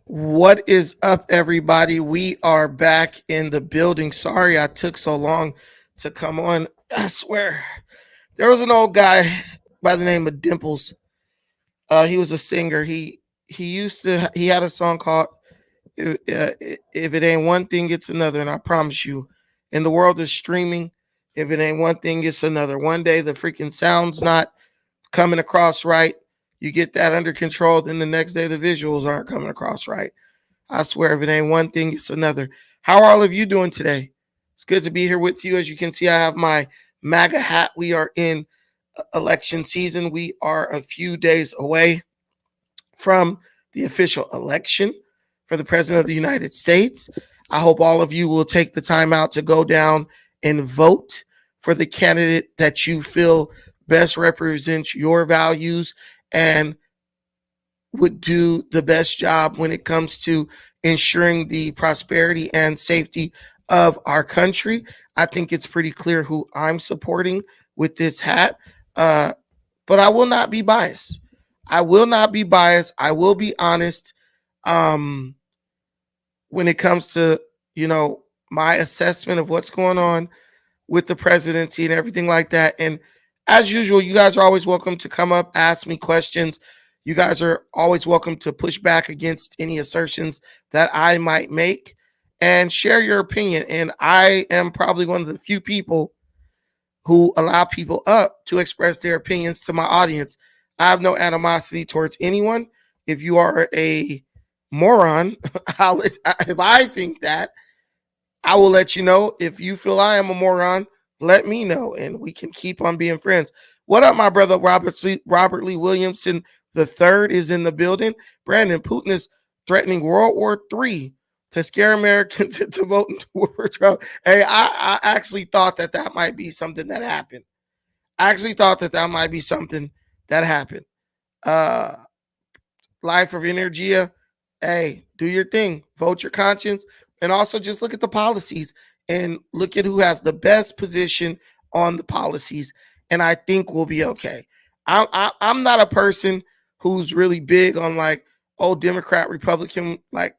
What is up, everybody? We are back in the building. Sorry I took so long to come on. I swear. There was an old guy by the name of Dimples. He was a singer. He had a song called "If It Ain't One Thing, It's Another." And I promise you, in the world of streaming, if it ain't one thing, it's another. One day the freaking sound's not coming across right. You get that under control, then the next day the visuals aren't coming across right. I swear, if it ain't one thing, it's another. How are all of you doing today? It's good to be here with you. As you can see, I have my MAGA hat. We are in election season. We are a few days away from the official election for the President of the United States. I hope all of you will take the time out to go down and vote for the candidate that you feel best represents your values and would do the best job when it comes to ensuring the prosperity and safety of our country. I think it's pretty clear who I'm supporting with this hat. Uh, but I will not be biased. I will not be biased. I will be honest. Um, when it comes to, my assessment of what's going on with the presidency and everything like that. And as usual, you guys are always welcome to come up, ask me questions. You guys are always welcome to push back against any assertions that I might make and share your opinion. And I am probably one of the few people who allow people up to express their opinions to my audience. I have no animosity towards anyone. If you are a moron, if I think that, I will let you know. If you feel I am a moron, let me know, and we can keep on being friends. What up, my brother Robert Lee Williamson the third is in the building. Brandon, Putin is threatening World War III to scare Americans into voting for Trump. Hey, I actually thought that might be something that happened. I actually thought that might be something that happened. Uh, Life of Energia, hey, do your thing, vote your conscience, and also just look at the policies and look at who has the best position on the policies, and I think we'll be okay. I'm not a person who's really big on like, oh, Democrat, Republican, like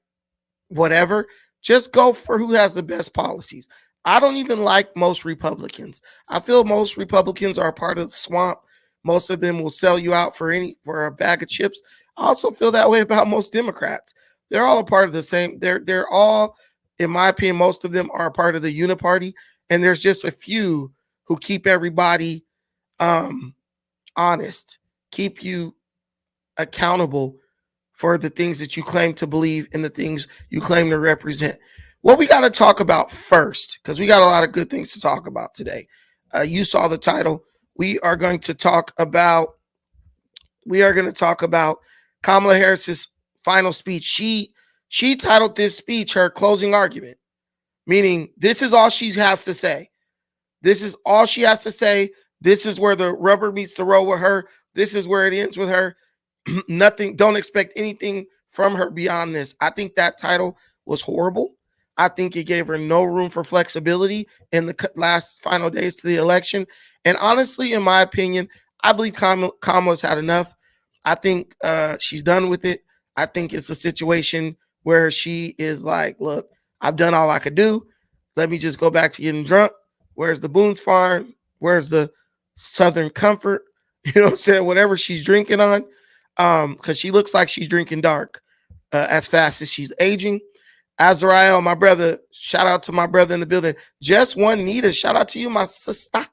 whatever. Just go for who has the best policies. I don't even like most Republicans. I feel most Republicans are a part of the swamp. Most of them will sell you out for a bag of chips. I also feel that way about most Democrats. They're all a part of the same. They're all, in my opinion, most of them are a part of the Uniparty, and there's just a few who keep everybody um, honest, keep you accountable for the things that you claim to believe and the things you claim to represent. What we got to talk about first, because we got a lot of good things to talk about today. You saw the title. We are going to talk about Kamala Harris's final speech. She titled this speech her closing argument, meaning this is all she has to say. This is all she has to say. This is where the rubber meets the road with her. This is where it ends with her. Nothing, don't expect anything from her beyond this. I think that title was horrible. I think it gave her no room for flexibility in the last final days to the election. And honestly, in my opinion, I believe Kamala's had enough. I think she's done with it. I think it's a situation where she is like, look, I've done all I could do. Let me just go back to getting drunk. Where's the Boone's Farm? Where's the Southern Comfort? You know what I'm saying? Whatever she's drinking on. Because she looks like she's drinking dark as fast as she's aging. Azrael, my brother, shout out to my brother in the building. Just one Nita, shout out to you, my sister.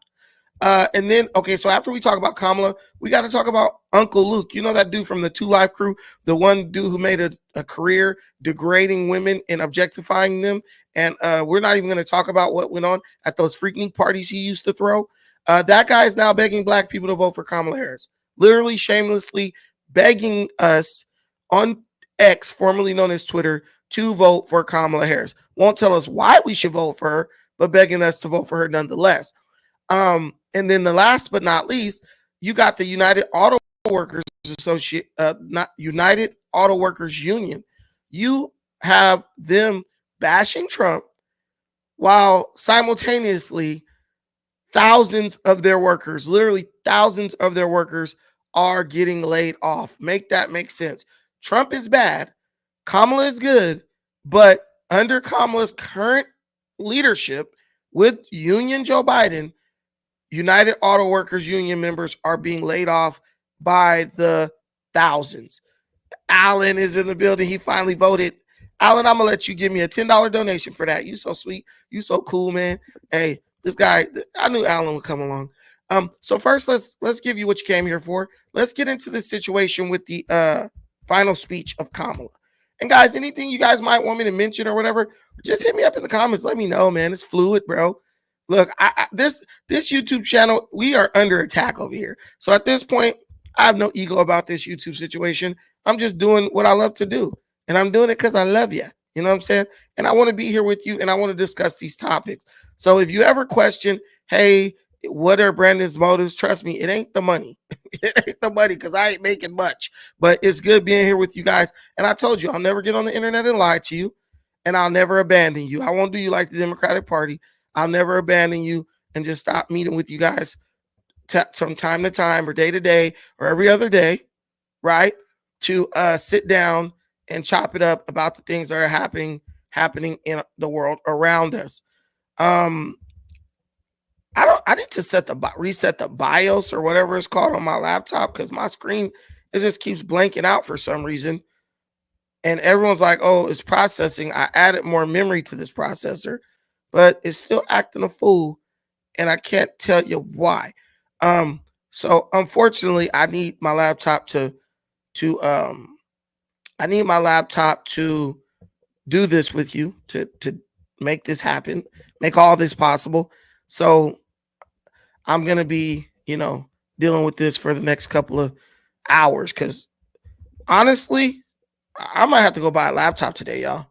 And then, okay, so after we talk about Kamala, we got to talk about Uncle Luke. You know that dude from the Two Life Crew, the one dude who made a career degrading women and objectifying them. And we're not even going to talk about what went on at those freaking parties he used to throw. That guy is now begging black people to vote for Kamala Harris, literally shamelessly begging us on X, formerly known as Twitter, to vote for Kamala Harris. Won't tell us why we should vote for her, but begging us to vote for her nonetheless. And then the last but not least, you got the United Auto Workers Associate, not United Auto Workers Union. You have them bashing Trump while simultaneously thousands of their workers, literally thousands of their workers, are getting laid off. Make that make sense. Trump is bad, Kamala is good, but under Kamala's current leadership with Union Joe Biden, United Auto Workers Union members are being laid off by the thousands. Alan is in the building. He finally voted. Alan, I'm gonna let you give me a $10 donation for that. You so sweet. You so cool, man. Hey, this guy, I knew Alan would come along. So first let's give you what you came here for. Let's get into this situation with the final speech of Kamala. And guys, anything you guys might want me to mention or whatever, just hit me up in the comments. Let me know, man. It's fluid, bro. Look, this YouTube channel, we are under attack over here. So at this point, I have no ego about this YouTube situation. I'm just doing what I love to do. And I'm doing it because I love you. You know what I'm saying? And I want to be here with you and I want to discuss these topics. So if you ever question, hey, what are Brandon's motives? Trust me, it ain't the money. It ain't the money because I ain't making much. But it's good being here with you guys. And I told you, I'll never get on the internet and lie to you. And I'll never abandon you. I won't do you like the Democratic Party. I'll never abandon you and just stop meeting with you guys from time to time or day to day or every other day, right? To sit down and chop it up about the things that are happening in the world around us. I need to reset the BIOS or whatever it's called on my laptop because my screen it just keeps blanking out for some reason. And everyone's like, oh, it's processing. I added more memory to this processor, but it's still acting a fool. And I can't tell you why. So unfortunately, I need my laptop to I need my laptop to do this with you to make this happen, make all this possible. So I'm gonna be, dealing with this for the next couple of hours because honestly, I might have to go buy a laptop today, y'all.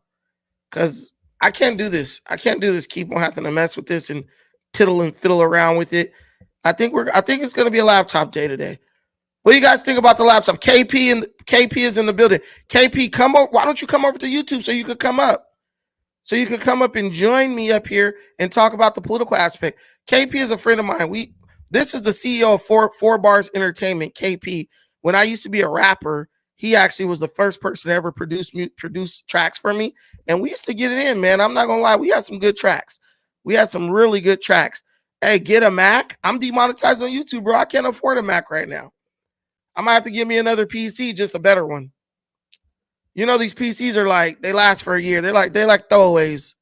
Because I can't do this. I can't do this. Keep on having to mess with this and tittle and fiddle around with it. I think it's gonna be a laptop day today. What do you guys think about the laptop? KP is in the building. KP, come over. Why don't you come over to YouTube so you could come up? So you could come up and join me up here and talk about the political aspect. KP is a friend of mine. This is the CEO of Four Bars Entertainment, KP. When I used to be a rapper, he actually was the first person to ever produce tracks for me. And we used to get it in, man. I'm not gonna lie, we had some good tracks. We had some really good tracks. Hey, get a Mac. I'm demonetized on YouTube, bro. I can't afford a Mac right now. I might have to give me another PC, just a better one. You know, these PCs are like, they last for a year. They like throwaways.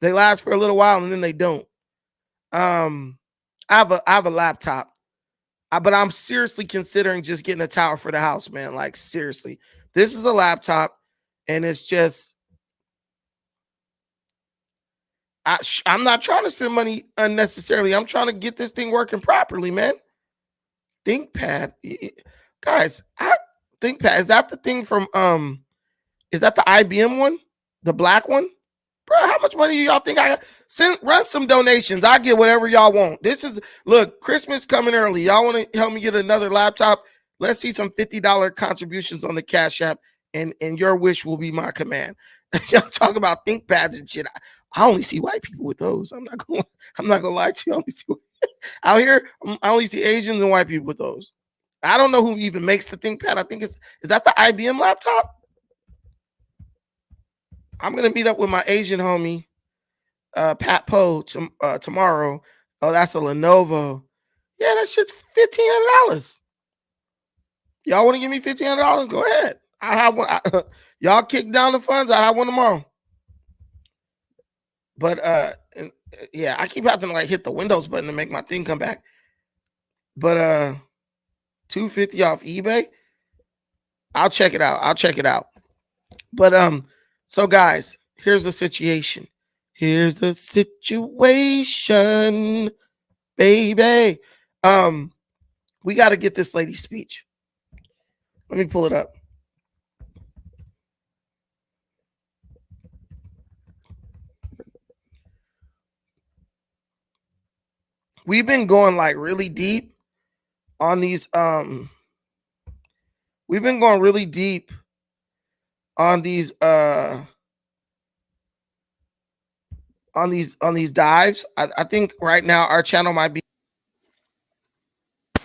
They last for a little while and then they don't. I have a laptop, but I'm seriously considering just getting a tower for the house, man. Like seriously, this is a laptop, and it's just I'm not trying to spend money unnecessarily. I'm trying to get this thing working properly, man. ThinkPad, guys. ThinkPad, is that the thing from is that the IBM one, the black one? Bro, how much money do y'all think I got? Run some donations. I get whatever y'all want. Look, Christmas coming early. Y'all want to help me get another laptop? Let's see some $50 contributions on the Cash App, and your wish will be my command. Y'all talk about ThinkPads and shit. I only see white people with those. I'm not gonna lie to you. Out here, I only see Asians and white people with those. I don't know who even makes the ThinkPad. I think is that the IBM laptop? I'm gonna meet up with my Asian homie, Pat Poe, tomorrow. Oh, that's a Lenovo. Yeah, that shit's $1,500. Y'all want to give me $1,500? Go ahead. I have one. Y'all kick down the funds. I have one tomorrow. But yeah, I keep having to like hit the Windows button to make my thing come back. But $250 off eBay. I'll check it out. But so guys, here's the situation. Here's the situation, baby. We got to get this lady's speech. Let me pull it up. We've been going like really deep on these. We've been going really deep on these. On these dives. I think right now our channel might be. I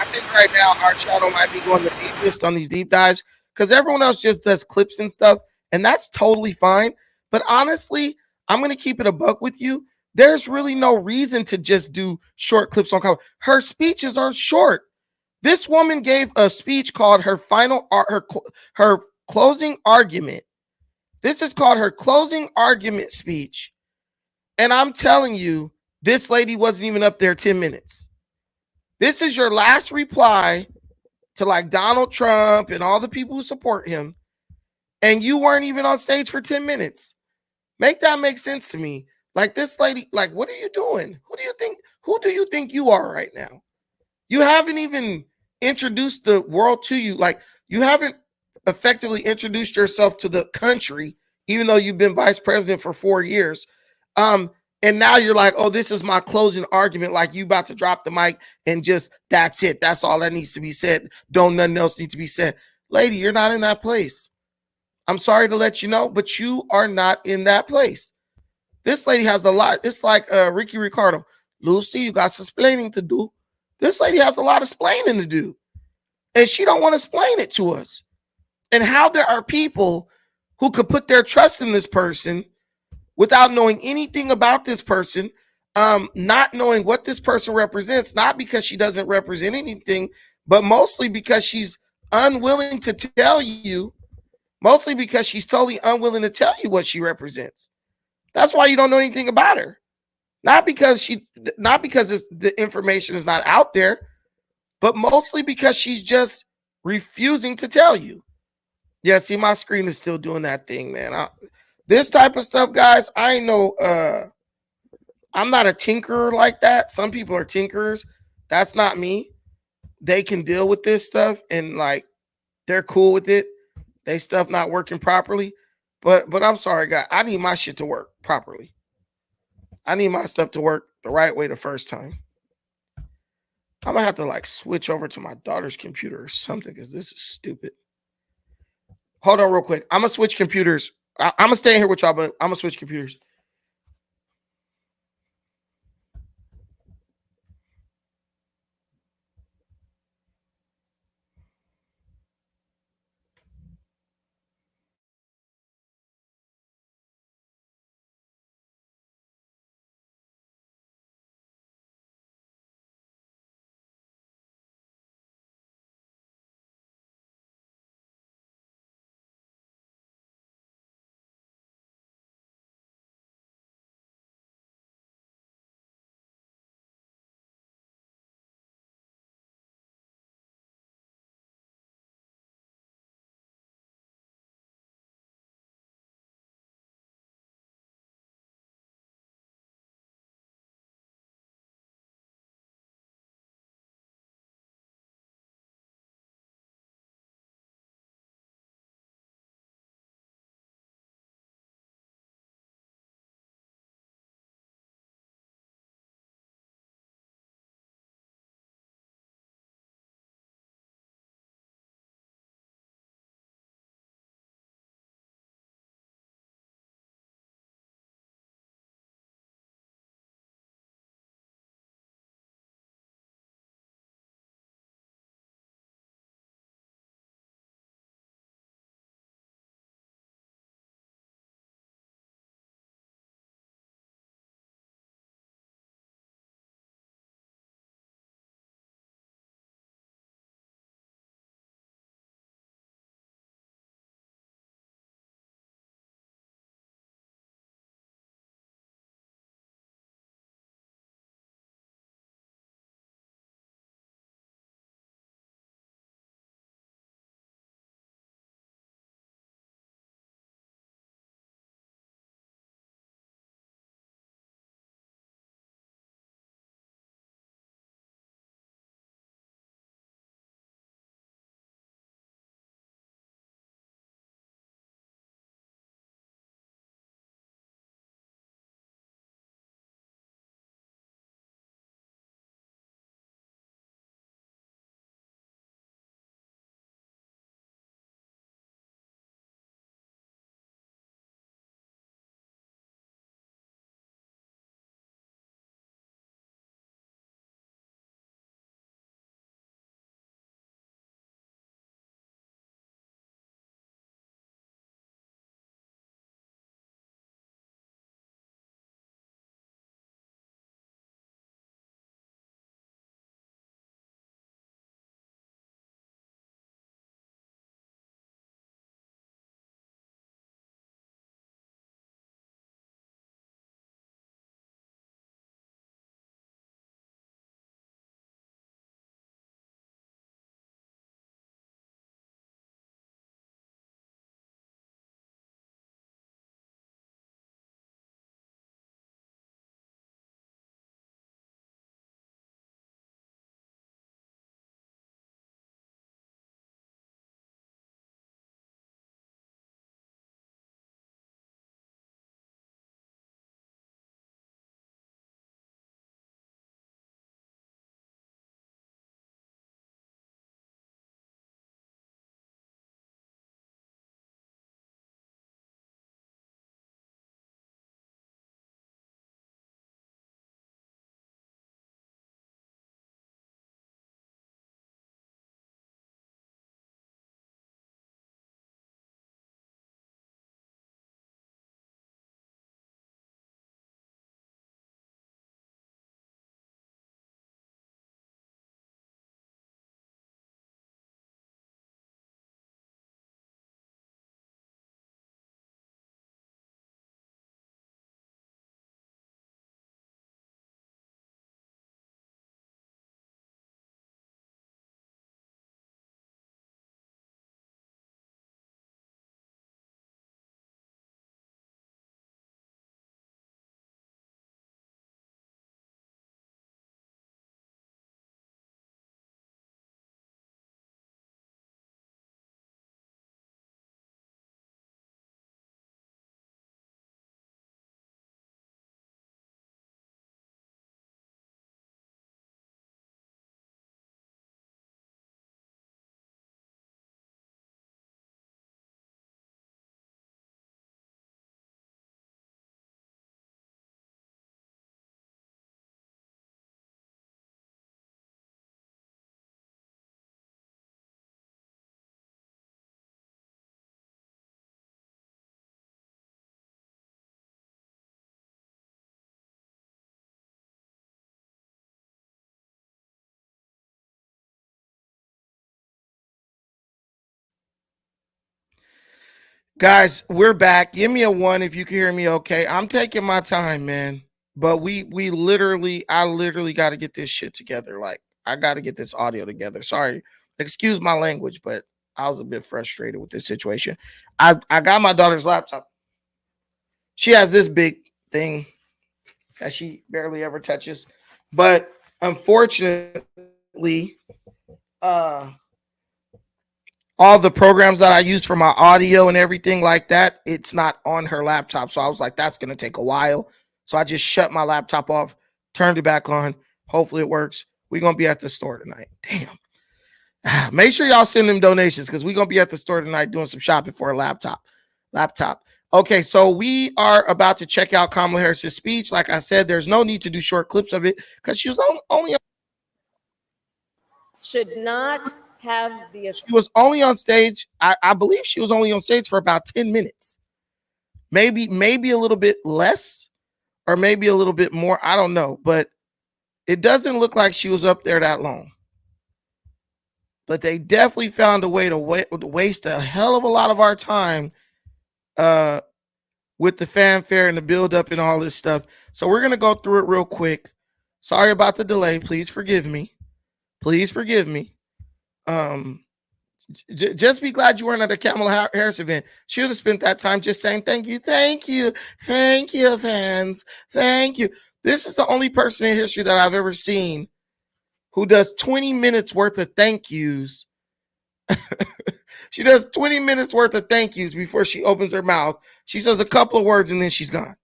think right now our channel might be going the deepest on these deep dives because everyone else just does clips and stuff, and that's totally fine. But honestly, I'm gonna keep it a buck with you. There's really no reason to just do short clips on Kamala. Her speeches are short. This woman gave a speech called her her closing argument. This is called her closing argument speech. And I'm telling you, this lady wasn't even up there 10 minutes. This is your last reply to like Donald Trump and all the people who support him. And you weren't even on stage for 10 minutes. Make that make sense to me. Like this lady, like, what are you doing? Who do you think you are right now? You haven't even introduced the world to you. Like, you haven't effectively introduced yourself to the country, even though you've been vice president for 4 years. And now you're like, oh, this is my closing argument. Like, you about to drop the mic and just that's it. That's all that needs to be said. Don't nothing else need to be said. Lady, you're not in that place. I'm sorry to let you know, but you are not in that place. This lady has a lot. It's like Ricky Ricardo. Lucy, you got some explaining to do. This lady has a lot of explaining to do. And she don't want to explain it to us. And how there are people who could put their trust in this person without knowing anything about this person, not knowing what this person represents, not because she doesn't represent anything, but mostly because she's unwilling to tell you, mostly because she's totally unwilling to tell you what she represents. That's why you don't know anything about her. Not because the information is not out there, but mostly because she's just refusing to tell you. Yeah, see, my screen is still doing that thing, man. This type of stuff, guys, I know I'm not a tinkerer like that. Some people are tinkerers. That's not me. They can deal with this stuff and like they're cool with it. They stuff not working properly. But I'm sorry, guys. I need my shit to work properly. I need my stuff to work the right way the first time. I'm gonna have to like switch over to my daughter's computer or something because this is stupid. Hold on real quick. I'm gonna switch computers. I'm gonna stay here with y'all, but I'm gonna switch computers. Guys, we're back. Give me a one if you can hear me okay. I'm taking my time, man. But I literally got to get this shit together. Like, I got to get this audio together. Sorry. Excuse my language, but I was a bit frustrated with this situation. I got my daughter's laptop. She has this big thing that she barely ever touches. But unfortunately, uh all the programs that I use for my audio and everything like that, it's not on her laptop. So I was like, that's going to take a while. So I just shut my laptop off, turned it back on. Hopefully it works. We're going to be at the store tonight. Damn. Make sure y'all send them donations because we're going to be at the store tonight doing some shopping for a laptop. Okay, so we are about to check out Kamala Harris's speech. Like I said, there's no need to do short clips of it because she was only should not have the. She was only on stage. I believe she was only on stage for about 10 minutes. Maybe a little bit less or maybe a little bit more. I don't know, but it doesn't look like she was up there that long. But they definitely found a way to waste a hell of a lot of our time with the fanfare and the build up and all this stuff. So we're going to go through it real quick. Sorry about the delay. Please forgive me. Just be glad you weren't at the Kamala Harris event. She would have spent that time just saying thank you, fans, thank you. This is the only person in history that I've ever seen who does 20 minutes worth of thank yous. She does 20 minutes worth of thank yous before she opens her mouth. She says a couple of words and then she's gone.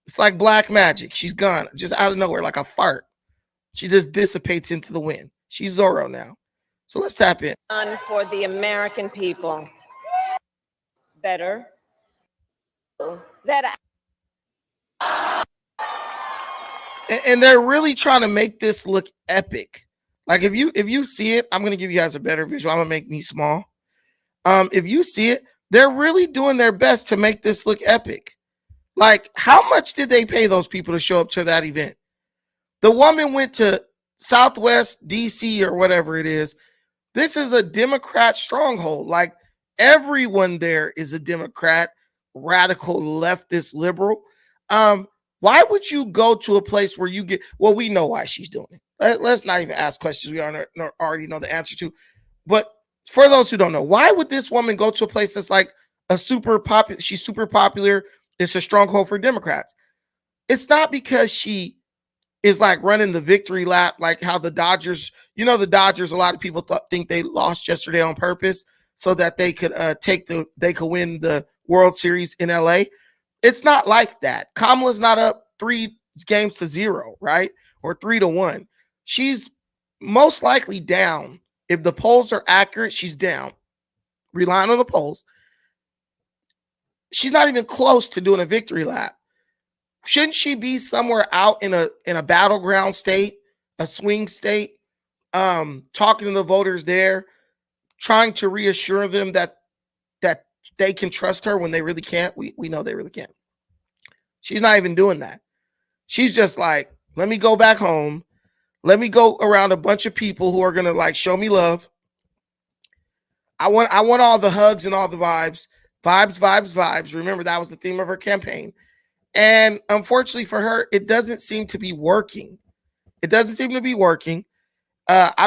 It's like black magic. She's gone just out of nowhere like a fart. She just dissipates into the wind. She's Zorro now. So let's tap in. For the American people. Better. That. And they're really trying to make this look epic. Like if you see it, I'm gonna give you guys a better visual. I'm gonna make me small. If you see it, they're really doing their best to make this look epic. Like, how much did they pay those people to show up to that event? The woman went to Southwest DC or whatever it is. This is a Democrat stronghold. Like, everyone there is a Democrat, radical, leftist, liberal. Why would you go to a place where you get, well, we know why she's doing it. Let's not even ask questions we already know the answer to. But for those who don't know, why would this woman go to a place that's like a super popular, she's super popular, it's a stronghold for Democrats? It's not because she is like running the victory lap, like how the Dodgers, the Dodgers, a lot of people think they lost yesterday on purpose so that they could they could win the World Series in LA. It's not like that. Kamala's not up 3-0, right? Or 3-1. She's most likely down. If the polls are accurate, she's down. Relying on the polls. She's not even close to doing a victory lap. Shouldn't she be somewhere out in a battleground state, a swing state, talking to the voters there, trying to reassure them that they can trust her when they really can't? We know they really can't. She's not even doing that. She's just like, let me go back home. Let me go around a bunch of people who are gonna like show me love. I want all the hugs and all the vibes. Vibes. Remember, that was the theme of her campaign. And unfortunately for her, it doesn't seem to be working. I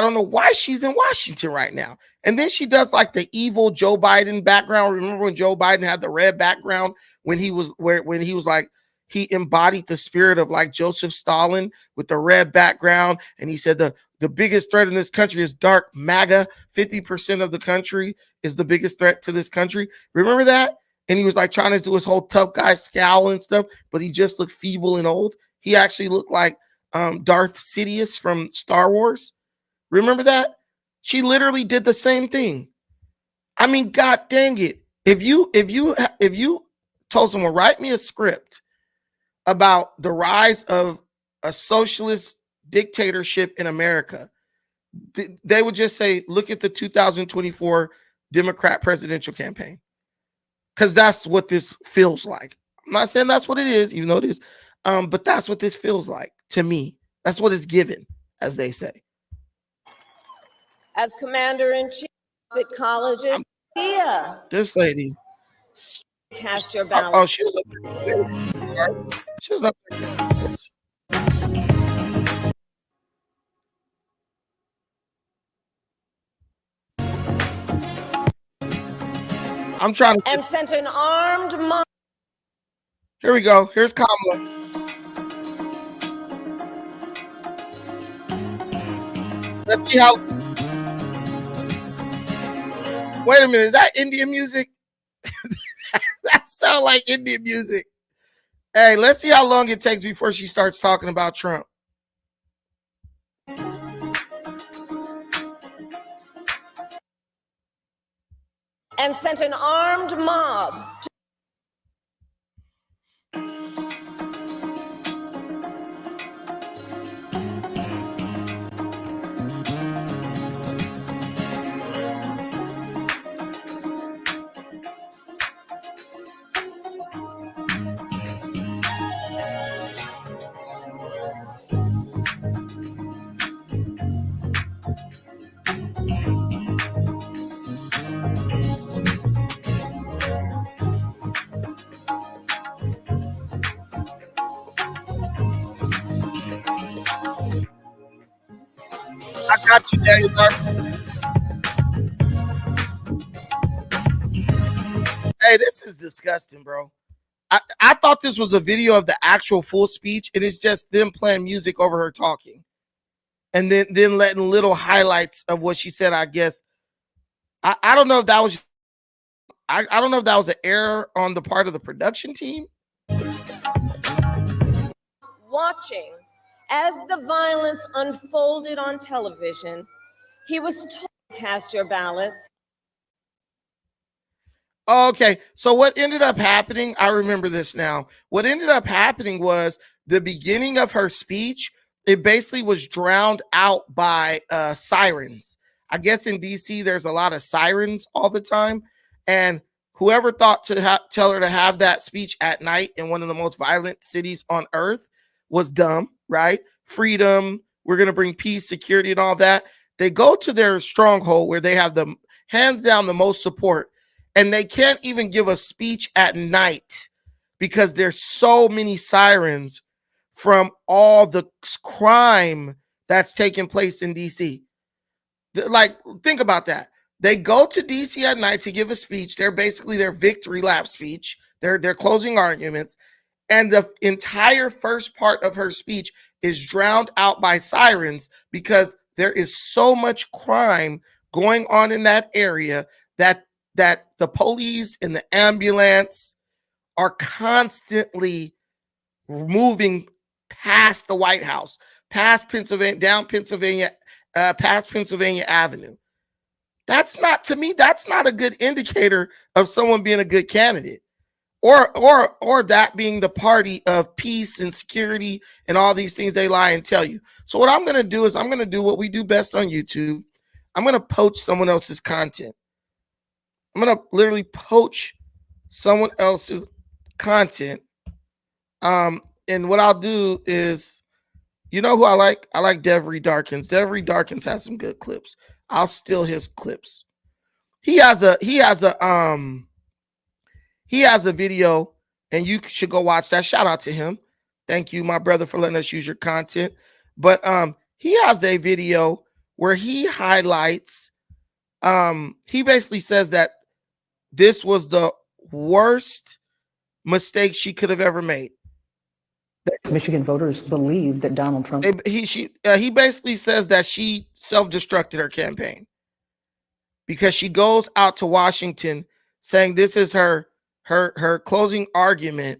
don't know why she's in Washington right now. And then she does like the evil Joe Biden background. Remember when Joe Biden had the red background when he was like, he embodied the spirit of like Joseph Stalin with the red background. And he said the biggest threat in this country is dark MAGA. 50% of the country is the biggest threat to this country. Remember that? And he was like trying to do his whole tough guy scowl and stuff, but he just looked feeble and old. He actually looked like Darth Sidious from Star Wars. Remember that? She literally did the same thing. I mean, God dang it. If you told someone, write me a script about the rise of a socialist dictatorship in America, they would just say, look at the 2024 Democrat presidential campaign. Because that's what this feels like. I'm not saying that's what it is, even though it is. But that's what this feels like to me. That's what it's given, as they say. As commander-in-chief at colleges, this lady. Cast your Oh, ballot. she was up there. She was up there. I'm trying to And sent an armed mob. Here we go. Here's Kamala. Let's see how. Wait a minute. Is that Indian music? That sounds like Indian music. Hey, let's see how long it takes before she starts talking about Trump. And sent an armed mob. I got you, Daniel. Hey, this is disgusting, bro. I thought this was a video of the actual full speech, and it's just them playing music over her talking. And then letting little highlights of what she said, I guess. I don't know if that was I don't know if that was an error on the part of the production team. Watching as the violence unfolded on television, he was told to cast your ballots. Okay, so what ended up happening, I remember this now. What ended up happening was the beginning of her speech, it basically was drowned out by sirens. I guess in DC, there's a lot of sirens all the time. And whoever thought to tell her to have that speech at night in one of the most violent cities on earth was dumb, right? Freedom, we're going to bring peace, security, and all that. They go to their stronghold where they have the hands down the most support, and they can't even give a speech at night because there's so many sirens from all the crime that's taking place in DC. Like, think about that. They go to DC at night to give a speech. They're basically their victory lap speech, their closing arguments, and the entire first part of her speech is drowned out by sirens because there is so much crime going on in that area that the police and the ambulance are constantly moving past the White House, past Pennsylvania, down Pennsylvania, past Pennsylvania Avenue. That's not, to me, that's not a good indicator of someone being a good candidate. Or that being the party of peace and security and all these things they lie and tell you. So what I'm going to do is I'm going to do what we do best on YouTube. I'm going to poach someone else's content. I'm going to literally poach someone else's content. And what I'll do is, you know who I like? I like Devery Darkins. Devery Darkins has some good clips. I'll steal his clips. He has a video, and you should go watch that. Shout out to him. Thank you, my brother, for letting us use your content. But he has a video where he highlights, he basically says that this was the worst mistake she could have ever made. Michigan voters believe that Donald Trump. He basically says that she self-destructed her campaign because she goes out to Washington saying this is her closing argument,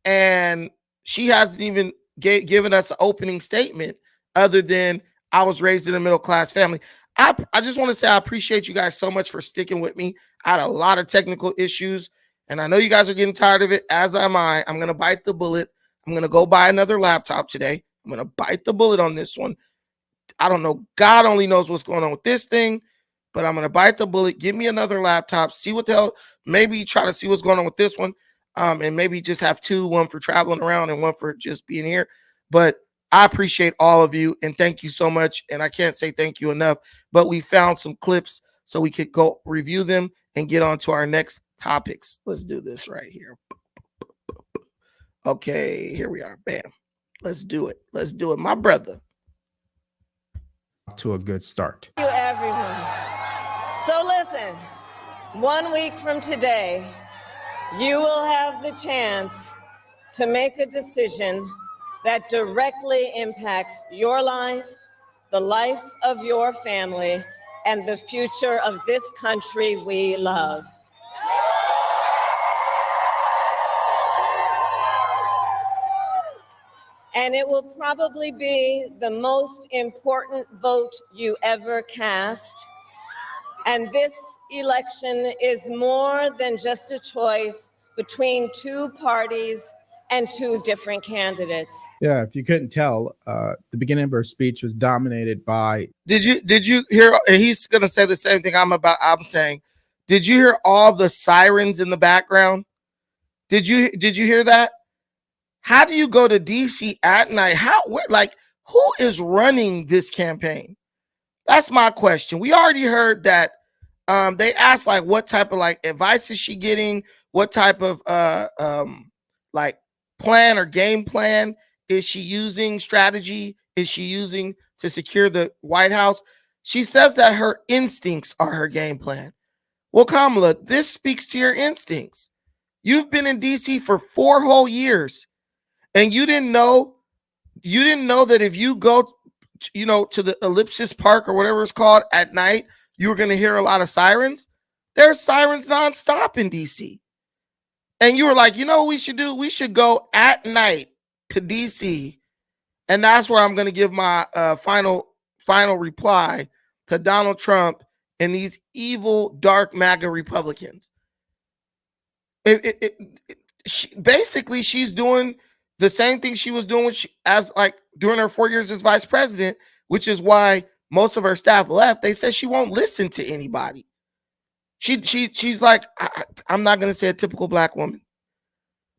and she hasn't even given us an opening statement other than I was raised in a middle-class family. I just want to say I appreciate you guys so much for sticking with me. I had a lot of technical issues, and I know you guys are getting tired of it, as am I. I'm going to bite the bullet. I'm going to go buy another laptop today. I'm going to bite the bullet on this one. I don't know. God only knows what's going on with this thing, but I'm going to bite the bullet. Give me another laptop. See what the hell. Maybe try to see what's going on with this one. And maybe just have two, one for traveling around and one for just being here. But I appreciate all of you, and thank you so much. And I can't say thank you enough, but we found some clips so we could go review them and get on to our next Topics. Let's do this right here. Okay, here we are. Bam. Let's do it. Let's do it. My brother. To a good start. Thank you, everyone. So listen, 1 week from today, you will have the chance to make a decision that directly impacts your life, the life of your family, and the future of this country we love. And it will probably be the most important vote you ever cast. And this election is more than just a choice between two parties and two different candidates. Yeah, if you couldn't tell, the beginning of her speech was dominated by. Did you hear? And he's gonna say the same thing I'm saying. Did you hear all the sirens in the background? Did you hear that? How do you go to DC at night? Who is running this campaign? That's my question. We already heard that they asked like what type of like advice is she getting? What type of like plan or game plan is she using? Strategy is she using to secure the White House? She says that her instincts are her game plan. Well, Kamala, this speaks to your instincts. You've been in DC for 4 whole years. And you didn't know that if you go, to the Ellipsis Park or whatever it's called at night, you were going to hear a lot of sirens. There's sirens nonstop in DC. And you were like, you know what we should do? We should go at night to DC. And that's where I'm going to give my final reply to Donald Trump and these evil, dark MAGA Republicans. Basically, she's doing the same thing she was doing during her 4 years as vice president, which is why most of her staff left. They said she won't listen to anybody. She's like, I'm not going to say a typical black woman,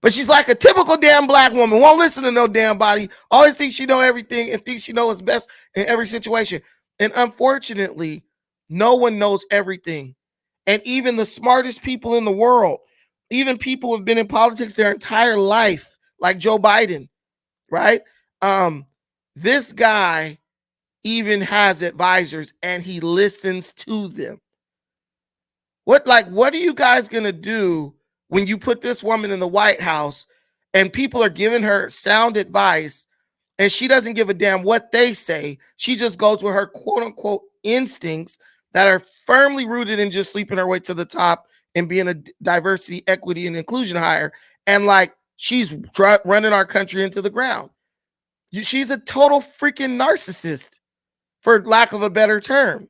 but she's like a typical damn black woman. Won't listen to no damn body. Always thinks she know everything and thinks she knows what's best in every situation. And unfortunately, no one knows everything. And even the smartest people in the world, even people who have been in politics their entire life, like Joe Biden, right? This guy even has advisors and he listens to them. What are you guys gonna do when you put this woman in the White House and people are giving her sound advice and she doesn't give a damn what they say? She just goes with her quote unquote instincts that are firmly rooted in just sleeping her way to the top and being a diversity, equity, and inclusion hire. And like, she's running our country into the ground. She's a total freaking narcissist, for lack of a better term.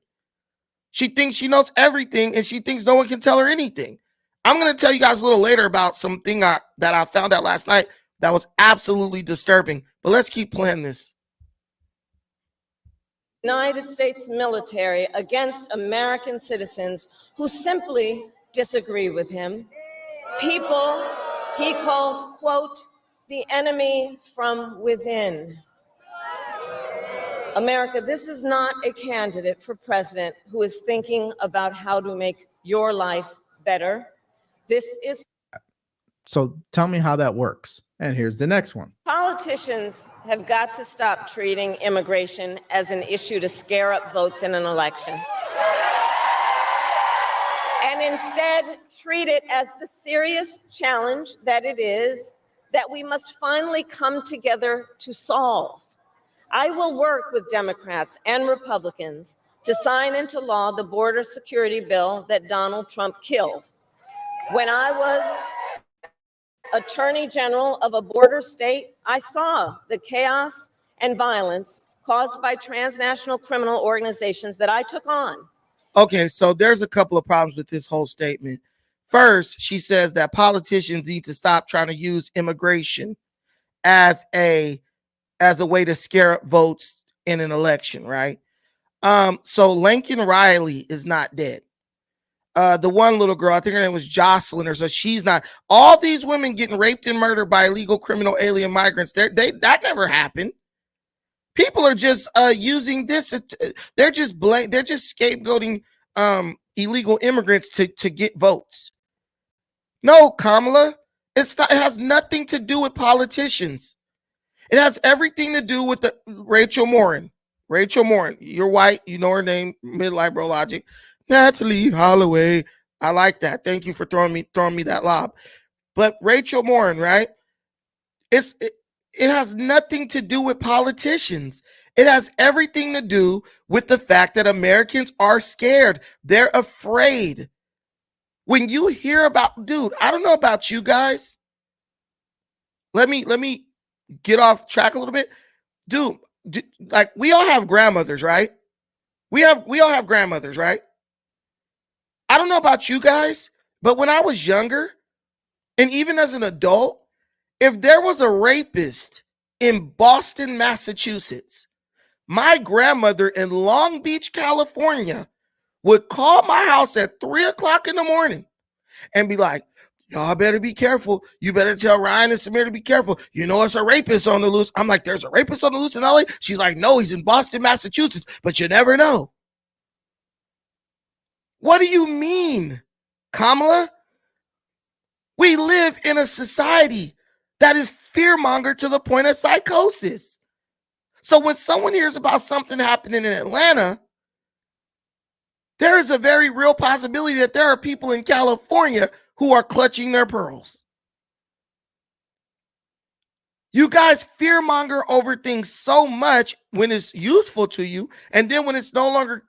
She thinks she knows everything, and she thinks no one can tell her anything. I'm going to tell you guys a little later about something that I found out last night that was absolutely disturbing. But let's keep playing this. United States military against American citizens who simply disagree with him. People he calls, quote, the enemy from within. America, this is not a candidate for president who is thinking about how to make your life better. This is. So tell me how that works. And here's the next one. Politicians have got to stop treating immigration as an issue to scare up votes in an election. And instead treat it as the serious challenge that it is, that we must finally come together to solve. I will work with Democrats and Republicans to sign into law the border security bill that Donald Trump killed. When I was Attorney General of a border state, I saw the chaos and violence caused by transnational criminal organizations that I took on. Okay, so there's a couple of problems with this whole statement. First, she says that politicians need to stop trying to use immigration as a way to scare up votes in an election, right? So Lincoln Riley is not dead. The one little girl, I think her name was Jocelyn or so, she's not. All these women getting raped and murdered by illegal criminal alien migrants, that never happened. People are just using this. They're just scapegoating illegal immigrants to get votes. No, Kamala, it's not, it has nothing to do with politicians. It has everything to do with the Rachel Morin. Rachel Morin, you're white, you know her name, midlife bro logic. Natalie Holloway. I like that. Thank you for throwing me that lob. But Rachel Morin, right? It has nothing to do with politicians. It has everything to do with the fact that Americans are scared. They're afraid. When you hear about, dude, I don't know about you guys. Let me get off track a little bit. Dude, like we all have grandmothers, right? We all have grandmothers, right? I don't know about you guys, but when I was younger, and even as an adult, if there was a rapist in Boston, Massachusetts, my grandmother in Long Beach, California, would call my house at 3 o'clock in the morning and be like, y'all better be careful. You better tell Ryan and Samir to be careful. You know, it's a rapist on the loose. I'm like, there's a rapist on the loose in LA? She's like, no, he's in Boston, Massachusetts, but you never know. What do you mean, Kamala? We live in a society that is fearmonger to the point of psychosis. So when someone hears about something happening in Atlanta, there is a very real possibility that there are people in California who are clutching their pearls. You guys fearmonger over things so much when it's useful to you, and then when it's no longer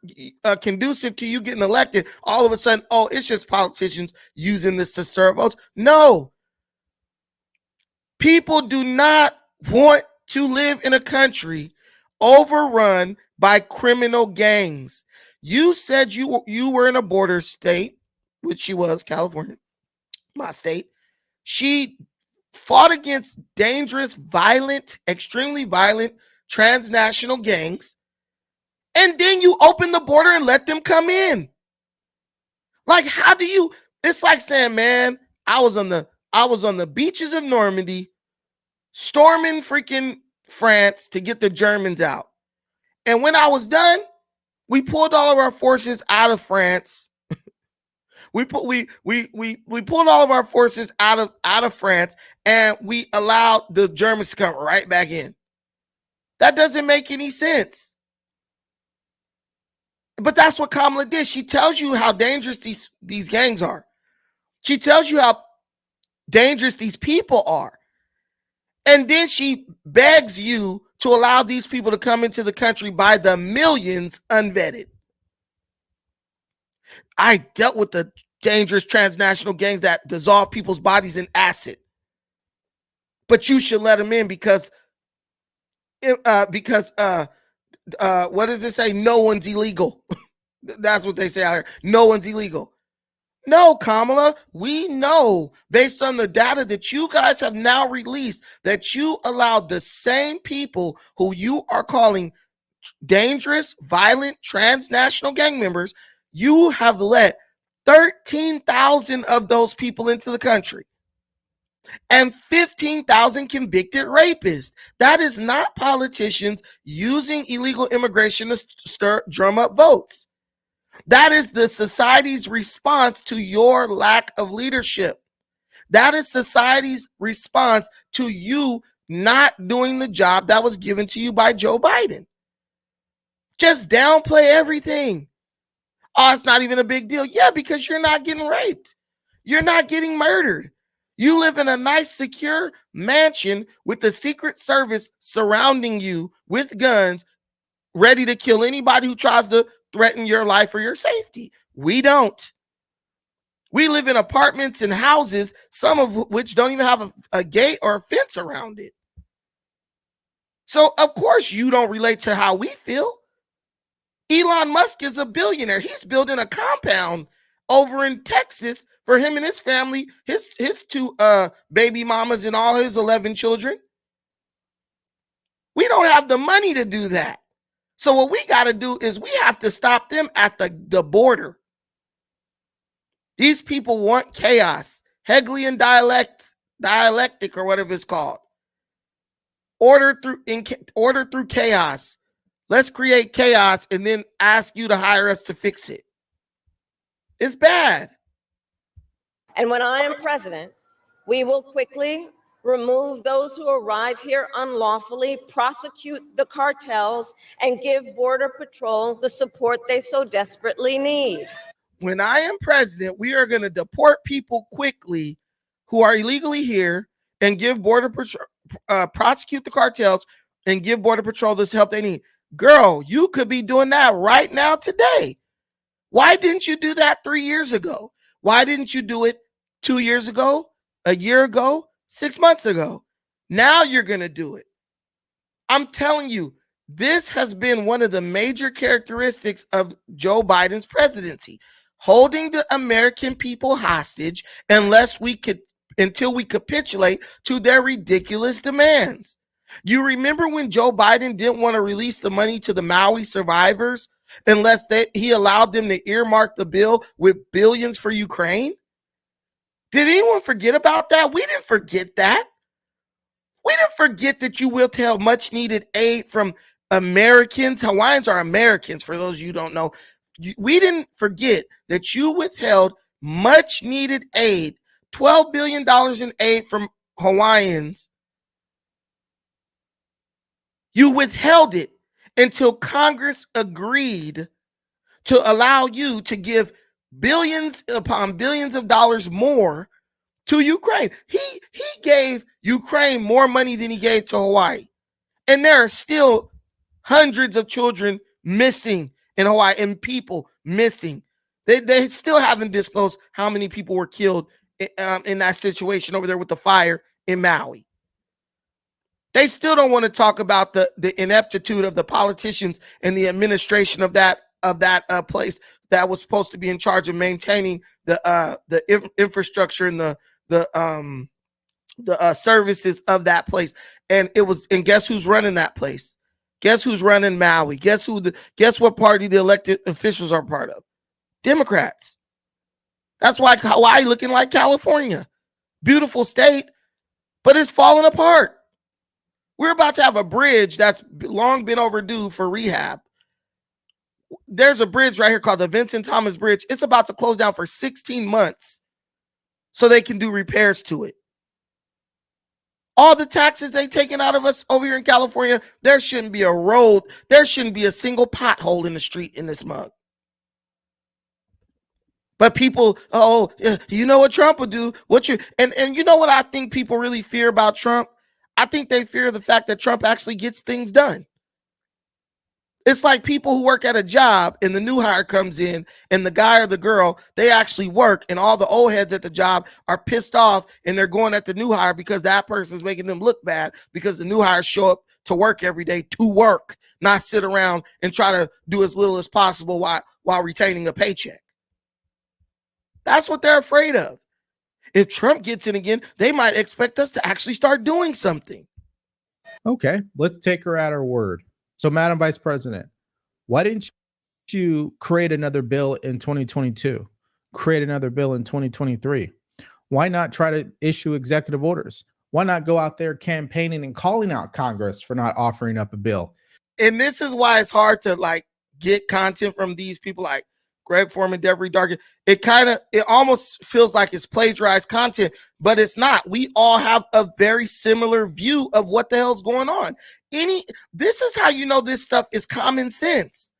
conducive to you getting elected, all of a sudden, oh, it's just politicians using this to serve votes. No. People do not want to live in a country overrun by criminal gangs. You said you were in a border state, which she was, California, my state. She fought against dangerous, violent, extremely violent transnational gangs, and then you open the border and let them come in. Like, how do you? It's like saying, man, I was on the beaches of Normandy, storming freaking France to get the Germans out, and when I was done, we pulled all of our forces out of France. We pulled all of our forces out of France, and we allowed the Germans to come right back in. That doesn't make any sense. But that's what Kamala did. She tells you how dangerous these gangs are. She tells you how dangerous these people are. And then she begs you to allow these people to come into the country by the millions unvetted. I dealt with the dangerous transnational gangs that dissolve people's bodies in acid. But you should let them in because what does it say? No one's illegal. That's what they say out here. No one's illegal. No, Kamala, we know based on the data that you guys have now released that you allowed the same people who you are calling dangerous, violent, transnational gang members, you have let 13,000 of those people into the country and 15,000 convicted rapists. That is not politicians using illegal immigration to drum up votes. That is the society's response to your lack of leadership. That is society's response to you not doing the job that was given to you by Joe Biden. Just downplay everything. Oh, it's not even a big deal. Yeah, because you're not getting raped. You're not getting murdered. You live in a nice, secure mansion with the Secret Service surrounding you with guns, ready to kill anybody who tries to threaten your life or your safety. We don't. We live in apartments and houses, some of which don't even have a gate or a fence around it. So, of course, you don't relate to how we feel. Elon Musk is a billionaire. He's building a compound over in Texas for him and his family, his two baby mamas and all his 11 children. We don't have the money to do that. So what we got to do is we have to stop them at the border. These people want chaos, Hegelian dialectic or whatever it's called. Order through chaos. Let's create chaos and then ask you to hire us to fix it. It's bad. And when I am president, we will quickly remove those who arrive here unlawfully, prosecute the cartels, and give Border Patrol the support they so desperately need. When I am president, we are going to deport people quickly who are illegally here and give Border Patrol, prosecute the cartels and give Border Patrol this help they need. Girl, you could be doing that right now today. Why didn't you do that 3 years ago? Why didn't you do it 2 years ago, a year ago, 6 months ago? Now you're going to do it. I'm telling you, this has been one of the major characteristics of Joe Biden's presidency, holding the American people hostage until we capitulate to their ridiculous demands. You remember when Joe Biden didn't want to release the money to the Maui survivors unless he allowed them to earmark the bill with billions for Ukraine? Did anyone forget about that? We didn't forget that. We didn't forget that you withheld much needed aid from Americans. Hawaiians are Americans, for those of you who don't know. We didn't forget that you withheld much needed aid, $12 billion in aid from Hawaiians. You withheld it until Congress agreed to allow you to give billions upon billions of dollars more to Ukraine. He gave Ukraine more money than he gave to Hawaii. And there are still hundreds of children missing in Hawaii and people missing. They still haven't disclosed how many people were killed in that situation over there with the fire in Maui. They still don't want to talk about the ineptitude of the politicians and the administration of that place that was supposed to be in charge of maintaining the infrastructure and the services of that place. And guess who's running that place? Guess who's running Maui? Guess what party the elected officials are part of? Democrats. That's why Hawaii looking like California. Beautiful state, but it's falling apart. We're about to have a bridge that's long been overdue for rehab. There's a bridge right here called the Vincent Thomas Bridge. It's about to close down for 16 months so they can do repairs to it. All the taxes they've taken out of us over here in California, there shouldn't be a road. There shouldn't be a single pothole in the street in this mug. But people, you know what Trump would do? And you know what I think people really fear about Trump? I think they fear the fact that Trump actually gets things done. It's like people who work at a job and the new hire comes in and the guy or the girl, they actually work and all the old heads at the job are pissed off and they're going at the new hire because that person's making them look bad because the new hires show up to work every day to work, not sit around and try to do as little as possible while retaining a paycheck. That's what they're afraid of. If Trump gets in again, they might expect us to actually start doing something. Okay, let's take her at her word. So, Madam Vice President, why didn't you create another bill in 2022? Create another bill in 2023? Why not try to issue executive orders? Why not go out there campaigning and calling out Congress for not offering up a bill? And this is why it's hard to get content from these people like Greg Foreman, Devery Darkin. It almost feels like it's plagiarized content, but it's not. We all have a very similar view of what the hell's going on. This is how you know this stuff is common sense.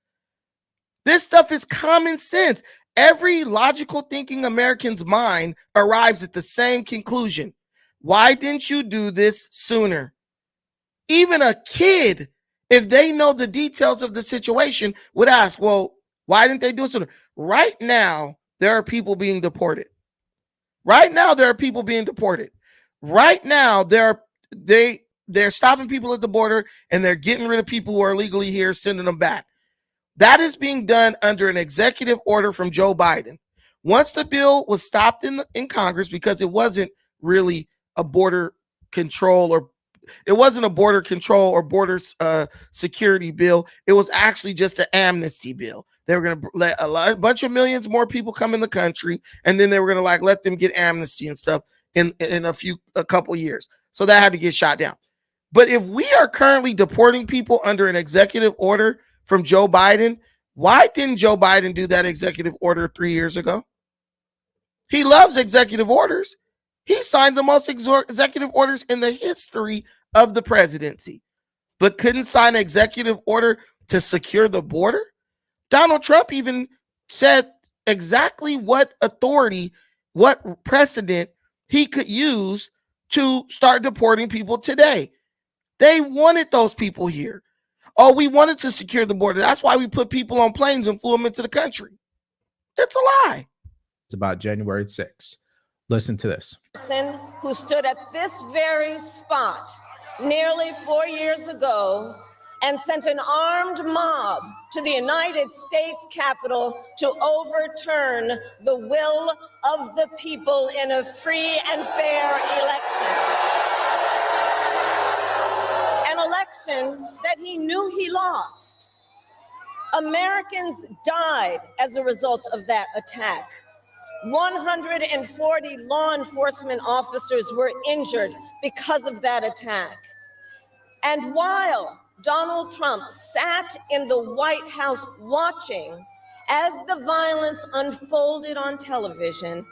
This stuff is common sense. Every logical thinking American's mind arrives at the same conclusion. Why didn't you do this sooner? Even a kid, if they know the details of the situation, would ask, well, why didn't they do it sooner? Right now, there are people being deported. Right now, they're stopping people at the border and they're getting rid of people who are illegally here, sending them back. That is being done under an executive order from Joe Biden. Once the bill was stopped in Congress, because it wasn't really a border control or border security bill. It was actually just an amnesty bill. They were going to let a bunch of millions more people come in the country, and then they were going to let them get amnesty and stuff in a couple years. So that had to get shot down. But if we are currently deporting people under an executive order from Joe Biden, why didn't Joe Biden do that executive order 3 years ago? He loves executive orders. He signed the most executive orders in the history of the presidency, but couldn't sign an executive order to secure the border. Donald Trump even said exactly what authority, what precedent he could use to start deporting people today. They wanted those people here. Oh, we wanted to secure the border. That's why we put people on planes and flew them into the country. It's a lie. It's about January 6th. Listen to this. Person who stood at this very spot nearly 4 years ago and sent an armed mob to the United States Capitol to overturn the will of the people in a free and fair election. An election that he knew he lost. Americans died as a result of that attack. 140 law enforcement officers were injured because of that attack. And while Donald Trump sat in the White House watching as the violence unfolded on television,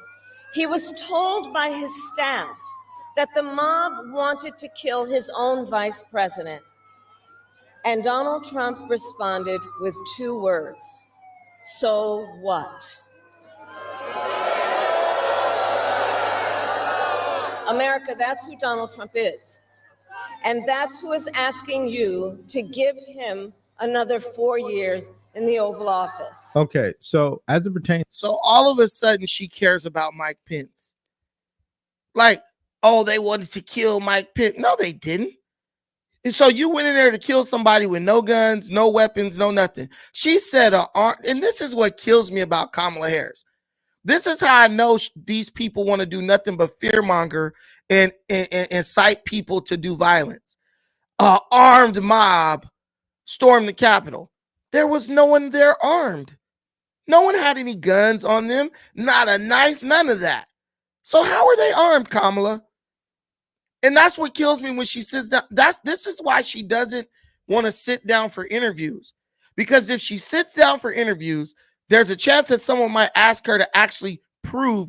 he was told by his staff that the mob wanted to kill his own vice president. And Donald Trump responded with 2 words: so what? America, that's who Donald Trump is. And that's who is asking you to give him another 4 years in the Oval Office. Okay, so as it pertains, So all of a sudden she cares about Mike Pence. Like, oh, they wanted to kill Mike Pence. No, they didn't. And so you went in there to kill somebody with no guns, no weapons, no nothing. She said, and this is what kills me about Kamala Harris. This is how I know these people want to do nothing but fearmonger and incite people to do violence. An armed mob stormed the Capitol. There was no one there armed. No one had any guns on them, not a knife, none of that. So how are they armed, Kamala? And that's what kills me when she sits down. This is why she doesn't want to sit down for interviews. Because if she sits down for interviews, there's a chance that someone might ask her to actually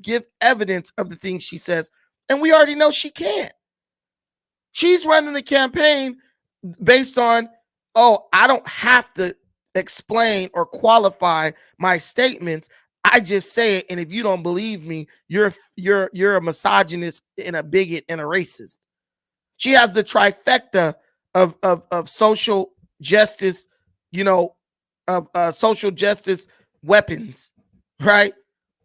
give evidence of the things she says. And we already know she can't. She's running the campaign based on, oh, I don't have to explain or qualify my statements. I just say it. And if you don't believe me, you're a misogynist and a bigot and a racist. She has the trifecta of social justice, of social justice weapons, right?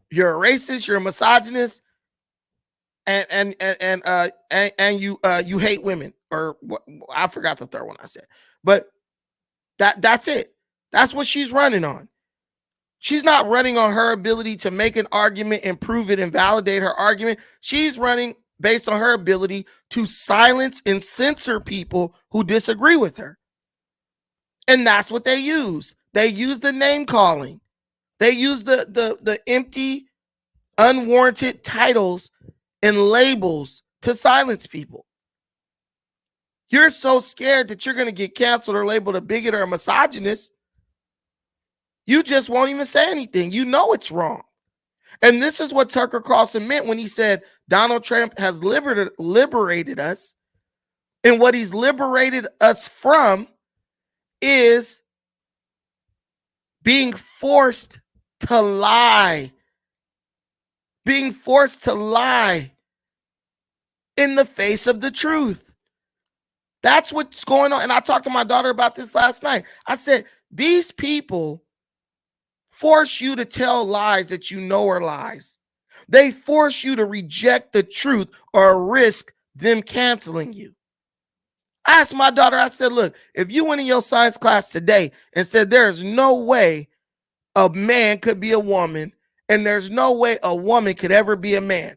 You're a racist, you're a misogynist, and you hate women, or what, I forgot the third one I said, but that's it. That's what she's running on. She's not running on her ability to make an argument and prove it and validate her argument. She's running based on her ability to silence and censor people who disagree with her. And that's what they use. They use the name calling. They use the empty, unwarranted titles and labels to silence people. You're so scared that you're going to get canceled or labeled a bigot or a misogynist, you just won't even say anything. You know it's wrong. And this is what Tucker Carlson meant when he said Donald Trump has liberated us. And what he's liberated us from is being forced to lie. Being forced to lie in the face of the truth. That's what's going on. And I talked to my daughter about this last night. I said, these people force you to tell lies that you know are lies. They force you to reject the truth or risk them canceling you. I asked my daughter, I said, look, if you went in your science class today and said there's no way a man could be a woman and there's no way a woman could ever be a man,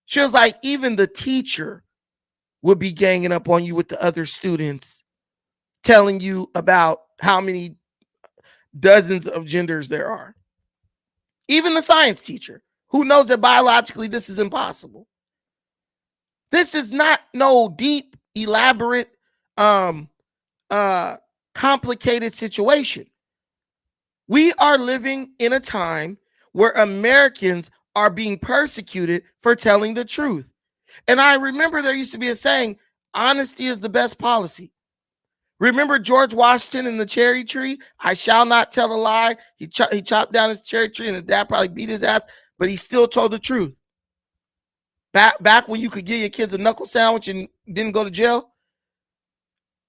she was like, even the teacher would be ganging up on you with the other students, telling you about how many dozens of genders there are. Even the science teacher, who knows that biologically this is impossible. This is not no deep, elaborate, complicated situation. We are living in a time where Americans are being persecuted for telling the truth. And I remember there used to be a saying, honesty is the best policy. Remember George Washington and the cherry tree? I shall not tell a lie. He chopped down his cherry tree and his dad probably beat his ass, but he still told the truth. Back when you could give your kids a knuckle sandwich and didn't go to jail.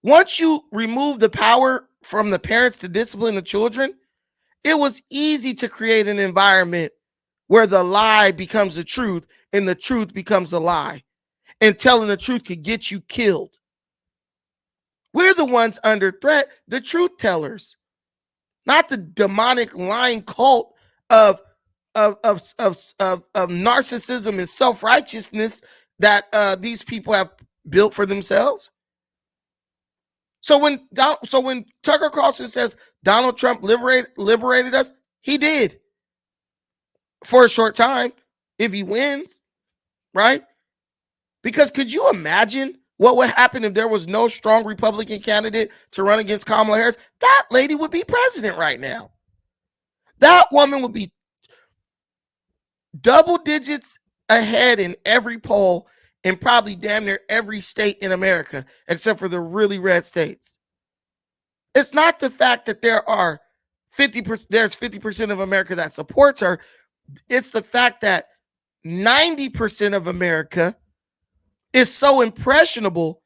Once you remove the power from the parents to discipline the children, it was easy to create an environment where the lie becomes the truth and the truth becomes the lie. And telling the truth could get you killed. We're the ones under threat, the truth tellers, not the demonic lying cult of narcissism and self-righteousness that these people have built for themselves. So when Tucker Carlson says Donald Trump liberated us, he did for a short time if he wins, right? Because could you imagine what would happen if there was no strong Republican candidate to run against Kamala Harris? That lady would be president right now. That woman would be double digits ahead in every poll in probably damn near every state in America, except for the really red states. It's not the fact that there's 50% of America that supports her. It's the fact that 90% of America is so impressionable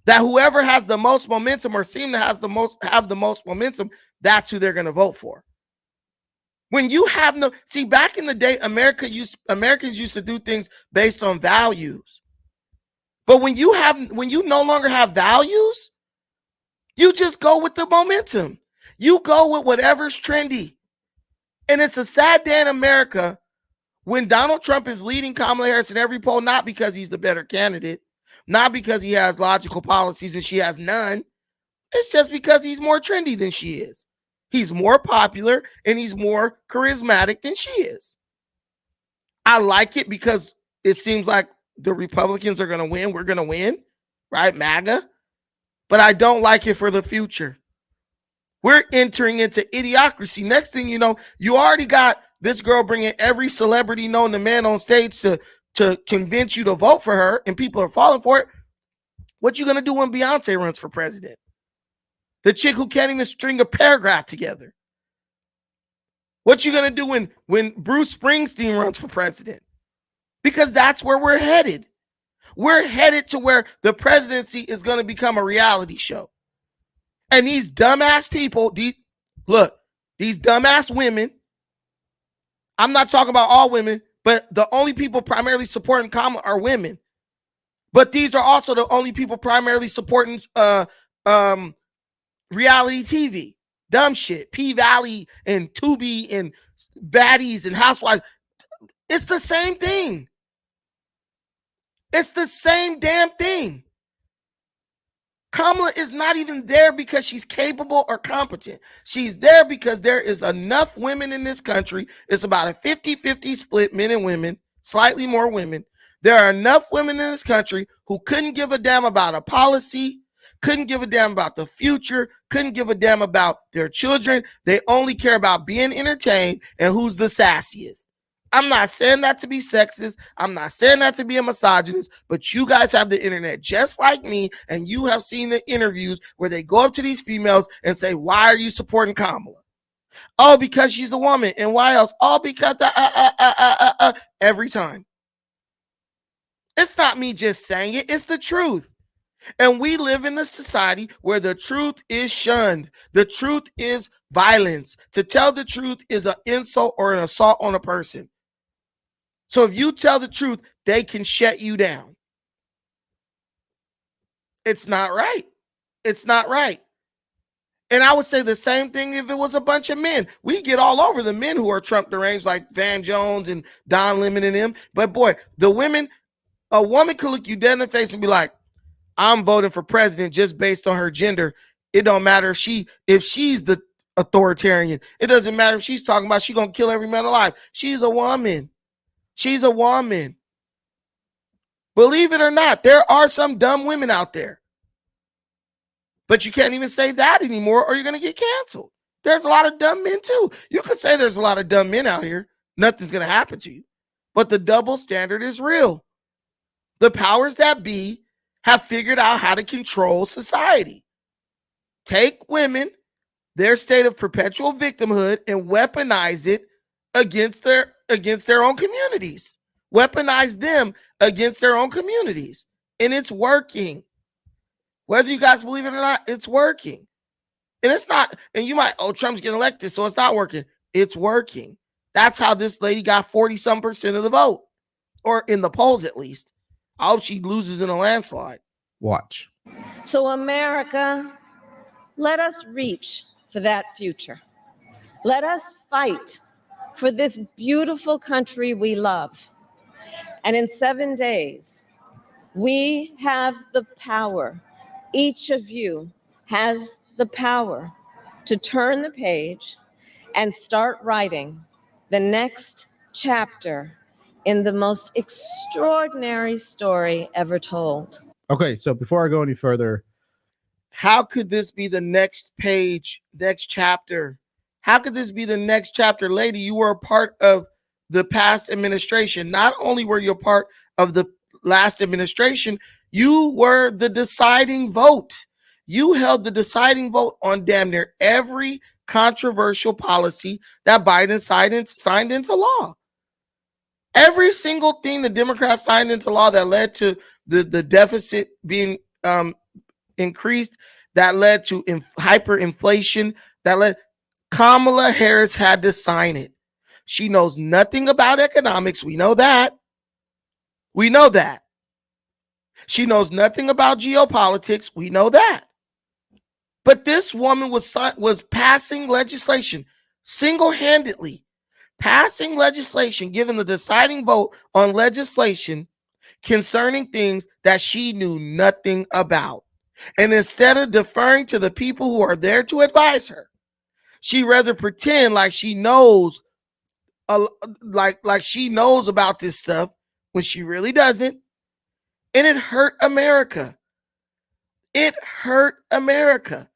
that whoever has the most momentum or seem to have the most momentum, that's who they're going to vote for. When you have back in the day, Americans used to do things based on values. But when you no longer have values, you just go with the momentum. You go with whatever's trendy. And it's a sad day in America when Donald Trump is leading Kamala Harris in every poll, not because he's the better candidate, not because he has logical policies and she has none. It's just because he's more trendy than she is. He's more popular and he's more charismatic than she is. I like it because it seems like the Republicans are going to win. We're going to win, right? MAGA. But I don't like it for the future. We're entering into idiocracy. Next thing you know, you already got this girl bringing every celebrity known to man on stage to convince you to vote for her, and people are falling for it. What you going to do when Beyonce runs for president? The chick who can't even string a paragraph together. What you going to do when Bruce Springsteen runs for president? Because that's where we're headed. We're headed to where the presidency is going to become a reality show. And these dumbass people, these dumbass women, I'm not talking about all women, but the only people primarily supporting Kamala are women. But these are also the only people primarily supporting reality TV. Dumb shit. P-Valley and Tubi and Baddies and Housewives. It's the same thing. It's the same damn thing. Kamala is not even there because she's capable or competent. She's there because there is enough women in this country. It's about a 50-50 split, men and women, slightly more women. There are enough women in this country who couldn't give a damn about a policy, couldn't give a damn about the future, couldn't give a damn about their children. They only care about being entertained and who's the sassiest. I'm not saying that to be sexist. I'm not saying that to be a misogynist, but you guys have the internet just like me, and you have seen the interviews where they go up to these females and say, why are you supporting Kamala? Oh, because she's a woman. And why else? Oh, because every time. It's not me just saying it. It's the truth. And we live in a society where the truth is shunned. The truth is violence. To tell the truth is an insult or an assault on a person. So if you tell the truth, they can shut you down. It's not right. It's not right. And I would say the same thing if it was a bunch of men. We get all over the men who are Trump deranged, like Van Jones and Don Lemon and them. But boy, the women, a woman could look you dead in the face and be like, I'm voting for president just based on her gender. It don't matter if she's the authoritarian. It doesn't matter if she's talking about she's going to kill every man alive. She's a woman. She's a woman. Believe it or not, there are some dumb women out there. But you can't even say that anymore or you're going to get canceled. There's a lot of dumb men too. You could say there's a lot of dumb men out here. Nothing's going to happen to you. but the double standard is real. The powers that be have figured out how to control society. Take women, their state of perpetual victimhood, and weaponize it against their own communities. Weaponize them against their own communities. And it's working. Whether you guys believe it or not, it's working. And it's not, and you might, Trump's getting elected, so it's not working. It's working. That's how this lady got 40-some% of the vote, or in the polls at least. I hope she loses in a landslide. Watch. So, America, let us reach for that future. Let us fight for this beautiful country we love. And in 7 days, we have the power. Each of you has the power to turn the page and start writing the next chapter in the most extraordinary story ever told. Okay, so before I go any further, how could this be the next page, next chapter? How could this be the next chapter? Lady, you were a part of the past administration. Not only were you a part of the last administration, you were the deciding vote. You held the deciding vote on damn near every controversial policy that Biden signed into law. Every single thing the Democrats signed into law that led to the deficit being increased, that led to hyperinflation, that led, Kamala Harris had to sign it. She knows nothing about economics. We know that. We know that. She knows nothing about geopolitics. We know that. But this woman was passing legislation, single-handedly passing legislation, giving the deciding vote on legislation concerning things that she knew nothing about. And instead of deferring to the people who are there to advise her, she rather pretend like she knows, like she knows about this stuff when she really doesn't. And it hurt America. It hurt America.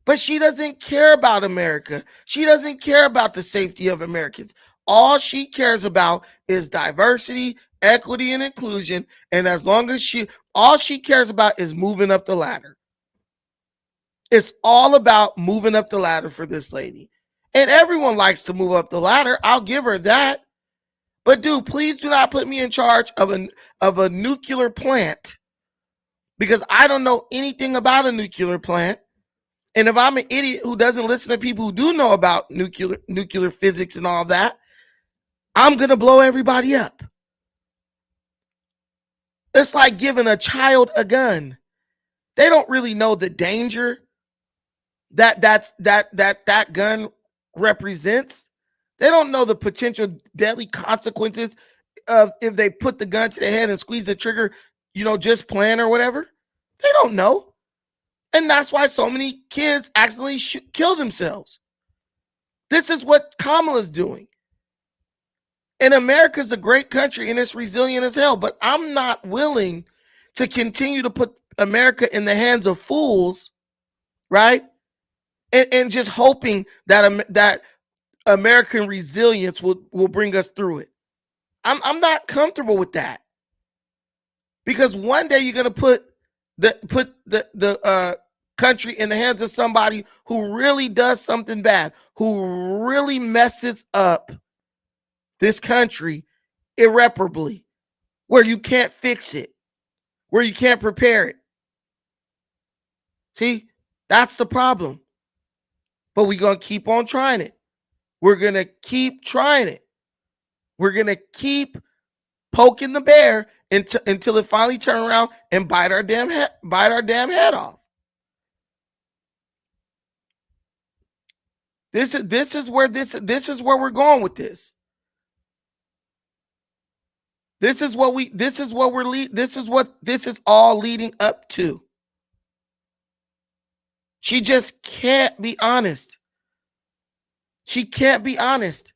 But she doesn't care about America. She doesn't care about the safety of Americans. All she cares about is diversity, equity, and inclusion. And as long as all she cares about is moving up the ladder. It's all about moving up the ladder for this lady. And everyone likes to move up the ladder. I'll give her that. But dude, please do not put me in charge of a nuclear plant, because I don't know anything about a nuclear plant. And if I'm an idiot who doesn't listen to people who do know about nuclear physics and all that, I'm going to blow everybody up. It's like giving a child a gun. They don't really know the danger that gun represents. They don't know the potential deadly consequences of if they put the gun to the head and squeeze the trigger, just playing or whatever. They don't know. And that's why so many kids accidentally kill themselves. This is what Kamala's doing. And America's a great country and it's resilient as hell, but I'm not willing to continue to put America in the hands of fools, right? And just hoping that American resilience will bring us through it. I'm not comfortable with that. Because one day you're gonna put the country in the hands of somebody who really does something bad, who really messes up this country irreparably, where you can't fix it, where you can't prepare it. See, that's the problem. But we're going to keep on trying it. We're going to keep trying it. We're going to keep poking the bear until it finally turns around and bite our damn head off. This is where we're going with this. This is what this is all leading up to. She just can't be honest. She can't be honest.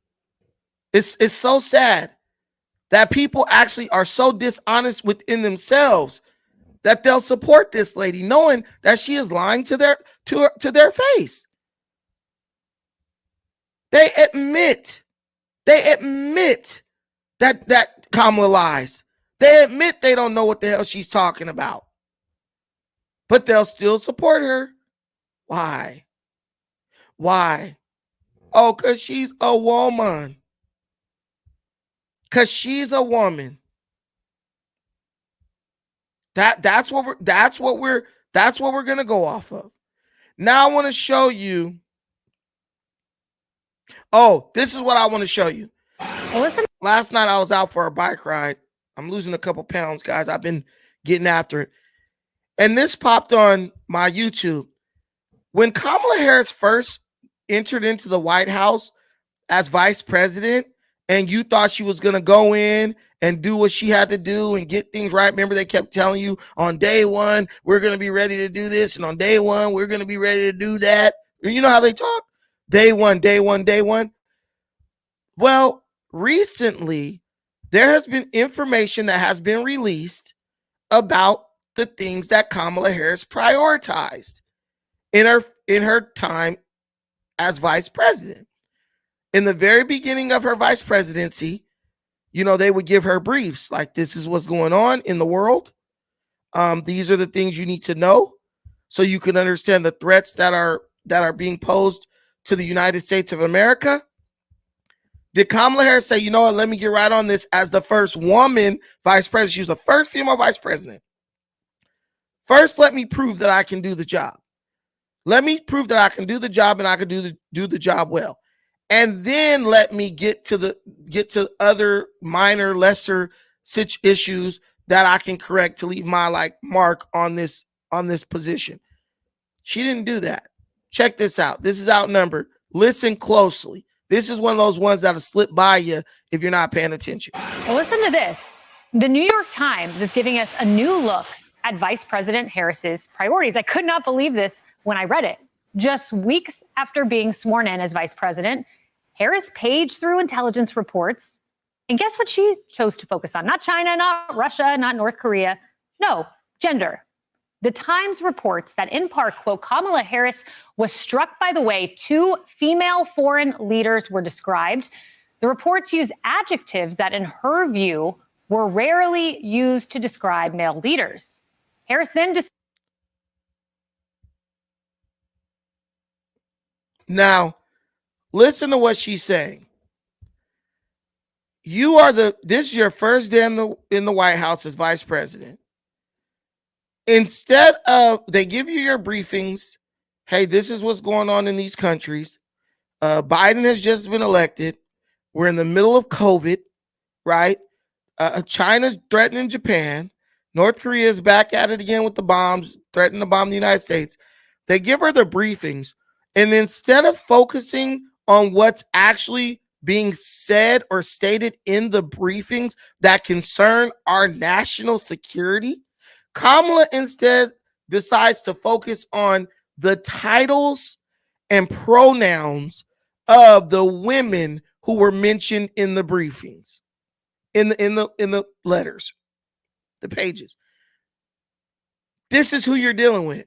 It's so sad that people actually are so dishonest within themselves that they'll support this lady knowing that she is lying to their face. They admit that Kamala lies. They admit they don't know what the hell she's talking about, but they'll still support her. Why? Why? Oh, because she's a woman. Because she's a woman. That's what we're gonna go off of. Now I want to show you. Oh, this is what I want to show you. Listen. Last night I was out for a bike ride. I'm losing a couple pounds, guys. I've been getting after it. And this popped on my YouTube. When Kamala Harris first entered into the White House as vice president, and you thought she was going to go in and do what she had to do and get things right. Remember, they kept telling you on day one, we're going to be ready to do this. And on day one, we're going to be ready to do that. You know how they talk? Day one, day one, day one. Well, recently, there has been information that has been released about the things that Kamala Harris prioritized in her time as vice president. In the very beginning of her vice presidency, you know, they would give her briefs like, this is what's going on in the world. These are the things you need to know so you can understand the threats that are being posed to the United States of America. Did Kamala Harris say, you know what, let me get right on this as the first woman vice president? She was the first female vice president. First, let me prove that I can do the job. Let me prove that I can do the job and I can do the job well. And then let me get to other minor, lesser issues that I can correct to leave my mark on this position. She didn't do that. Check this out. This is outnumbered. Listen closely. This is one of those ones that'll slip by you if you're not paying attention. Listen to this. The New York Times is giving us a new look at Vice President Harris's priorities. I could not believe this when I read it. Just weeks after being sworn in as vice president, Harris paged through intelligence reports. And guess what she chose to focus on? Not China, not Russia, not North Korea. No, gender. The Times reports that in part, quote, Kamala Harris was struck by the way 2 female foreign leaders were described. The reports use adjectives that, in her view, were rarely used to describe male leaders. Harris then Now, listen to what she's saying. This is your first day in the White House as vice president. Instead of, they give you your briefings. Hey, this is what's going on in these countries. Biden has just been elected. We're in the middle of COVID, right? China's threatening Japan. North Korea is back at it again with the bombs, threatening to bomb the United States. They give her the briefings. And instead of focusing on what's actually being said or stated in the briefings that concern our national security, Kamala instead decides to focus on the titles and pronouns of the women who were mentioned in the briefings, in the letters, the pages. This is who you're dealing with.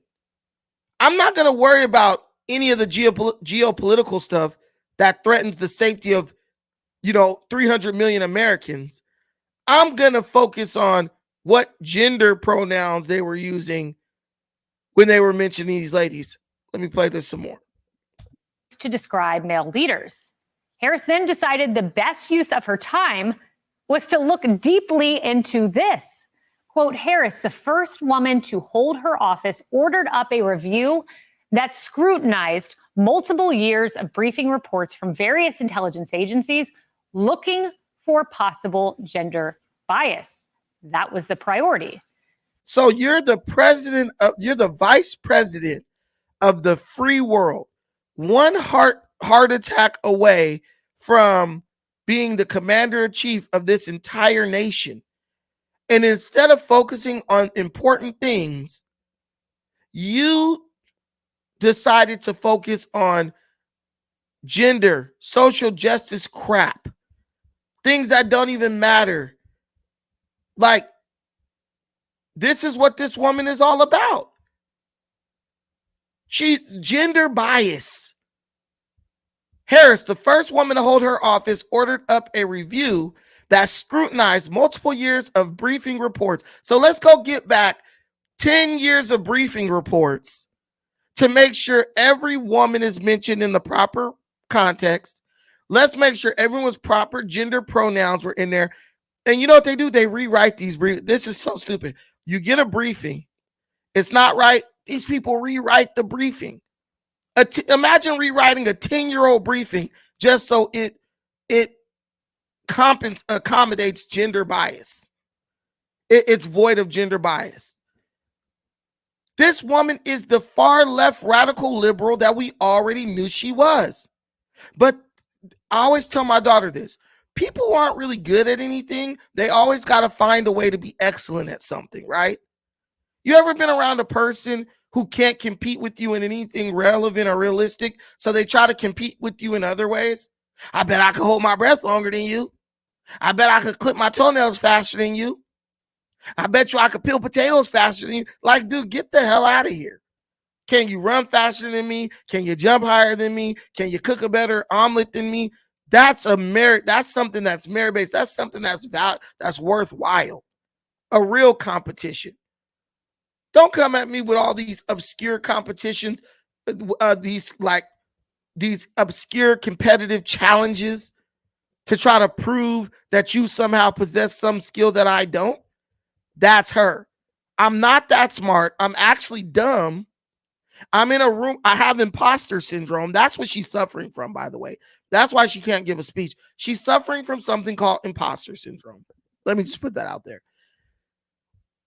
I'm not going to worry about any of the geopolitical stuff that threatens the safety of, 300 million Americans. I'm going to focus on what gender pronouns they were using when they were mentioning these ladies. Let me play this some more. to describe male leaders. Harris then decided the best use of her time was to look deeply into this. Quote, Harris, the first woman to hold her office, ordered up a review that scrutinized multiple years of briefing reports from various intelligence agencies looking for possible gender bias. That was the priority. So you're the vice president of the free world, one heart attack away from being the commander in chief of this entire nation. And instead of focusing on important things, you decided to focus on gender, social justice crap, things that don't even matter. Like, this is what this woman is all about. Gender bias. Harris, the first woman to hold her office, ordered up a review that scrutinized multiple years of briefing reports. So let's go get back 10 years of briefing reports to make sure every woman is mentioned in the proper context. Let's make sure everyone's proper gender pronouns were in there. And you know what they do? They rewrite these briefs. This is so stupid. You get a briefing. It's not right. These people rewrite the briefing. Imagine rewriting a 10-year-old briefing just so it accommodates gender bias. It's void of gender bias. This woman is the far left radical liberal that we already knew she was. But I always tell my daughter this. People who aren't really good at anything, they always got to find a way to be excellent at something, right? You ever been around a person who can't compete with you in anything relevant or realistic, so they try to compete with you in other ways? I bet I could hold my breath longer than you. I bet I could clip my toenails faster than you. I bet you I could peel potatoes faster than you. Like, dude, get the hell out of here. Can you run faster than me? Can you jump higher than me? Can you cook a better omelet than me? That's a merit. That's something that's merit-based. That's something that's worthwhile. A real competition. Don't come at me with all these obscure competitions, these obscure competitive challenges to try to prove that you somehow possess some skill that I don't. That's her. I'm not that smart. I'm actually dumb. I'm in a room. I have imposter syndrome. That's what she's suffering from, by the way. That's why she can't give a speech. She's suffering from something called imposter syndrome. Let me just put that out there.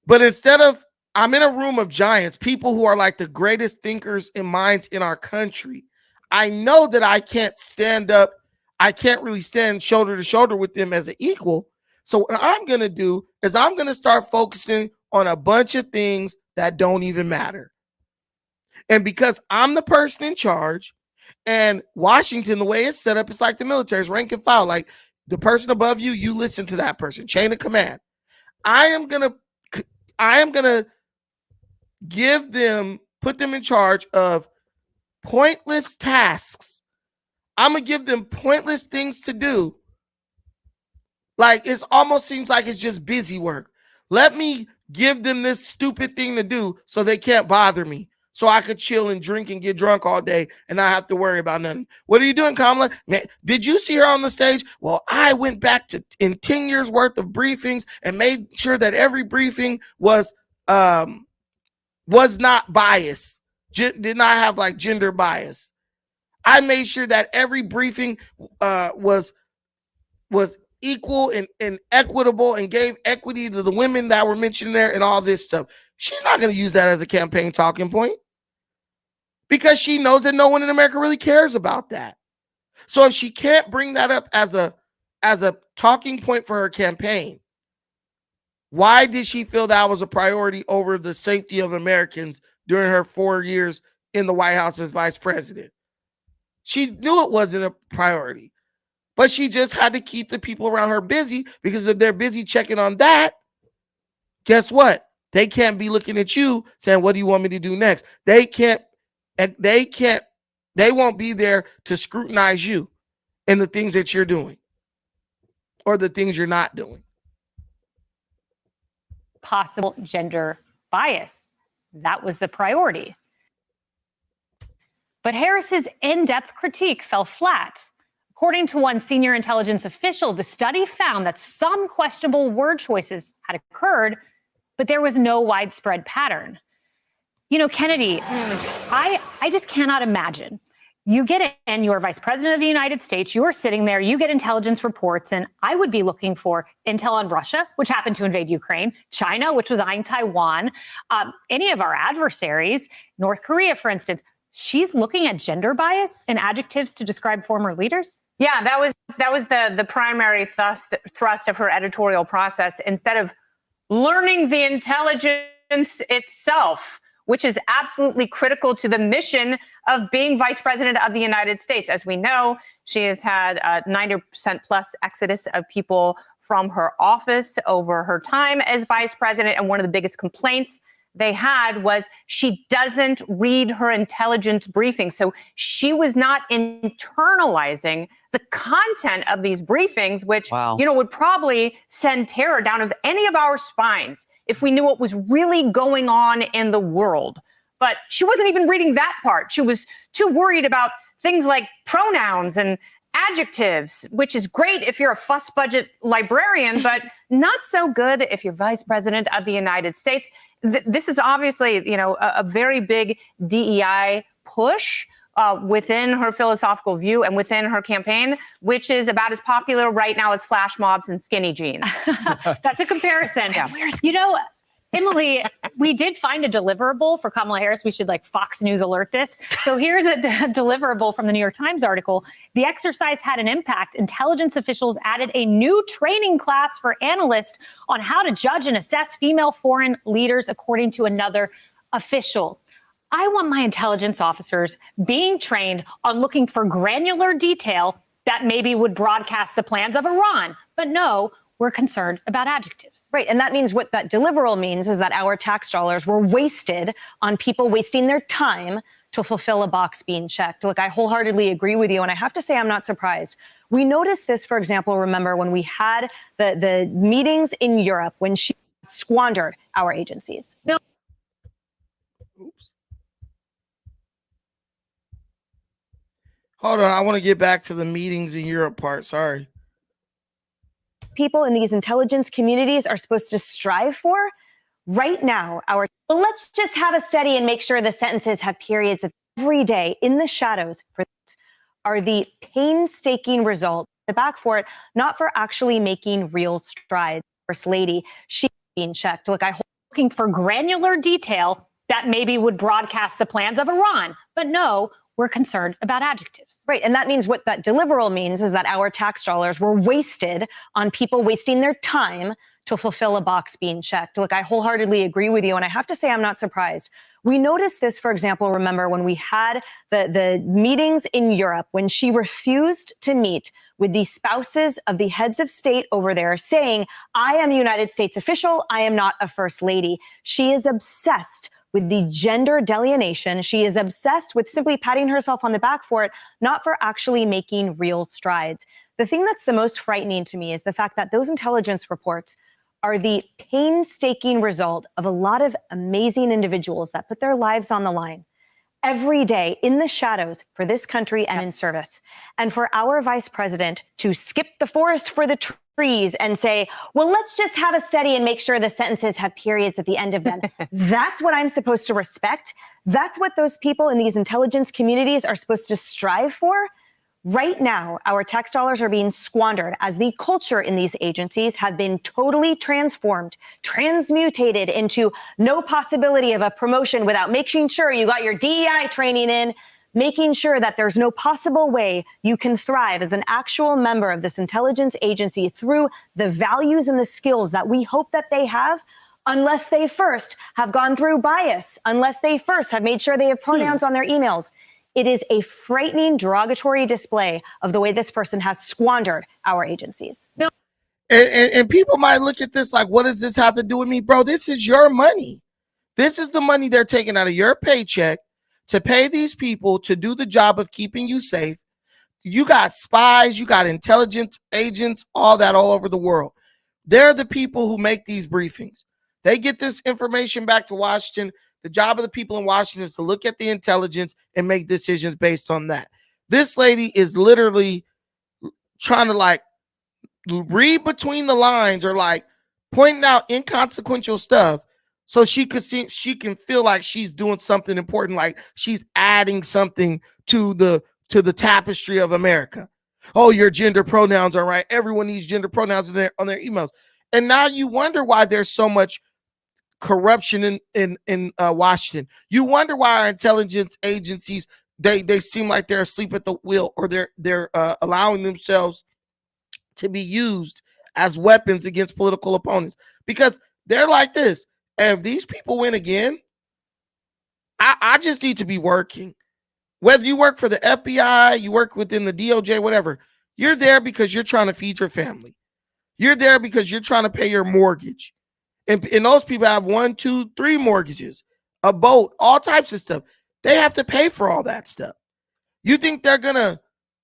But instead of, I'm in a room of giants, people who are like the greatest thinkers and minds in our country. I know that I can't stand up. I can't really stand shoulder to shoulder with them as an equal. So what I'm going to do is I'm going to start focusing on a bunch of things that don't even matter. And because I'm the person in charge, and Washington, the way it's set up, it's like the military, it's rank and file. Like the person above you, you listen to that person, chain of command. I am gonna put them in charge of pointless tasks. I'm gonna give them pointless things to do. Like it almost seems like it's just busy work. Let me give them this stupid thing to do so they can't bother me. So I could chill and drink and get drunk all day and not have to worry about nothing. What are you doing, Kamala? Man, did you see her on the stage? Well, I went back to in 10 years worth of briefings and made sure that every briefing was not biased, did not have like gender bias. I made sure that every briefing was equal and equitable and gave equity to the women that were mentioned there and all this stuff. She's not going to use that as a campaign talking point because she knows that no one in America really cares about that. So if she can't bring that up as a talking point for her campaign, why did she feel that was a priority over the safety of Americans during her 4 years in the White House as vice president? She knew it wasn't a priority, but she just had to keep the people around her busy because if they're busy checking on that, guess what? They can't be looking at you saying, what do you want me to do next? They won't be there to scrutinize you and the things that you're doing or the things you're not doing. Possible gender bias. That was the priority. But Harris's in-depth critique fell flat. According to one senior intelligence official, the study found that some questionable word choices had occurred, but there was no widespread pattern. You know, Kennedy, I just cannot imagine. You get in, you're vice president of the United States, you're sitting there, you get intelligence reports, and I would be looking for intel on Russia, which happened to invade Ukraine, China, which was eyeing Taiwan, any of our adversaries, North Korea, for instance. She's looking at gender bias and adjectives to describe former leaders? Yeah, that was the primary thrust of her editorial process. Instead of learning the intelligence itself, which is absolutely critical to the mission of being vice president of the United States. As we know, she has had 90% plus exodus of people from her office over her time as vice president. And one of the biggest complaints they had was she doesn't read her intelligence briefings. So she was not internalizing the content of these briefings, which, would probably send terror down of any of our spines if we knew what was really going on in the world. But she wasn't even reading that part. She was too worried about things like pronouns and adjectives, which is great if you're a fuss budget librarian, but not so good if you're vice president of the United States. This is obviously, a very big DEI push within her philosophical view and within her campaign, which is about as popular right now as flash mobs and skinny jeans. That's a comparison. Yeah. Emily, we did find a deliverable for Kamala Harris. We should Fox News alert this. So here's a deliverable from the New York Times article. The exercise had an impact. Intelligence officials added a new training class for analysts on how to judge and assess female foreign leaders, according to another official. I want my intelligence officers being trained on looking for granular detail that maybe would broadcast the plans of Iran. But no, we're concerned about adjectives. Right. And that means what that deliverable means is that our tax dollars were wasted on people wasting their time to fulfill a box being checked. Look, I wholeheartedly agree with you. And I have to say, I'm not surprised. We noticed this, for example, remember when we had the meetings in Europe when she squandered our agencies. Oops. Hold on. I want to get back to the meetings in Europe part. Sorry. People in these intelligence communities are supposed to strive for right now. Let's just have a study and make sure the sentences have periods every day in the shadows for this are the painstaking results. The back for it, not for actually making real strides. First Lady, she's being checked. Look, looking for granular detail that maybe would broadcast the plans of Iran. But no, we're concerned about adjectives. Right. And that means what that deliverable means is that our tax dollars were wasted on people wasting their time to fulfill a box being checked. Look, I wholeheartedly agree with you. And I have to say, I'm not surprised. We noticed this, for example, remember when we had the meetings in Europe, when she refused to meet with the spouses of the heads of state over there saying, I am a United States official. I am not a first lady. She is obsessed with the gender delineation. She is obsessed with simply patting herself on the back for it, not for actually making real strides. The thing that's the most frightening to me is the fact that those intelligence reports are the painstaking result of a lot of amazing individuals that put their lives on the line every day in the shadows for this country and in service. And for our vice president to skip the forest for the trees and say, well, let's just have a study and make sure the sentences have periods at the end of them. That's what I'm supposed to respect. That's what those people in these intelligence communities are supposed to strive for. Right now, our tax dollars are being squandered as the culture in these agencies have been totally transformed, transmutated into no possibility of a promotion without making sure you got your DEI training in, making sure that there's no possible way you can thrive as an actual member of this intelligence agency through the values and the skills that we hope that they have, unless they first have gone through bias, unless they first have made sure they have pronouns on their emails. It is a frightening, derogatory display of the way this person has squandered our agencies. And people might look at this like, what does this have to do with me? Bro, this is your money. This is the money they're taking out of your paycheck to pay these people to do the job of keeping you safe. You got spies, you got intelligence agents, all that all over the world. They're the people who make these briefings. They get this information back to Washington. The job of the people in Washington is to look at the intelligence and make decisions based on that. This lady is literally trying to read between the lines or pointing out inconsequential stuff so she can feel like she's doing something important, like she's adding something to the tapestry of America. Oh, your gender pronouns are right. Everyone needs gender pronouns on their emails. And now you wonder why there's so much corruption in Washington. You wonder why our intelligence agencies they seem like they're asleep at the wheel, or they're allowing themselves to be used as weapons against political opponents, because they're like this. And if these people win again, I just need to be working. Whether you work for the FBI, you work within the DOJ, whatever, you're there because you're trying to feed your family. You're there because you're trying to pay your mortgage. And those people have 1, 2, 3 mortgages, a boat, all types of stuff. They have to pay for all that stuff. You think they're going to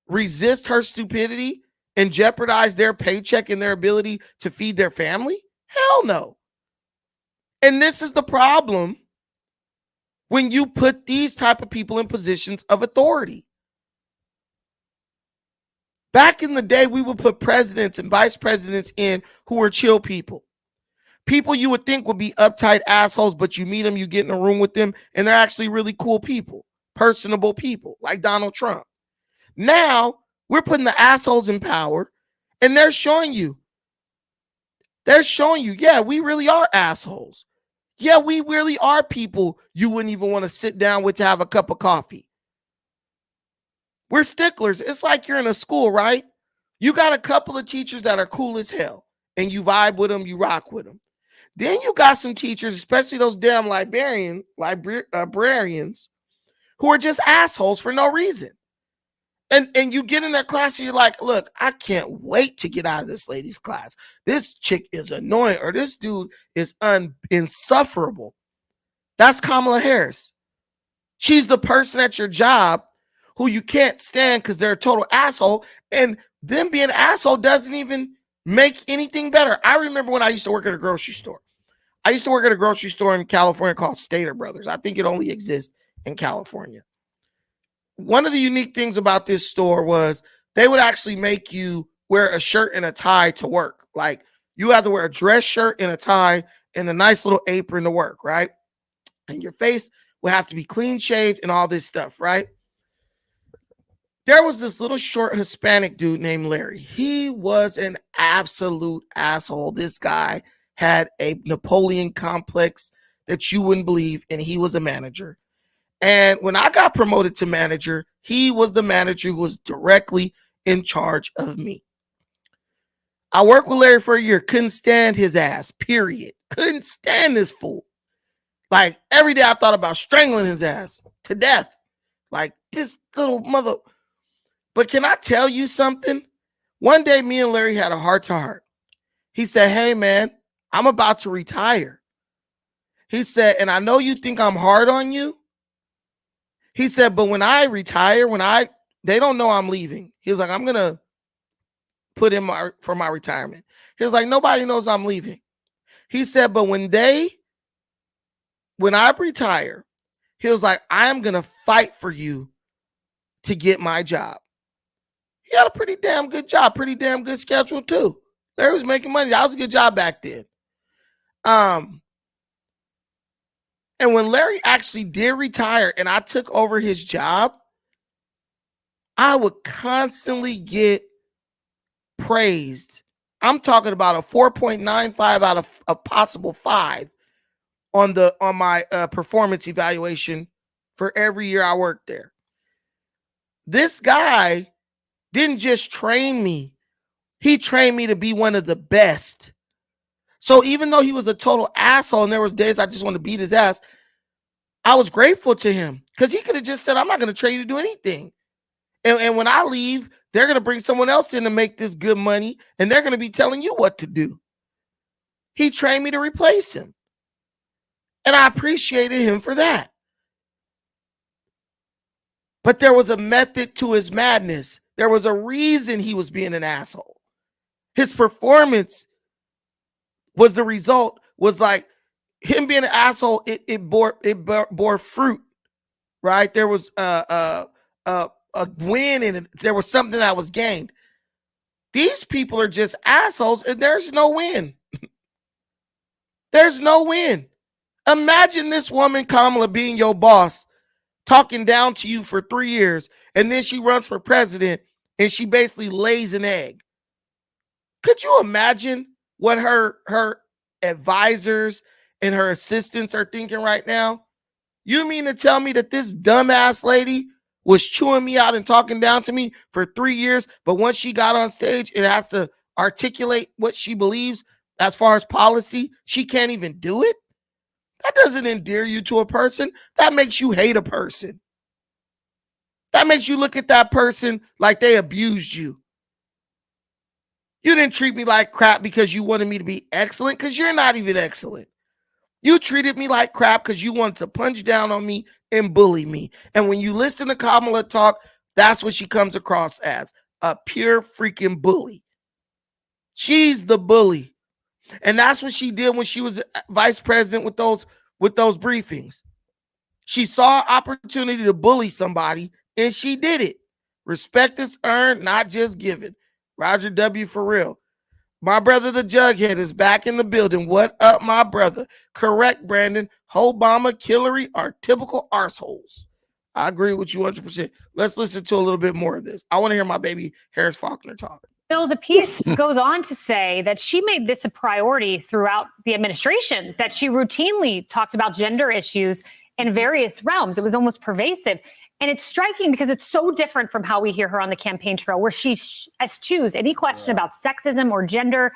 resist her stupidity and jeopardize their paycheck and their ability to feed their family? Hell no. And this is the problem when you put these type of people in positions of authority. Back in the day, we would put presidents and vice presidents in who were chill people. People you would think would be uptight assholes, but you meet them, you get in a room with them, and they're actually really cool people, personable people, like Donald Trump. Now, we're putting the assholes in power, and they're showing you, yeah, we really are assholes. Yeah, we really are people you wouldn't even want to sit down with to have a cup of coffee. We're sticklers. It's like you're in a school, right? You got a couple of teachers that are cool as hell, and you vibe with them, you rock with them. Then you got some teachers, especially those damn librarians, who are just assholes for no reason. And you get in their class and you're like, look, I can't wait to get out of this lady's class. This chick is annoying, or this dude is insufferable. That's Kamala Harris. She's the person at your job who you can't stand because they're a total asshole. And them being an asshole doesn't even make anything better. I remember when I used to work at a grocery store. I used to work at a grocery store in California called Stater Brothers. I think it only exists in California. One of the unique things about this store was they would actually make you wear a shirt and a tie to work. Like you had to wear a dress shirt and a tie and a nice little apron to work, right? And your face would have to be clean shaved and all this stuff, right? There was this little short Hispanic dude named Larry. He was an absolute asshole. This guy had a Napoleon complex that you wouldn't believe, and he was a manager. And when I got promoted to manager, he was the manager who was directly in charge of me. I worked with Larry for a year, couldn't stand his ass, period. Couldn't stand this fool. Like every day I thought about strangling his ass to death. Like this little mother. But can I tell you something? One day me and Larry had a heart to heart. He said, hey man, I'm about to retire. He said, and I know you think I'm hard on you. He said, but when I retire, they don't know I'm leaving. He was like, I'm going to put in for my retirement. He was like, nobody knows I'm leaving. He said, but when I retire, he was like, I am going to fight for you to get my job. He had a pretty damn good job, pretty damn good schedule too. Larry was making money. That was a good job back then. And when Larry actually did retire and I took over his job, I would constantly get praised. I'm talking about a 4.95 out of a possible 5 on my performance evaluation for every year I worked there. This guy didn't just train me. He trained me to be one of the best. So even though he was a total asshole and there was days I just wanted to beat his ass, I was grateful to him because he could have just said, I'm not going to train you to do anything. And when I leave, they're going to bring someone else in to make this good money, and they're going to be telling you what to do. He trained me to replace him. And I appreciated him for that. But there was a method to his madness. There was a reason he was being an asshole. His performance was the result, was like him being an asshole, it bore fruit, right? There was a win in it. There was something that was gained. These people are just assholes and there's no win. There's no win. Imagine this woman, Kamala, being your boss, talking down to you for 3 years, and then she runs for president and she basically lays an egg. Could you imagine what her advisors and her assistants are thinking right now? You mean to tell me that this dumbass lady was chewing me out and talking down to me for 3 years, but once she got on stage and has to articulate what she believes as far as policy, she can't even do it? That doesn't endear you to a person. That makes you hate a person. That makes you look at that person like they abused you. You didn't treat me like crap because you wanted me to be excellent, because you're not even excellent. You treated me like crap because you wanted to punch down on me and bully me. And when you listen to Kamala talk, that's what she comes across as, a pure freaking bully. She's the bully. And that's what she did when she was vice president with those briefings. She saw opportunity to bully somebody and she did it. Respect is earned, not just given. Roger W. for real. My brother, the Jughead, is back in the building. What up, my brother? Correct, Brandon. Obama, Hillary are typical arseholes. I agree with you 100%. Let's listen to a little bit more of this. I want to hear my baby Harris Faulkner talk. Bill, the piece goes on to say that she made this a priority throughout the administration, that she routinely talked about gender issues in various realms. It was almost pervasive. And it's striking because it's so different from how we hear her on the campaign trail, where she eschews any question about sexism or gender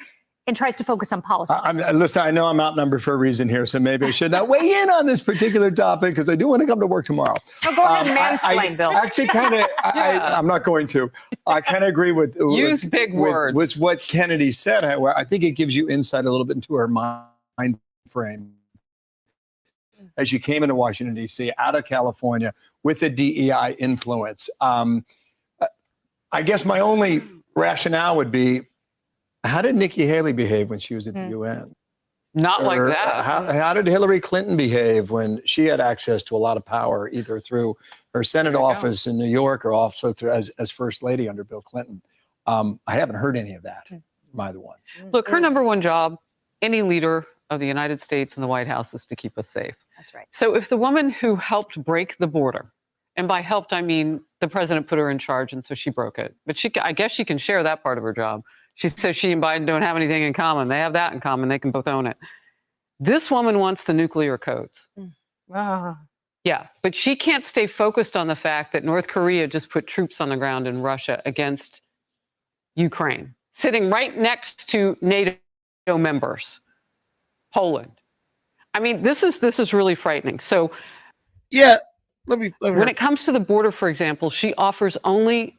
and tries to focus on policy. Listen, I know I'm outnumbered for a reason here, so maybe I should not weigh in on this particular topic because I do want to come to work tomorrow. Oh, go ahead and mansplain, Bill. Actually, kind of, I'm not going to. I kind of agree with use big words. With what Kennedy said. I think it gives you insight a little bit into her mind frame as she came into Washington, D.C., out of California with a DEI influence. I guess my only rationale would be, how did Nikki Haley behave when she was at the UN? Not like that. How did Hillary Clinton behave when she had access to a lot of power, either through her Senate office in New York or also through as First Lady under Bill Clinton? I haven't heard any of that from either one. Look, her number one job, any leader of the United States in the White House, is to keep us safe. That's right. So if the woman who helped break the border, and by helped, I mean the president put her in charge, and so she broke it. But I guess she can share that part of her job. She says she and Biden don't have anything in common. They have that in common. They can both own it. This woman wants the nuclear codes. Yeah, but she can't stay focused on the fact that North Korea just put troops on the ground in Russia against Ukraine, sitting right next to NATO members, Poland. I mean, this is really frightening. So, yeah, let me when it comes to the border, for example, she offers only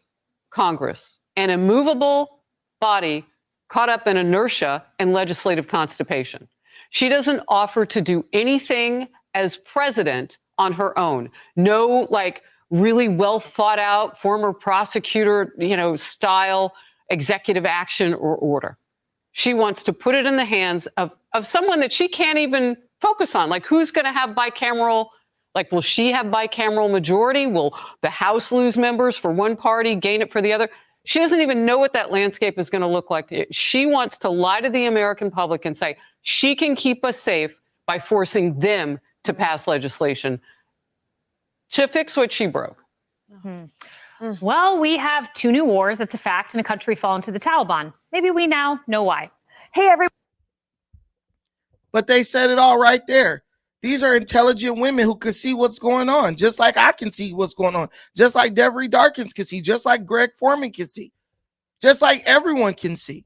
Congress, an immovable body caught up in inertia and legislative constipation. She doesn't offer to do anything as president on her own. No, like, really well thought out former prosecutor, style executive action or order. She wants to put it in the hands of someone that she can't even focus on. Like, who's going to have bicameral? Like, will she have bicameral majority? Will the House lose members for one party, gain it for the other? She doesn't even know what that landscape is going to look like. She wants to lie to the American public and say she can keep us safe by forcing them to pass legislation to fix what she broke. Well, we have 2 new wars. That's a fact, in a country fallen to the Taliban. Maybe we now know why. Hey, everyone. But they said it all right there. These are intelligent women who can see what's going on, just like I can see what's going on, just like Devery Darkins can see, just like Greg Foreman can see, just like everyone can see.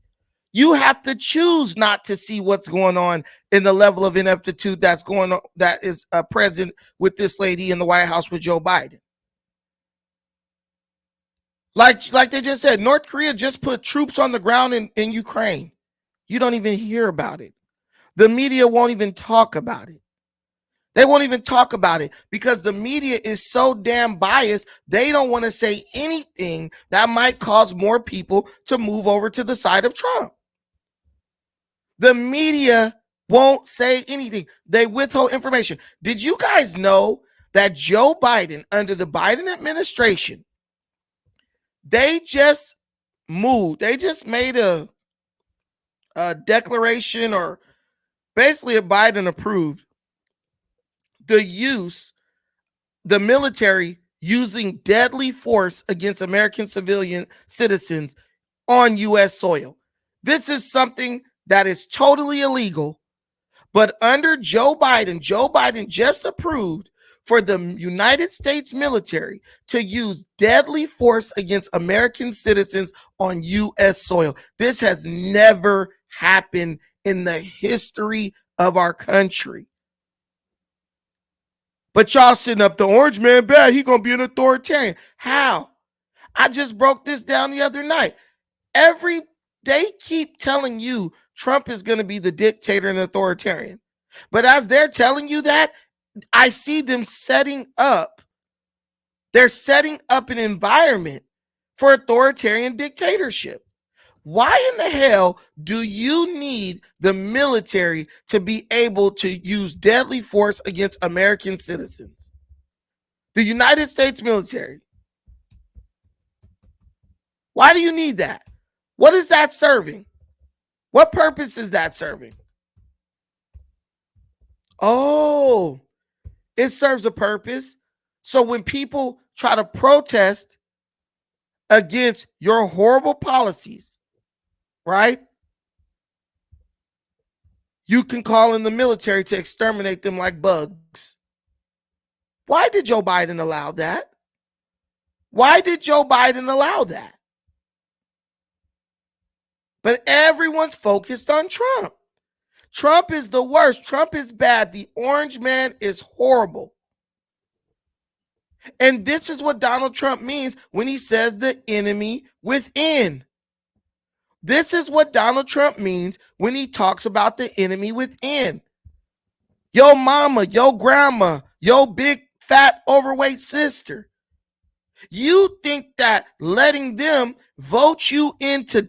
You have to choose not to see what's going on in the level of ineptitude that's going on, that is present with this lady in the White House with Joe Biden. Like they just said, North Korea just put troops on the ground in Ukraine. You don't even hear about it. The media won't even talk about it. They won't even talk about it because the media is so damn biased. They don't want to say anything that might cause more people to move over to the side of Trump. The media won't say anything. They withhold information. Did you guys know that Joe Biden, under the Biden administration, they just moved. They just made a declaration, or basically a Biden approved the military using deadly force against American citizens on U.S. soil. This is something that is totally illegal, but under Joe Biden just approved for the United States military to use deadly force against American citizens on U.S. soil. This has never happened in the history of our country. But y'all sitting up, the orange man bad, he gonna be an authoritarian. How? I just broke this down the other night. Every they keep telling you Trump is going to be the dictator and authoritarian. But as they're telling you that, I see them they're setting up an environment for authoritarian dictatorship. Why in the hell do you need the military to be able to use deadly force against American citizens? The United States military. Why do you need that? What is that serving? What purpose is that serving? Oh, it serves a purpose. So when people try to protest against your horrible policies, right? You can call in the military to exterminate them like bugs. Why did Joe Biden allow that? Why did Joe Biden allow that? But everyone's focused on Trump. Trump is the worst. Trump is bad. The orange man is horrible. And this is what Donald Trump means when he says the enemy within. This is what Donald Trump means when he talks about the enemy within. Yo mama, yo grandma, yo big fat overweight sister. You think that letting them vote you into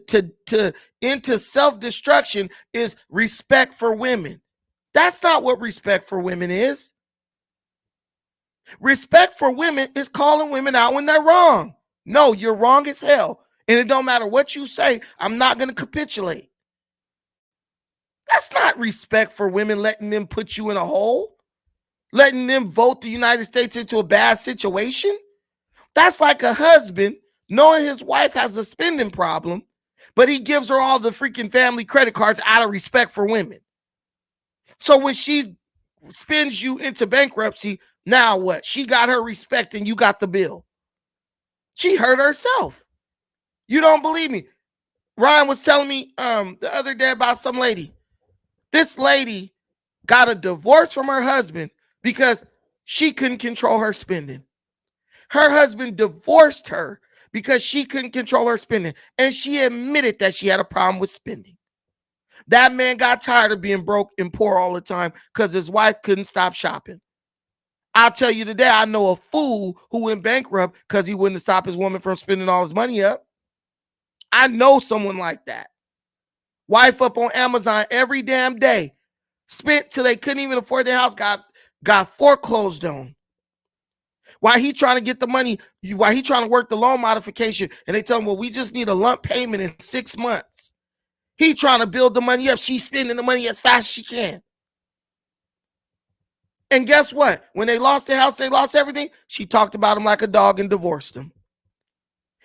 self-destruction is respect for women. That's not what respect for women is. Respect for women is calling women out when they're wrong. No, you're wrong as hell. And it don't matter what you say, I'm not going to capitulate. That's not respect for women, letting them put you in a hole, letting them vote the United States into a bad situation. That's like a husband knowing his wife has a spending problem, but he gives her all the freaking family credit cards out of respect for women. So when she spins you into bankruptcy, now what? She got her respect and you got the bill. She hurt herself. You don't believe me? Ryan was telling me the other day about some lady. This lady got a divorce from her husband because she couldn't control her spending. Her husband divorced her because she couldn't control her spending. And she admitted that she had a problem with spending. That man got tired of being broke and poor all the time because his wife couldn't stop shopping. I'll tell you today, I know a fool who went bankrupt because he wouldn't stop his woman from spending all his money up. I know someone like that. Wife up on Amazon every damn day. Spent till they couldn't even afford their house, got foreclosed on. While he trying to get the money, while he trying to work the loan modification, and they tell him, well, we just need a lump payment in 6 months. He trying to build the money up. She's spending the money as fast as she can. And guess what? When they lost the house, they lost everything. She talked about him like a dog and divorced him.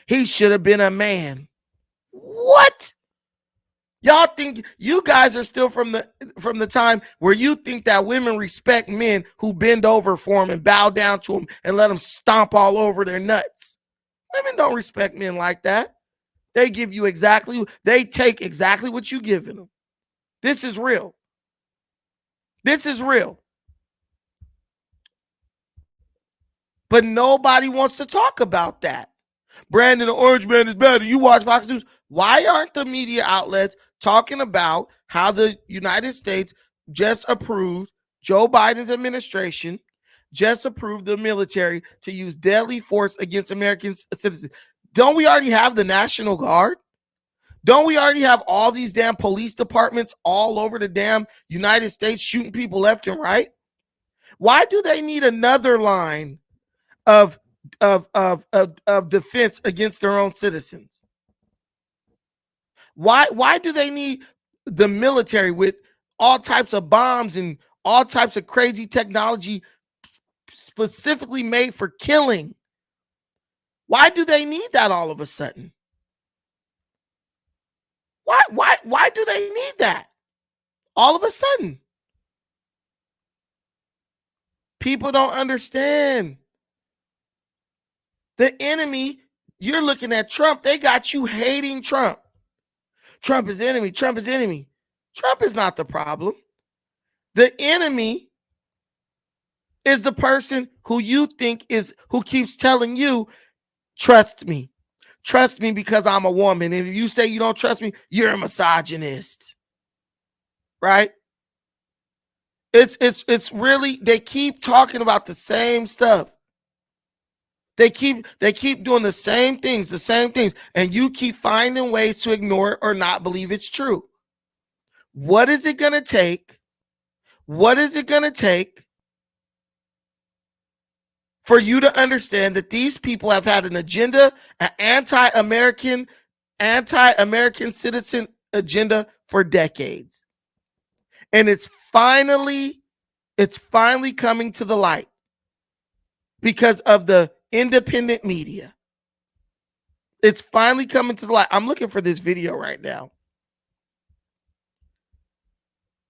He should have been a man. What? Y'all think you guys are still from the time where you think that women respect men who bend over for them and bow down to them and let them stomp all over their nuts. Women don't respect men like that. They give you they take exactly what you giving them. This is real. This is real. But nobody wants to talk about that. Brandon, the orange man is better. You watch Fox News. Why aren't the media outlets talking about how the United States just approved Joe Biden's administration, just approved the military to use deadly force against American citizens? Don't we already have the National Guard? Don't we already have all these damn police departments all over the damn United States shooting people left and right? Why do they need another line of defense against their own citizens? Why do they need the military with all types of bombs and all types of crazy technology specifically made for killing? Why do they need that all of a sudden? Why do they need that all of a sudden? People don't understand. The enemy, you're looking at Trump. They got you hating Trump. Trump is the enemy. Trump is the enemy. Trump is not the problem. The enemy is the person who you think is, who keeps telling you, trust me. trust me because I'm a woman. And if you say you don't trust me, you're a misogynist. Right? It's really, they keep talking about the same stuff. They keep doing the same things, and you keep finding ways to ignore it or not believe it's true. What is it going to take? What is it going to take for you to understand that these people have had an agenda, an anti-American citizen agenda for decades? And it's finally coming to the light because of the independent media. It's finally coming to the light. I'm looking for this video right now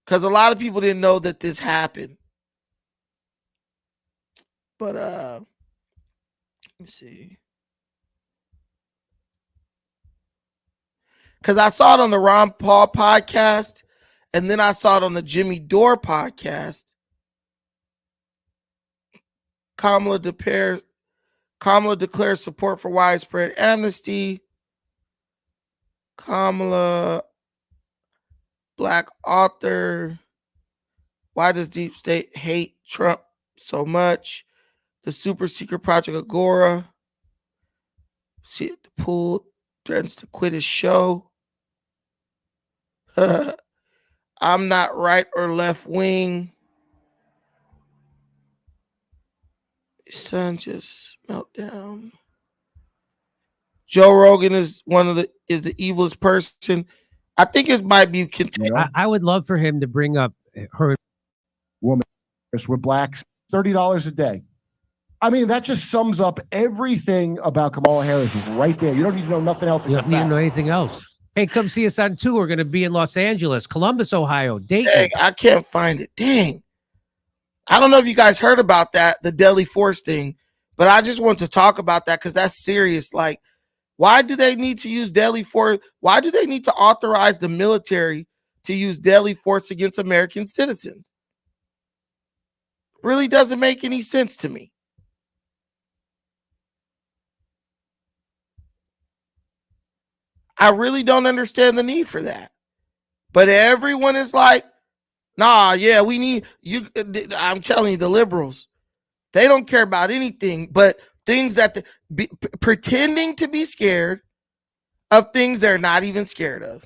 because a lot of people didn't know that this happened. But let me see. Because I saw it on the Ron Paul podcast, and then I saw it on the Jimmy Dore podcast. Kamala declares support for widespread amnesty. Kamala, Black author. Why does Deep State hate Trump so much? The super secret project Agora. See at the pool. Threatens to quit his show. I'm not right or left wing. His son just meltdown. Joe Rogan is the evilest person. I think it might be. I would love for him to bring up her woman with blacks, $30 a day. I mean, that just sums up everything about Kamala Harris right there. You don't need to know nothing else. You don't need to know anything else. Hey, come see us on tour. We're going to be in Los Angeles, Columbus, Ohio, Dayton. Dang, I can't find it. Dang. I don't know if you guys heard about that, the deadly force thing, but I just want to talk about that because that's serious. Like, why do they need to use deadly force? Why do they need to authorize the military to use deadly force against American citizens? Really doesn't make any sense to me. I really don't understand the need for that. But everyone is like, nah, yeah, we need you. I'm telling you, the liberals, they don't care about anything but things that pretending to be scared of things they're not even scared of.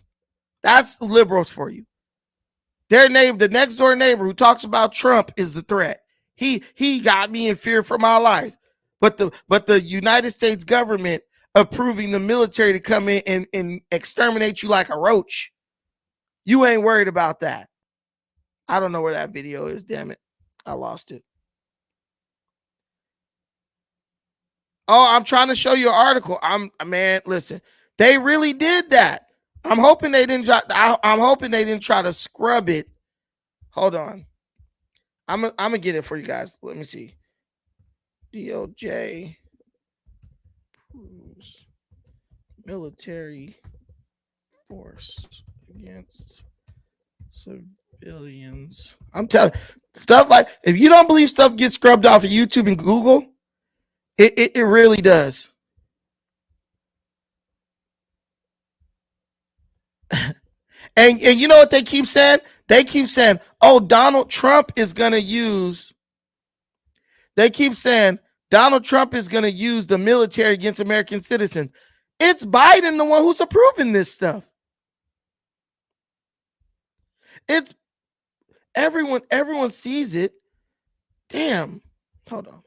That's liberals for you. Their neighbor, the next door neighbor who talks about Trump is the threat. He got me in fear for my life. But the United States government approving the military to come in and exterminate you like a roach. You ain't worried about that. I don't know where that video is, damn it. I lost it. Oh, I'm trying to show you an article. Man, listen. They really did that. I'm hoping they didn't try to scrub it. Hold on. I'm gonna get it for you guys. Let me see. DOJ proves military force against civilians. I'm telling you, stuff like, if you don't believe stuff gets scrubbed off of YouTube and Google, it really does. And you know what they keep saying? They keep saying, oh, Donald Trump is going to use the military against American citizens. It's Biden, the one who's approving this stuff. It's everyone sees it. Damn. Hold on.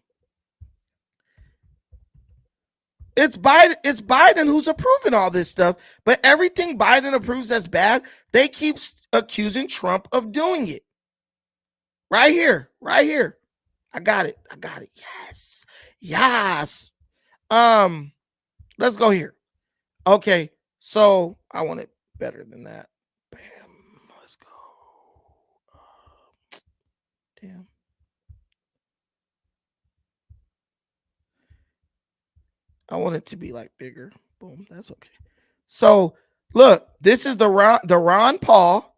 It's Biden who's approving all this stuff, but everything Biden approves that's bad, they keep accusing Trump of doing it. Right here. I got it. Yes. Let's go here. Okay, so I want it better than that. Bam. Let's go. Damn. I want it to be like bigger. Boom. That's okay. So look, this is the Ron Paul.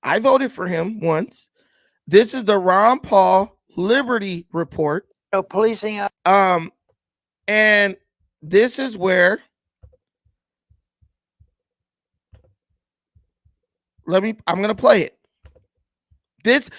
I voted for him once. This is the Ron Paul Liberty Report. No policing. And this is where I'm gonna play it. This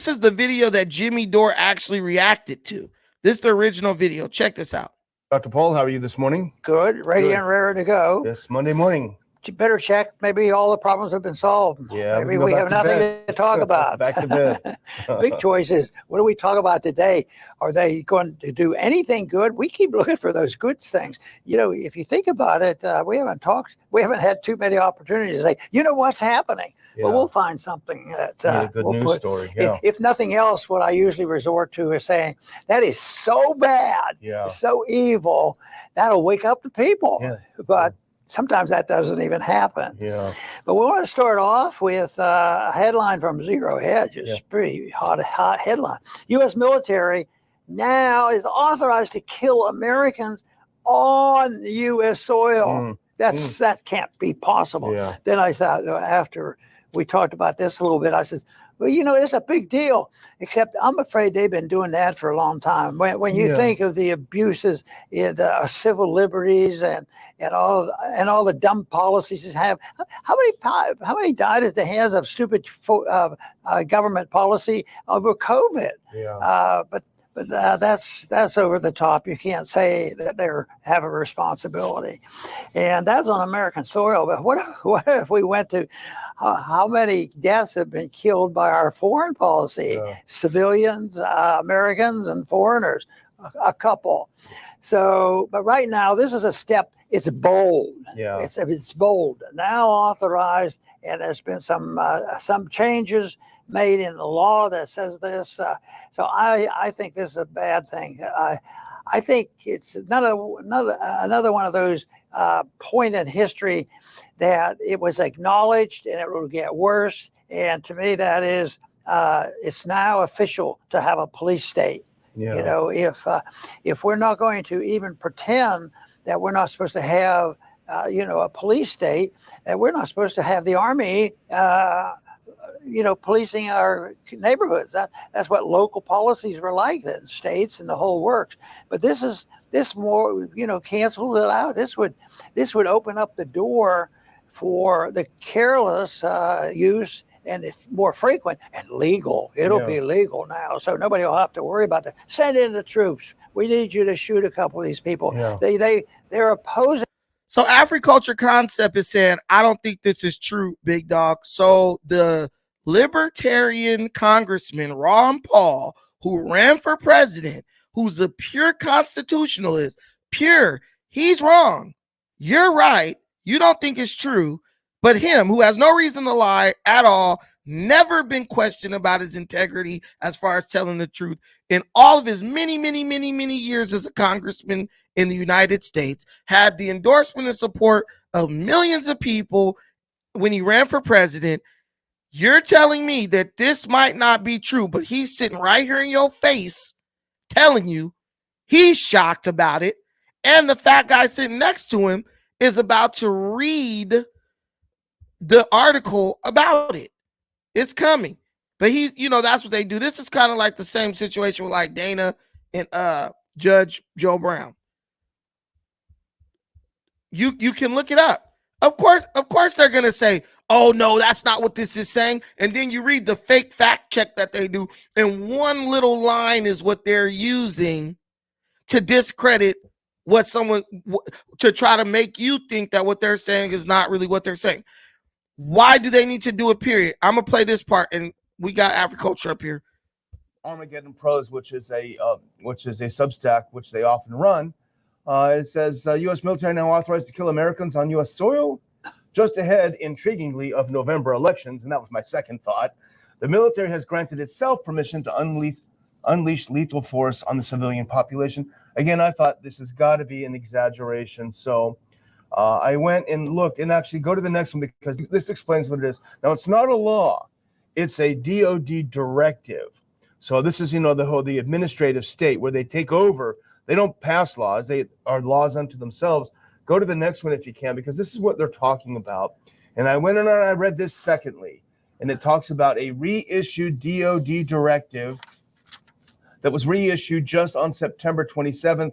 is the video that Jimmy Dore actually reacted to. This is the original video. Check this out. Dr. Paul, how are you this morning? Good, ready and raring to go. Yes, Monday morning. You better check. Maybe all the problems have been solved. Yeah, maybe we have nothing to talk about. Back to bed. Big choices. What do we talk about today? Are they going to do anything good? We keep looking for those good things. You know, if you think about it, we haven't had too many opportunities to say, you know what's happening. Yeah. Well, we'll find something that good we'll news put. story. Yeah. If nothing else, what I usually resort to is saying that is so bad, so evil, that'll wake up the people. Yeah. But sometimes that doesn't even happen. Yeah. But we want to start off with a headline from Zero Hedge. It's pretty hot headline. U.S. military now is authorized to kill Americans on U.S. soil. That can't be possible. Yeah. Then I thought, after we talked about this a little bit, I said, well, you know, it's a big deal, except I'm afraid they've been doing that for a long time. When you think of the abuses in civil liberties and all the dumb policies they have, how many died at the hands of stupid government policy over COVID? Yeah. But that's over the top. You can't say that they have a responsibility, and that's on American soil. But what if we went to how many deaths have been killed by our foreign policy? Civilians, Americans, and foreigners, a couple. So, but right now, this is a step. It's bold. Yeah. It's bold. Now authorized, and there's been some changes made in the law that says this. So I think this is a bad thing. I think it's another one of those point in history that it was acknowledged and it will get worse. And to me, that is it's now official to have a police state. Yeah. You know, if we're not going to even pretend that we're not supposed to have a police state, that we're not supposed to have the Army policing our neighborhoods. That's what local policies were like in states and the whole works. But this more, canceled it out. This would open up the door for the careless use, and it's more frequent and legal. It'll be legal now, so nobody will have to worry about that. Send in the troops. We need you to shoot a couple of these people. Yeah. They're opposing. So Agriculture Concept is saying, I don't think this is true, big dog. So the libertarian congressman Ron Paul, who ran for president, who's a pure constitutionalist, he's wrong. You're right. You don't think it's true. But him, who has no reason to lie at all, never been questioned about his integrity as far as telling the truth in all of his many years as a congressman in the United States, had the endorsement and support of millions of people when he ran for president. You're telling me that this might not be true, but he's sitting right here in your face telling you he's shocked about it. And the fat guy sitting next to him is about to read the article about it. It's coming. But that's what they do. This is kind of like the same situation with like Dana and Judge Joe Brown. You can look it up. Of course they're going to say, oh, no, that's not what this is saying. And then you read the fake fact check that they do, and one little line is what they're using to discredit what to try to make you think that what they're saying is not really what they're saying. Why do they need to do it, period? I'm going to play this part, and we got agriculture up here. Armageddon Pros, which is a Substack, which they often run. It says, U.S. military now authorized to kill Americans on U.S. soil, just ahead, intriguingly, of November elections. And that was my second thought. The military has granted itself permission to unleash lethal force on the civilian population. Again, I thought this has got to be an exaggeration. So I went and looked, and actually go to the next one, because this explains what it is. Now, it's not a law. It's a DOD directive. So this is, the administrative state where they take over. They don't pass laws. They are laws unto themselves. Go to the next one if you can, because this is what they're talking about. And I went and I read this secondly, and it talks about a reissued DOD directive that was reissued just on September 27th,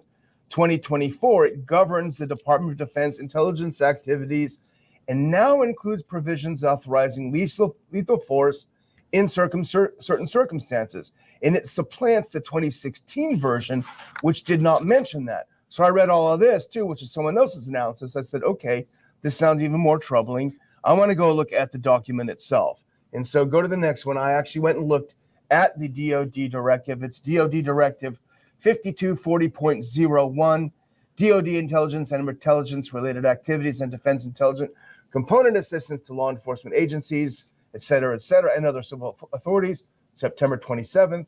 2024. It governs the Department of Defense intelligence activities and now includes provisions authorizing lethal force in certain circumstances. And it supplants the 2016 version, which did not mention that. So I read all of this too, which is someone else's analysis. I said, okay, this sounds even more troubling. I want to go look at the document itself. And so go to the next one. I actually went and looked at the DoD directive. It's DoD Directive 5240.01, DoD intelligence and intelligence related activities and defense intelligence component assistance to law enforcement agencies, et cetera, and other civil authorities, September 27th.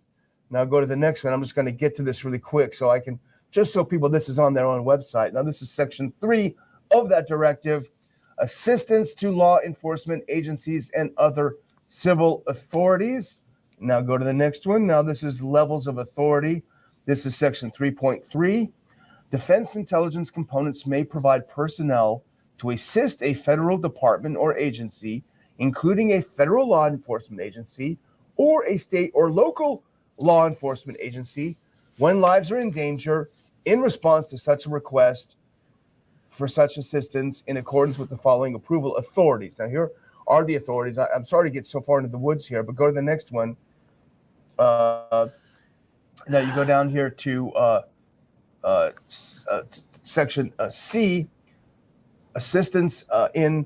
Now go to the next one. I'm just going to get to this really quick so I can just show people this is on their own website. Now this is section 3 of that directive, assistance to law enforcement agencies and other civil authorities. Now go to the next one. Now this is levels of authority. This is section 3.3. Defense intelligence components may provide personnel to assist a federal department or agency, including a federal law enforcement agency or a state or local law enforcement agency, when lives are in danger in response to such a request for such assistance in accordance with the following approval authorities. Now, here are the authorities. I'm sorry to get so far into the woods here, but go to the next one. Now you go down here to section C, assistance in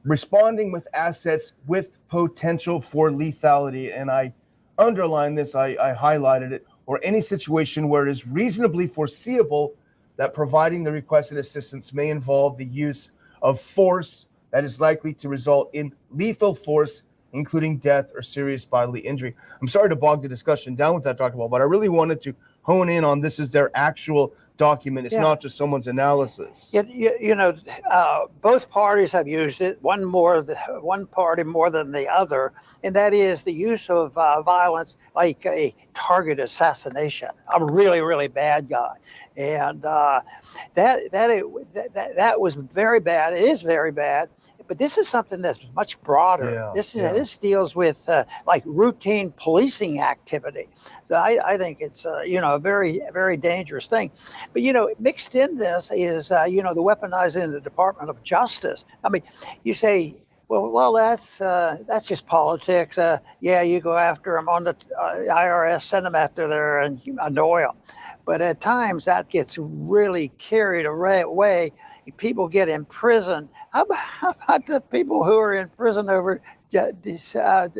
responding with assets with potential for lethality. And I underline this, I highlighted it, or any situation where it is reasonably foreseeable that providing the requested assistance may involve the use of force that is likely to result in lethal force, including death or serious bodily injury. I'm sorry to bog the discussion down with that, Dr. Wall, but I really wanted to hone in on this is their actual document. It's not just someone's analysis. Both parties have used it, one party more than the other, and that is the use of violence like a target assassination, a really, really bad guy. And that was very bad. It is very bad. But this is something that's much broader. This deals with like routine policing activity. So I think it's a very, very dangerous thing. But mixed in this is the weaponizing the Department of Justice. I mean, you say, well, that's just politics. You go after them on the IRS, send them after there and annoy them. But at times that gets really carried away. People get imprisoned. How about the people who are in prison over January 6th?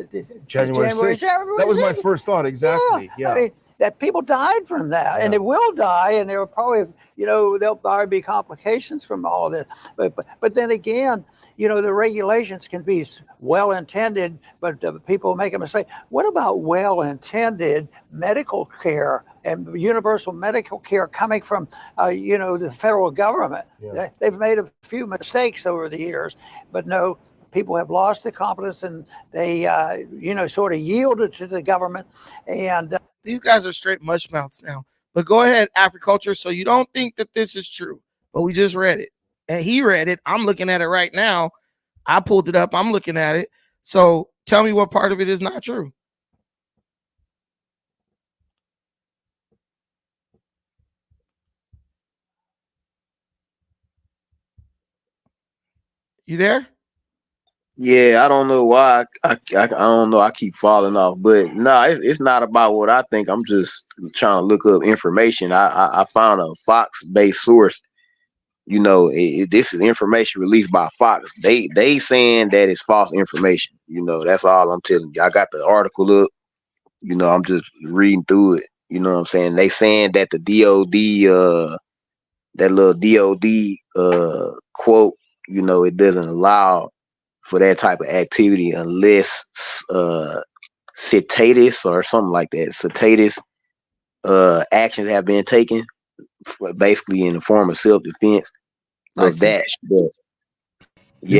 That was my first thought. Exactly. Yeah. I mean, that people died from that, and they will die, and there will probably, there'll probably be complications from all of this. But then again, the regulations can be well-intended, but people make a mistake. What about well-intended medical care and universal medical care coming from, the federal government? Yeah. They've made a few mistakes over the years, but no, people have lost the confidence, and they, sort of yielded to the government. And these guys are straight mush mouths now. But go ahead, Africulture. So you don't think that this is true, but we just read it. And he read it. I'm looking at it right now. I pulled it up. I'm looking at it. So tell me what part of it is not true. You there? Yeah, I don't know why. I don't know. I keep falling off, but no, it's not about what I think. I'm just trying to look up information. I found a Fox-based source. This is information released by Fox. They saying that it's false information. That's all I'm telling you. I got the article up. I'm just reading through it. You know what I'm saying? They saying that the DOD, that little DOD quote, it doesn't allow for that type of activity unless citatus or something like that. Citatus actions have been taken, basically in the form of self-defense of that. But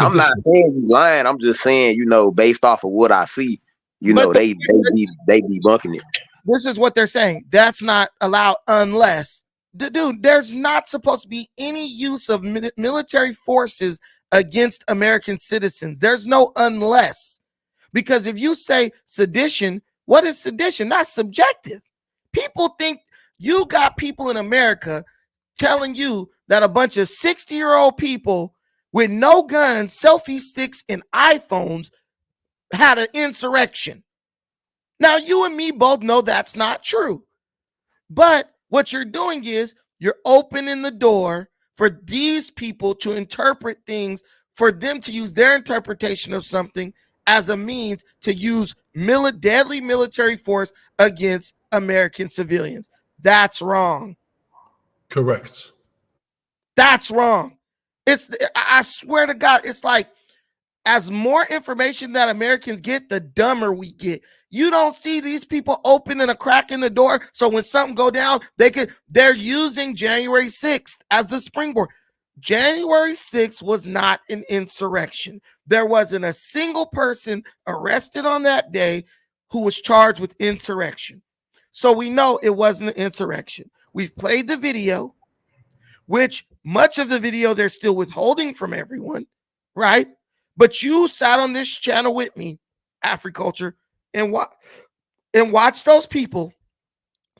I'm not saying you lying. I'm just saying, based off of what I see, they debunking it. This is what they're saying. That's not allowed unless, dude, there's not supposed to be any use of military forces against American citizens. There's no unless. Because if you say sedition, what is sedition? That's subjective. People think you got people in America telling you that a bunch of 60-year-old people with no guns, selfie sticks, and iPhones had an insurrection. Now, you and me both know that's not true. But what you're doing is you're opening the door for these people to interpret things, for them to use their interpretation of something as a means to use deadly military force against American civilians. That's wrong. Correct. That's wrong. I swear to God, it's like as more information that Americans get, the dumber we get. You don't see these people opening a crack in the door, so when something go down, they're using January 6th as the springboard. January 6th was not an insurrection. There wasn't a single person arrested on that day who was charged with insurrection. So we know it wasn't an insurrection. We've played the video, which much of the video they're still withholding from everyone, right? But you sat on this channel with me, Africulture, and watch those people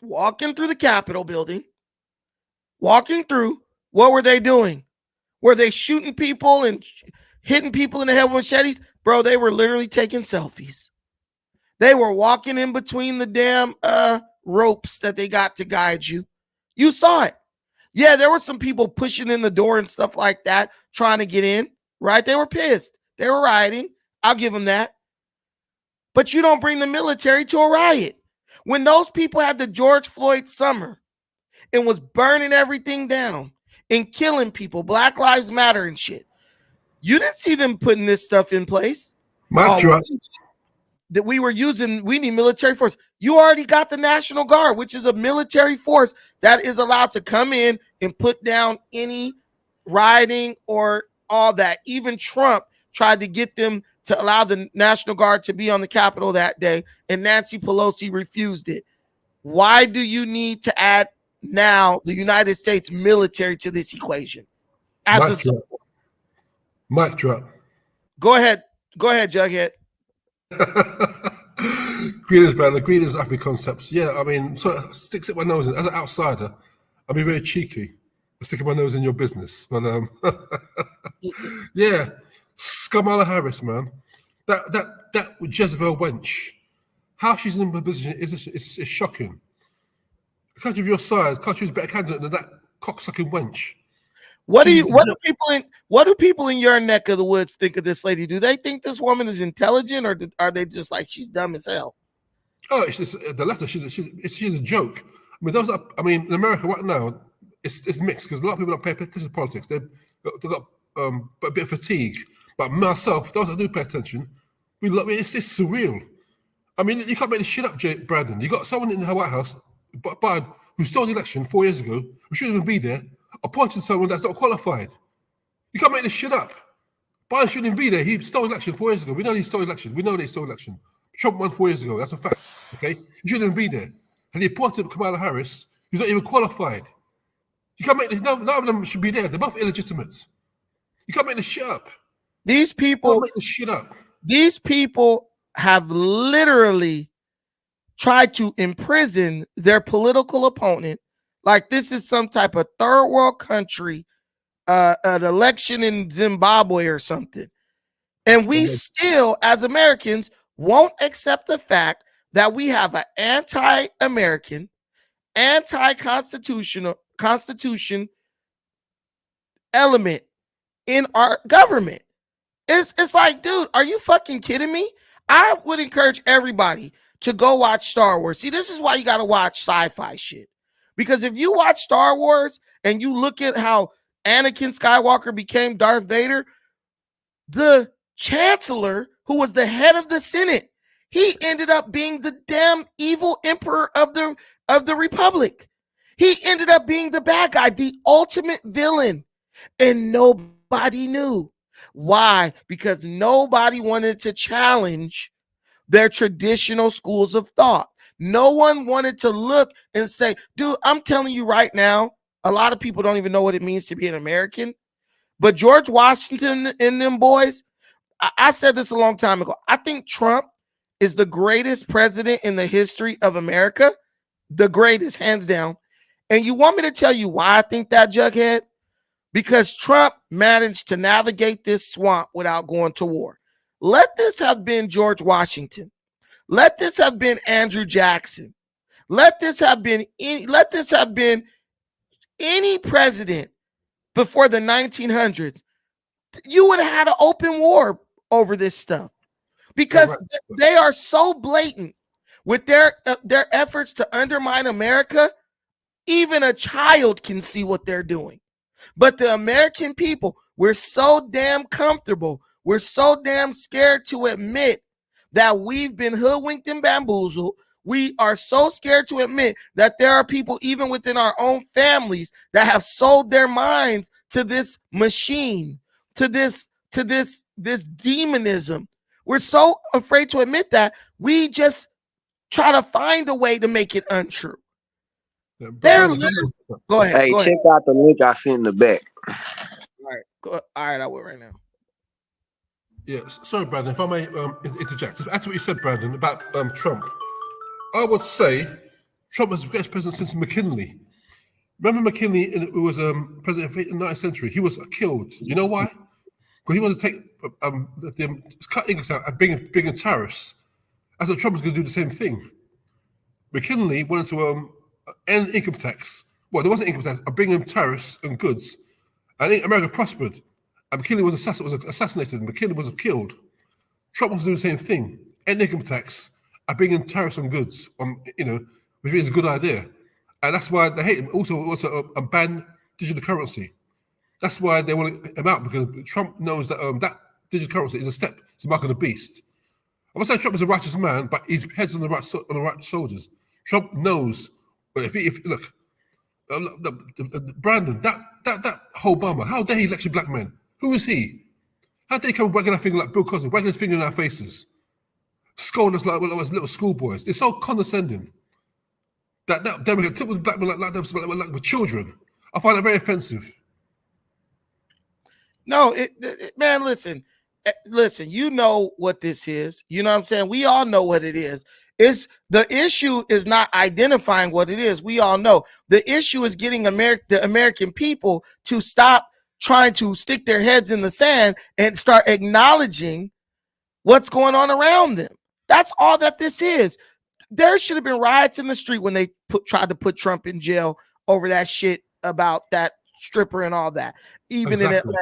walking through the Capitol building, walking through. What were they doing? Were they shooting people and hitting people in the head with machetes? Bro, they were literally taking selfies. They were walking in between the damn ropes that they got to guide you. You saw it. Yeah, there were some people pushing in the door and stuff like that, trying to get in, right? They were pissed. They were rioting. I'll give them that. But you don't bring the military to a riot. When those people had the George Floyd summer and was burning everything down and killing people, Black Lives Matter and shit, you didn't see them putting this stuff in place. That we need military force. You already got the National Guard, which is a military force that is allowed to come in and put down any rioting or all that. Even Trump tried to get them to allow the National Guard to be on the Capitol that day, and Nancy Pelosi refused it. Why do you need to add now the United States military to this equation? Mic drop. Go ahead, Jughead. Greetings, brother. Greetings, Afri-Concepts. Yeah, I mean, so sticks at my nose. As an outsider, I'll be very cheeky. I'm sticking my nose in your business. But yeah, Kamala Harris, man. That Jezebel wench. How she's in the position is shocking. A country of your size can't choose a better candidate than that cocksucking wench. What do people in your neck of the woods think of this lady? Do they think this woman is intelligent, or are they just like she's dumb as hell? Oh, it's just the latter. She's a joke. I mean, in America right now, it's mixed because a lot of people don't pay attention to politics. They've got a bit of fatigue. But myself, those that do pay attention, it's surreal. I mean, you can't make this shit up, Brandon. You got someone in the White House, Biden, who stole the election 4 years ago, who shouldn't even be there, appointed someone that's not qualified. You can't make this shit up. Biden shouldn't even be there. He stole the election 4 years ago. We know he stole the election. We know they stole the election. Trump won 4 years ago. That's a fact. Okay? He shouldn't even be there. And he appointed Kamala Harris, who's not even qualified. You can't make this. None of them should be there. They're both illegitimate. You can't make this shit up. These people make this shit up. These people have literally tried to imprison their political opponent like this is some type of third world country, an election in Zimbabwe or something. And we still, as Americans, won't accept the fact that we have an anti-American, anti-constitution element in our government. It's like, dude, are you fucking kidding me? I would encourage everybody to go watch Star Wars. See, this is why you got to watch sci-fi shit. Because if you watch Star Wars and you look at how Anakin Skywalker became Darth Vader, the chancellor, who was the head of the Senate, he ended up being the damn evil emperor of the Republic. He ended up being the bad guy, the ultimate villain. And nobody knew. Why? Because nobody wanted to challenge their traditional schools of thought. No one wanted to look and say, dude, I'm telling you right now, a lot of people don't even know what it means to be an American. But George Washington and them boys, I said this a long time ago. I think Trump is the greatest president in the history of America. The greatest, hands down. And you want me to tell you why I think that, Jughead? because Trump managed to navigate this swamp without going to war. Let this have been George Washington. Let this have been Andrew Jackson. Let this have been any president before the 1900s. You would have had an open war over this stuff because they are so blatant with their efforts to undermine America. Even a child can see what they're doing. But the American people, we're so damn comfortable. We're so damn scared to admit that we've been hoodwinked and bamboozled. We are so scared to admit that there are people even within our own families that have sold their minds to this machine, to this demonism. We're so afraid to admit that we just try to find a way to make it untrue. Go ahead. Hey, check out the link I sent in the back. All right, I will right now. Yeah, sorry, Brandon, if I may interject. That's what you said, Brandon, about Trump. I would say Trump was the greatest president since McKinley. Remember McKinley, who was president in the 19th century? He was killed. You know why? Because he wanted to take cut English out and bring in tariffs. I thought Trump was going to do the same thing. McKinley wanted to end income tax. Well, there wasn't income tax. Bring in tariffs and goods. I think America prospered. And McKinley was assassinated. And McKinley was killed. Trump wants to do the same thing. End income tax. I bring in tariffs on goods. Which is a good idea. And that's why they hate him. Also, ban digital currency. That's why they want him out, because Trump knows that that digital currency is a step to the mark of the beast. I'm not saying Trump is a righteous man, but his head's on the right shoulders. Trump knows. But if look, Brandon, that whole Obama, how dare he lecture black men? Who is he? How dare he come wagging our finger like Bill Cosby, wagging his finger in our faces, scolding us like little schoolboys? They're so condescending. That Democrat took with black men like with children. I find it very offensive. No, man, listen. You know what this is. You know what I'm saying? We all know what it is. The issue is not identifying what it is. We all know. The issue is getting the American people to stop trying to stick their heads in the sand and start acknowledging what's going on around them. That's all that this is. There should have been riots in the street when they tried to put Trump in jail over that shit about that stripper and all that. Even in Atlanta.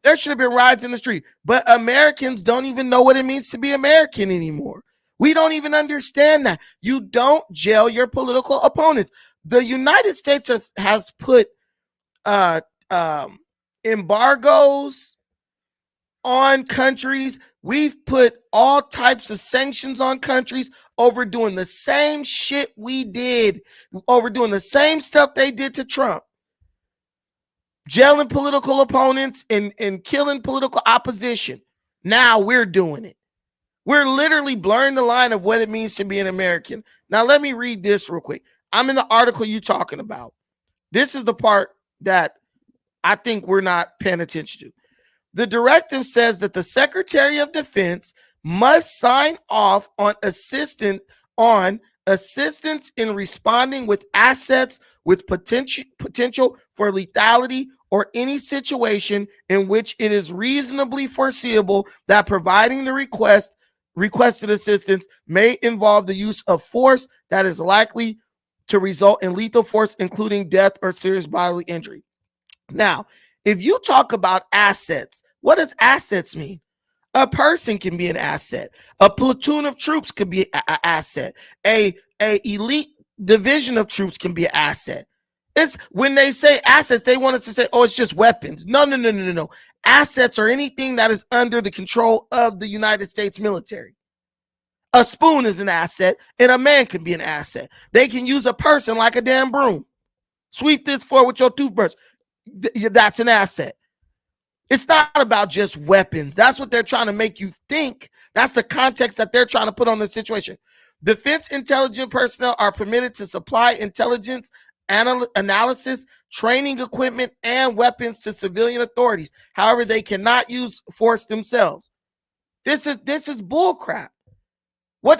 There should have been riots in the street. But Americans don't even know what it means to be American anymore. We don't even understand that. You don't jail your political opponents. The United States has put embargoes on countries. We've put all types of sanctions on countries over doing the same shit we did, over doing the same stuff they did to Trump. Jailing political opponents and killing political opposition. Now we're doing it. We're literally blurring the line of what it means to be an American. Now, let me read this real quick. I'm in the article you're talking about. This is the part that I think we're not paying attention to. The directive says that the Secretary of Defense must sign off on assistance in responding with assets with potential for lethality or any situation in which it is reasonably foreseeable that providing the requested assistance may involve the use of force that is likely to result in lethal force, including death or serious bodily injury. Now, if you talk about assets, what does assets mean? A person can be an asset. A platoon of troops could be an asset. A elite division of troops can be an asset. It's when they say assets, they want us to say, oh, it's just weapons. No. Assets are anything that is under the control of the United States military. A spoon is an asset, and a man can be an asset. They can use a person like a damn broom. Sweep this floor with your toothbrush. That's an asset. It's not about just weapons. That's what they're trying to make you think. That's the context that they're trying to put on the situation. Defense intelligence personnel are permitted to supply intelligence, analysis, training equipment, and weapons to civilian authorities. However, they cannot use force themselves. This is bull crap. They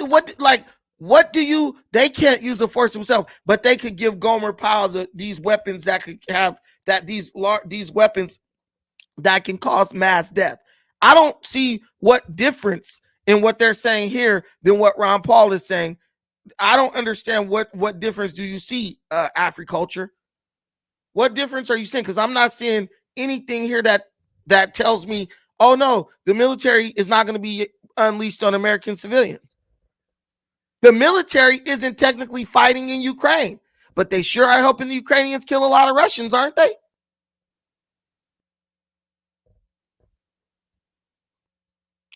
can't use the force themselves, but they could give Gomer Powell these weapons that could have that these weapons that can cause mass death. I don't see what difference in what they're saying here than what Ron Paul is saying. I don't understand what difference do you see, Africulture? What difference are you seeing? Because I'm not seeing anything here that tells me, oh no, the military is not going to be unleashed on American civilians. The military isn't technically fighting in Ukraine, but they sure are helping the Ukrainians kill a lot of Russians, aren't they?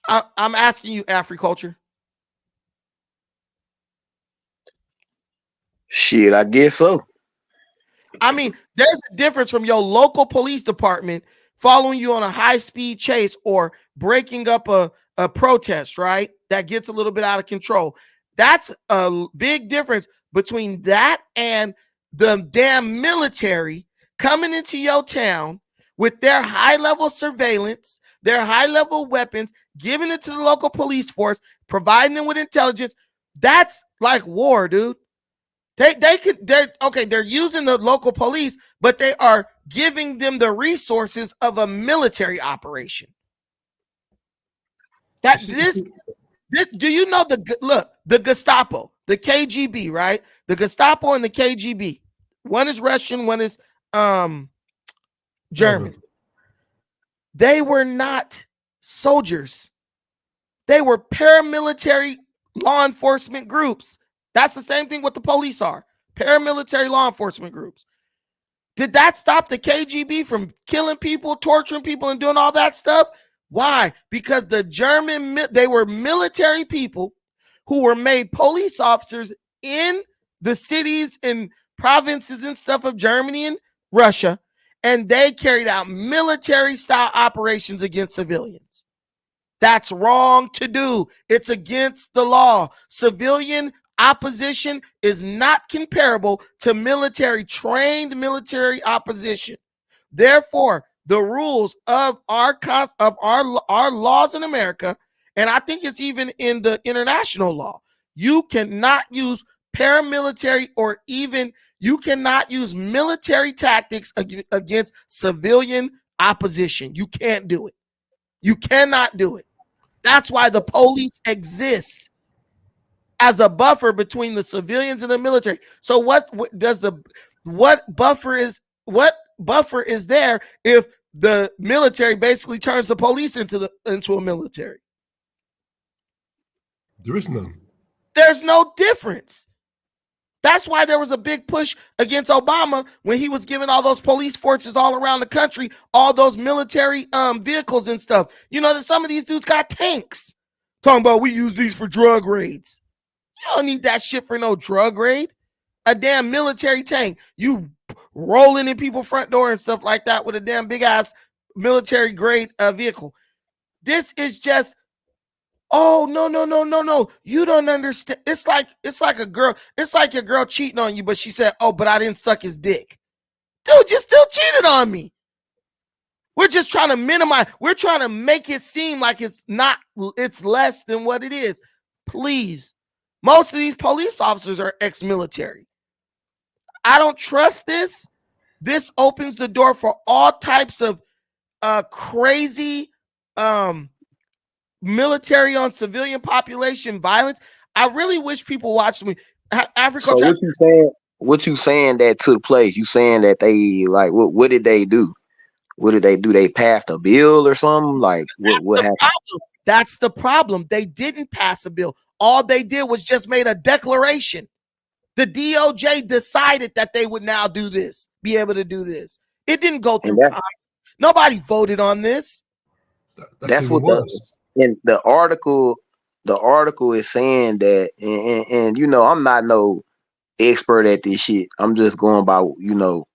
I'm asking you, Africulture. Shit, I guess so. I mean, there's a difference from your local police department following you on a high-speed chase or breaking up a protest, right? That gets a little bit out of control. That's a big difference between that and the damn military coming into your town with their high-level surveillance, their high-level weapons, giving it to the local police force, providing them with intelligence. That's like war, dude. They're using the local police, but they are giving them the resources of a military operation. Do you know the Gestapo, the KGB, right? The Gestapo and the KGB. One is Russian, one is German. They were not soldiers. They were paramilitary law enforcement groups. That's the same thing what the police are. Paramilitary law enforcement groups. Did that stop the KGB from killing people, torturing people, and doing all that stuff? Why? Because the they were military people who were made police officers in the cities and provinces and stuff of Germany and Russia, and they carried out military-style operations against civilians. That's wrong to do. It's against the law. Civilian opposition is not comparable to trained military opposition. Therefore, the rules of our laws in America, and I think it's even in the international law, you cannot use paramilitary or even you cannot use military tactics against civilian opposition. You can't do it. You cannot do it. That's why the police exist as a buffer between the civilians and the military. So what buffer is there if the military basically turns the police into a military? There is none. There's no difference. That's why there was a big push against Obama when he was giving all those police forces all around the country, all those military vehicles and stuff. You know that some of these dudes got tanks. Talking about we use these for drug raids. You don't need that shit for no drug raid. A damn military tank. You rolling in people's front door and stuff like that with a damn big ass military grade vehicle. This is just, oh no. You don't understand. It's like a girl. It's like your girl cheating on you, but she said, "Oh, but I didn't suck his dick." Dude, you still cheated on me. We're just trying to minimize. We're trying to make it seem like it's less than what it is. Please. Most of these police officers are ex-military. I don't trust this. This opens the door for all types of crazy military on civilian population violence. I really wish people watched me. So what you saying that took place? You saying that they like what did they do? What did they do? They passed a bill or something? Like what happened? That's the problem. They didn't pass a bill. All they did was just made a declaration. The DOJ decided that they would now do this, be able to do this. It didn't go through Congress. Nobody voted on this. That's what the article is saying that, and you know, I'm not no expert at this shit. I'm just going by, you know,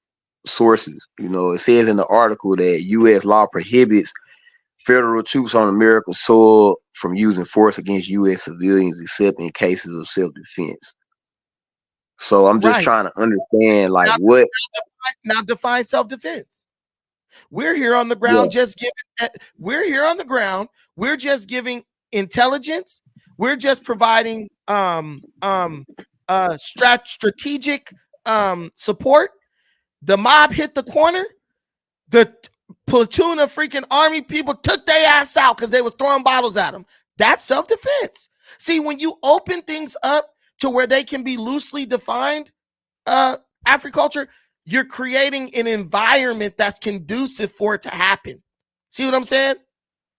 sources. You know, it says in the article that U.S. law prohibits federal troops on American soil from using force against U.S. civilians except in cases of self-defense. So I'm just trying to understand, like, now define self-defense. We're here on the ground we're here on the ground. We're just giving intelligence. We're just providing strategic support. The mob hit the corner. The platoon of freaking army people took their ass out because they was throwing bottles at them. That's self-defense. See, when you open things up to where they can be loosely defined, agriculture, you're creating an environment that's conducive for it to happen. See what I'm saying?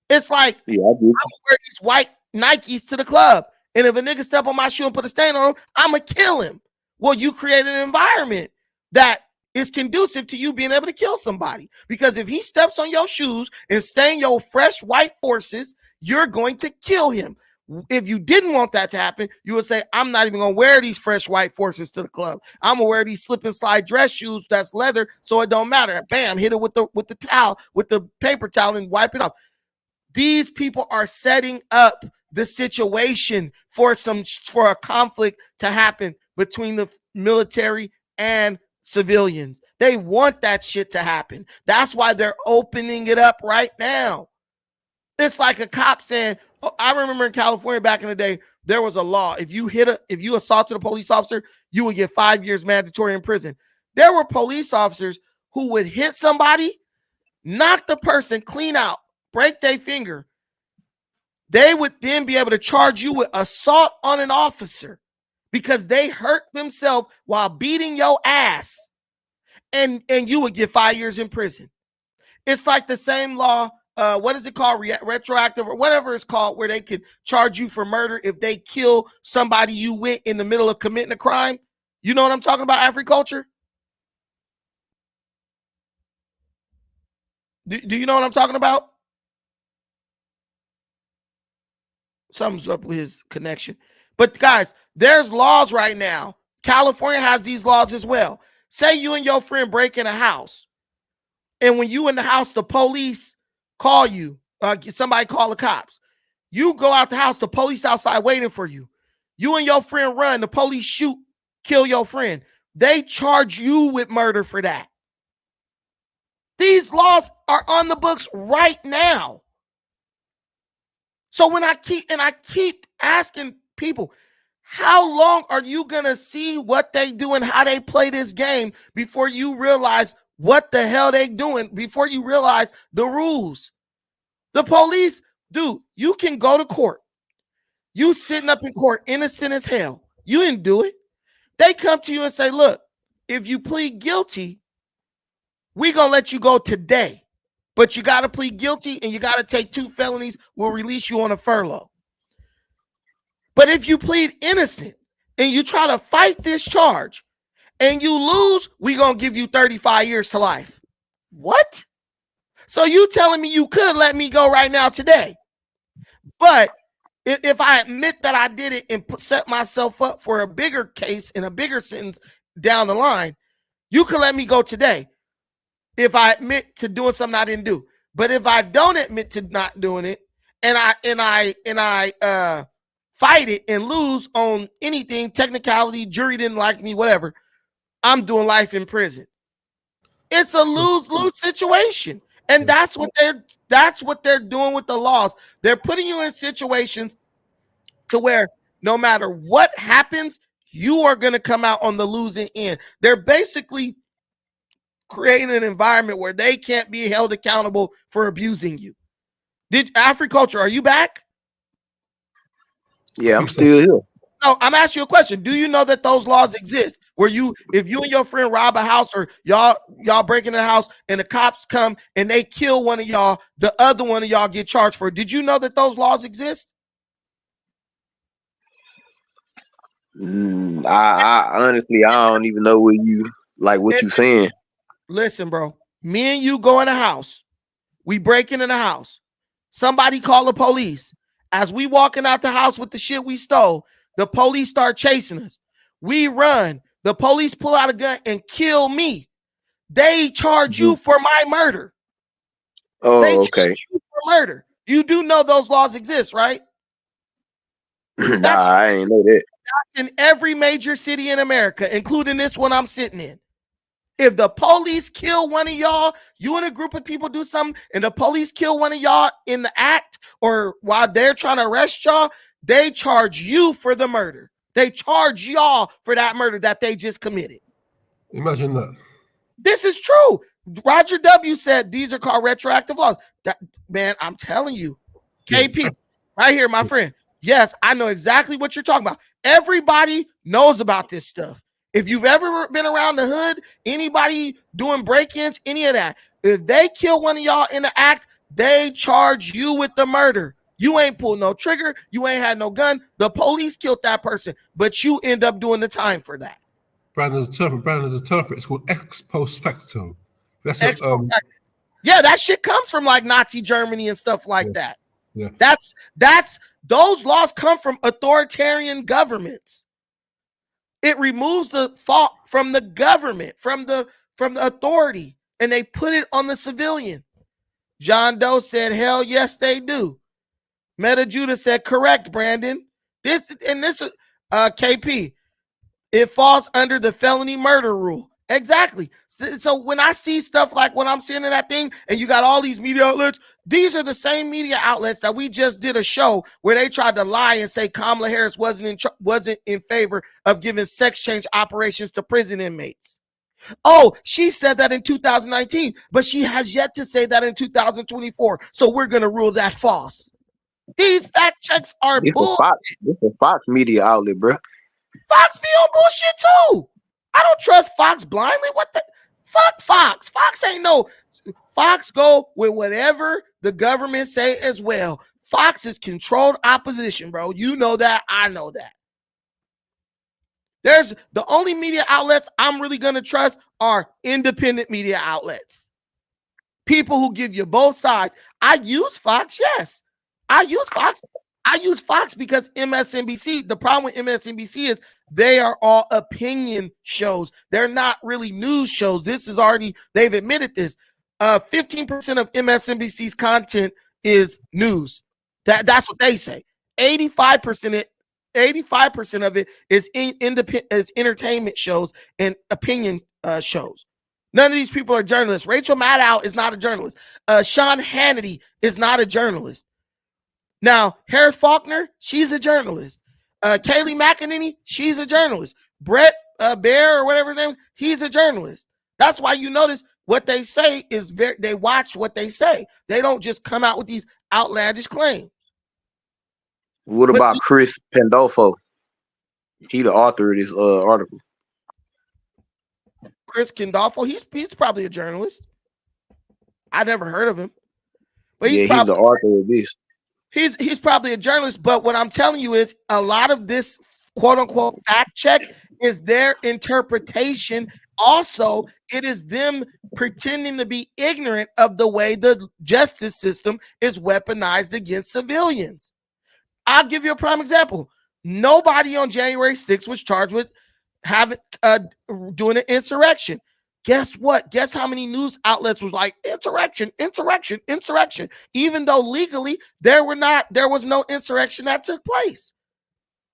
It's like, Yeah, I do. I wear these white Nikes to the club, and if a nigga step on my shoe and put a stain on him, I'ma kill him. Well, you create an environment that is conducive to you being able to kill somebody. Because if he steps on your shoes and stain your fresh white forces, you're going to kill him. If you didn't want that to happen, you would say, I'm not even gonna wear these fresh white forces to the club. I'm gonna wear these slip and slide dress shoes that's leather, so it don't matter. Bam, hit it with the towel, with the paper towel, and wipe it off. These people are setting up the situation for a conflict to happen between the military and civilians. They want that shit to happen. That's why they're opening it up right now. It's like a cop saying, oh, I remember in California back in the day, there was a law. If you assaulted a police officer, you would get 5 years mandatory in prison. There were police officers who would hit somebody, knock the person clean out, break their finger. They would then be able to charge you with assault on an officer because they hurt themselves while beating your ass, and you would get 5 years in prison. It's like the same law. What is it called? Retroactive or whatever it's called, where they could charge you for murder if they kill somebody you with in the middle of committing a crime. You know what I'm talking about, agriculture? Do you know what I'm talking about? Something's up with his connection. But guys, there's laws right now. California has these laws as well. Say you and your friend break in a house, and when you in the house, the police call you. Somebody call the cops. You go out the house, the police outside waiting for you. You and your friend run, the police shoot, kill your friend. They charge you with murder for that. These laws are on the books right now. So when I keep asking people, how long are you going to see what they do and how they play this game before you realize what the hell they doing, before you realize the rules? The police, dude, you can go to court. You sitting up in court, innocent as hell. You didn't do it. They come to you and say, look, if you plead guilty, we're going to let you go today. But you got to plead guilty and you got to take 2 felonies. We'll release you on a furlough. But if you plead innocent and you try to fight this charge and you lose, we're going to give you 35 years to life. What? So you telling me you could let me go right now today? But if I admit that I did it and set myself up for a bigger case and a bigger sentence down the line, you could let me go today if I admit to doing something I didn't do. But if I don't admit to not doing it and I fight it and lose on anything, technicality, jury didn't like me, whatever, I'm doing life in prison. It's a lose-lose situation. And that's what they're doing with the laws. They're putting you in situations to where no matter what happens, you are going to come out on the losing end. They're basically creating an environment where they can't be held accountable for abusing you. Agriculture, are you back? Yeah, I'm still here. No, I'm asking you a question. Do you know that those laws exist? Where if you and your friend rob a house or y'all break into the house and the cops come and they kill one of y'all, the other one of y'all get charged for it. Did you know that those laws exist? I honestly, I don't even know what you saying. Listen, bro. Me and you go in a house. We break into the house. Somebody call the police. As we walking out the house with the shit we stole, the police start chasing us. We run. The police pull out a gun and kill me. They charge you for my murder. Oh, okay. You for murder. You do know those laws exist, right? Nah, I ain't know that. That's in every major city in America, including this one I'm sitting in. If the police kill one of y'all, you and a group of people do something, and the police kill one of y'all in the act or while they're trying to arrest y'all, they charge you for the murder. They charge y'all for that murder that they just committed. Imagine that. This is true. Roger W. said these are called retroactive laws. That, man, I'm telling you, KP, right here, my friend. Yes, I know exactly what you're talking about. Everybody knows about this stuff. If you've ever been around the hood, anybody doing break-ins, any of that, if they kill one of y'all in the act, they charge you with the murder. You ain't pulled no trigger. You ain't had no gun. The police killed that person, but you end up doing the time for that. Brandon's a term for it. It's called ex post facto. That's yeah, that shit comes from like Nazi Germany and stuff like that. Yeah. That's those laws come from authoritarian governments. It removes the fault from the government, from the authority, and they put it on the civilian. John Doe said, hell yes, they do. Meta Judah said, correct, Brandon. This KP, it falls under the felony murder rule. Exactly. So when I see stuff like what I'm seeing in that thing, and you got all these media outlets, these are the same media outlets that we just did a show where they tried to lie and say Kamala Harris wasn't in favor of giving sex change operations to prison inmates. Oh, she said that in 2019, but she has yet to say that in 2024. So we're going to rule that false. These fact checks are bullshit. This a Fox media outlet, bro. Fox be on bullshit too. I don't trust Fox blindly. What the fuck, Fox? Fox ain't no. Fox go with whatever the government say as well. Fox is controlled opposition, bro. You know that. I know that. There's the only media outlets I'm really gonna trust are independent media outlets. People who give you both sides. I use Fox, yes. I use Fox. I use Fox because MSNBC, the problem with MSNBC is they are all opinion shows. They're not really news shows. This is already, they've admitted this. 15% of MSNBC's content is news. That's what they say. 85% of it is independent, is entertainment shows and opinion shows. None of these people are journalists. Rachel Maddow is not a journalist. Sean Hannity is not a journalist. Now, Harris Faulkner, she's a journalist. Kayleigh McEnany, she's a journalist. Brett Baer or whatever his name is, he's a journalist. That's why you notice what they say is they watch what they say. They don't just come out with these outlandish claims. What about Chris Pandolfo? He the author of this article. Chris Pandolfo, he's probably a journalist. I never heard of him. But he's the author of this. He's probably a journalist, but what I'm telling you is a lot of this quote unquote fact check is their interpretation. Also, it is them pretending to be ignorant of the way the justice system is weaponized against civilians. I'll give you a prime example. Nobody on January 6th was charged with doing an insurrection. Guess what? Guess how many news outlets was like insurrection, even though legally there was no insurrection that took place.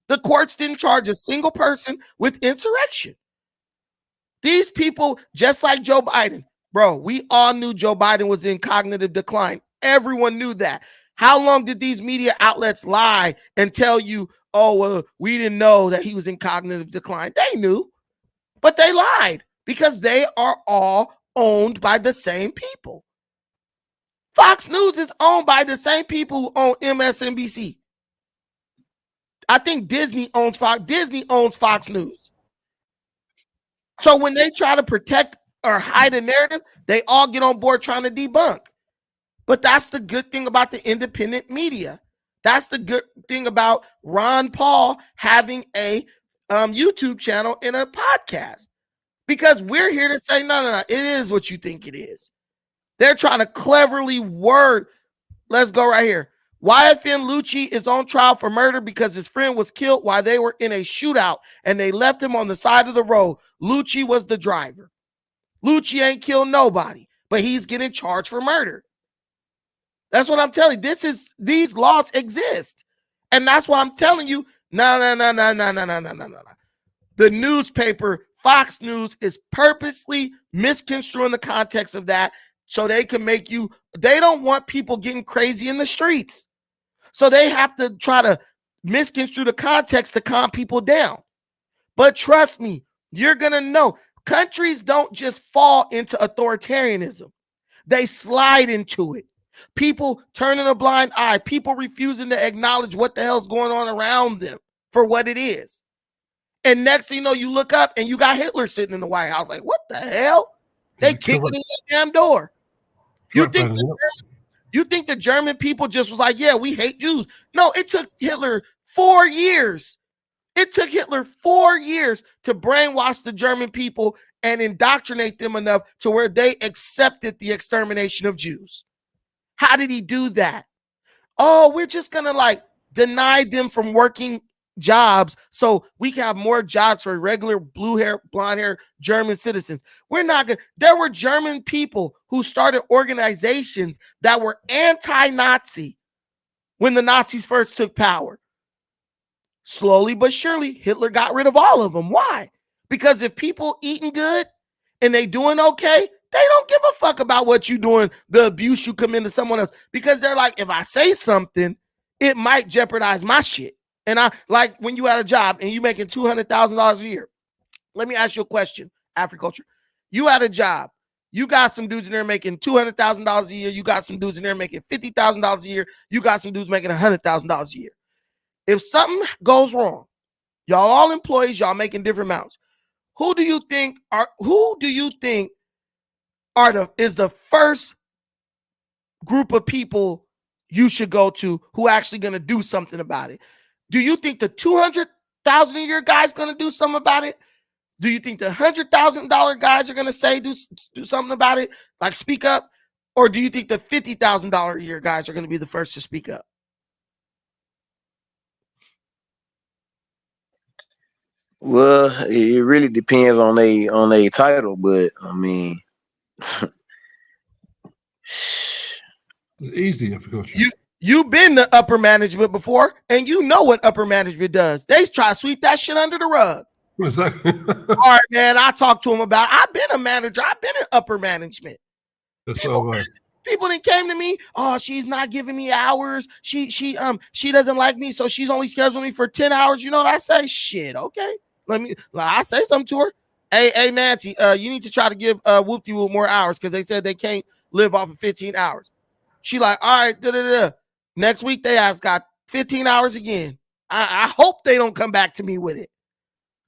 The courts didn't charge a single person with insurrection. These people, just like Joe Biden, bro, we all knew Joe Biden was in cognitive decline. Everyone knew that. How long did these media outlets lie and tell you, oh, well, we didn't know that he was in cognitive decline? They knew, but they lied. Because they are all owned by the same people. Fox News is owned by the same people who own MSNBC. I think Disney owns Fox News. So when they try to protect or hide a narrative, they all get on board trying to debunk. But that's the good thing about the independent media. That's the good thing about Ron Paul having a YouTube channel and a podcast. Because we're here to say, no, it is what you think it is. They're trying to cleverly word. Let's go right here. YFN Lucci is on trial for murder because his friend was killed while they were in a shootout and they left him on the side of the road. Lucci was the driver. Lucci ain't killed nobody, but he's getting charged for murder. That's what I'm telling you. These laws exist. And that's why I'm telling you, no. The newspaper, Fox News, is purposely misconstruing the context of that so they can make you, they don't want people getting crazy in the streets. So they have to try to misconstrue the context to calm people down. But trust me, you're going to know. Countries don't just fall into authoritarianism. They slide into it. People turning a blind eye, people refusing to acknowledge what the hell's going on around them for what it is. And next thing you know, you look up and you got Hitler sitting in the White House. Like, what the hell? They kicking in the damn door. You think the German people just was like, yeah, we hate Jews? No, it took Hitler 4 years. It took Hitler 4 years to brainwash the German people and indoctrinate them enough to where they accepted the extermination of Jews. How did he do that? Oh, we're just gonna like deny them from working jobs so we can have more jobs for regular blonde hair German citizens. We're not gonna. There were German people who started organizations that were anti-Nazi when the Nazis first took power. Slowly but surely, Hitler got rid of all of them. Why? Because if people eating good and they doing okay, they don't give a fuck about what you doing, the abuse you commit to someone else. Because they're like, if I say something, it might jeopardize my shit. And I like when you at a job and you making $200,000 a year. Let me ask you a question, Africulture. You at a job. You got some dudes in there making $200,000 a year. You got some dudes in there making $50,000 a year. You got some dudes making $100,000 a year. If something goes wrong, y'all all employees, y'all making different amounts. Who do you think is the first group of people you should go to who actually going to do something about it? Do you think the $200,000 a year guy's going to do something about it? Do you think the $100,000 guys are going to say do something about it, like speak up? Or do you think the $50,000 a year guys are going to be the first to speak up? Well, it really depends on a title, but I mean, it's easy. You've been the upper management before, and you know what upper management does. They try to sweep that shit under the rug. Exactly. All right, man. I talked to him about. I've been a manager. I've been in upper management. That's People that came to me, oh, she's not giving me hours. She doesn't like me, so she's only scheduling me for 10 hours. You know what I say? Shit, okay. I say something to her. Hey, Nancy, you need to try to give Whoop-de-Whoop more hours because they said they can't live off of 15 hours. She like, all right, Next week they got 15 hours again. I hope they don't come back to me with it.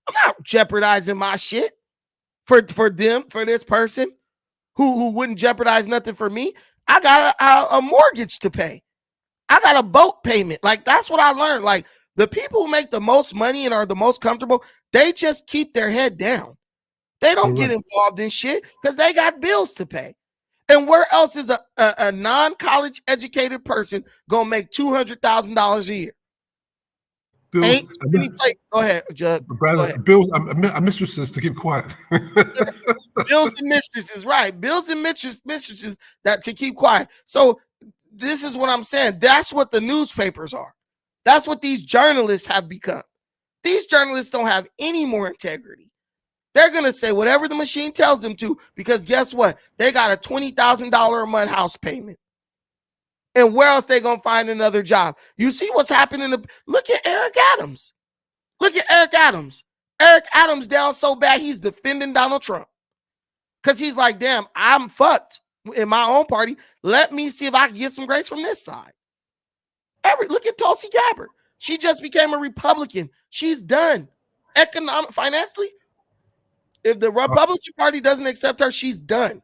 I'm not jeopardizing my shit for this person who wouldn't jeopardize nothing for me. I got a mortgage to pay. I got a boat payment. Like, that's what I learned. Like, the people who make the most money and are the most comfortable, they just keep their head down. They don't get involved in shit because they got bills to pay. And where else is a non-college educated person gonna make $200,000 a year? Bills. Go ahead, Judge. Bills and mistresses to keep quiet. Bills and mistresses, right? Bills and mistresses that to keep quiet. So this is what I'm saying. That's what the newspapers are. That's what these journalists have become. These journalists don't have any more integrity. They're going to say whatever the machine tells them to, because guess what? They got a $20,000 a month house payment. And where else they going to find another job? You see what's happening? Look at Eric Adams. Look at Eric Adams. Eric Adams down so bad, he's defending Donald Trump. Because he's like, damn, I'm fucked in my own party. Let me see if I can get some grace from this side. Look at Tulsi Gabbard. She just became a Republican. She's done. Financially, if the Republican Party doesn't accept her, she's done.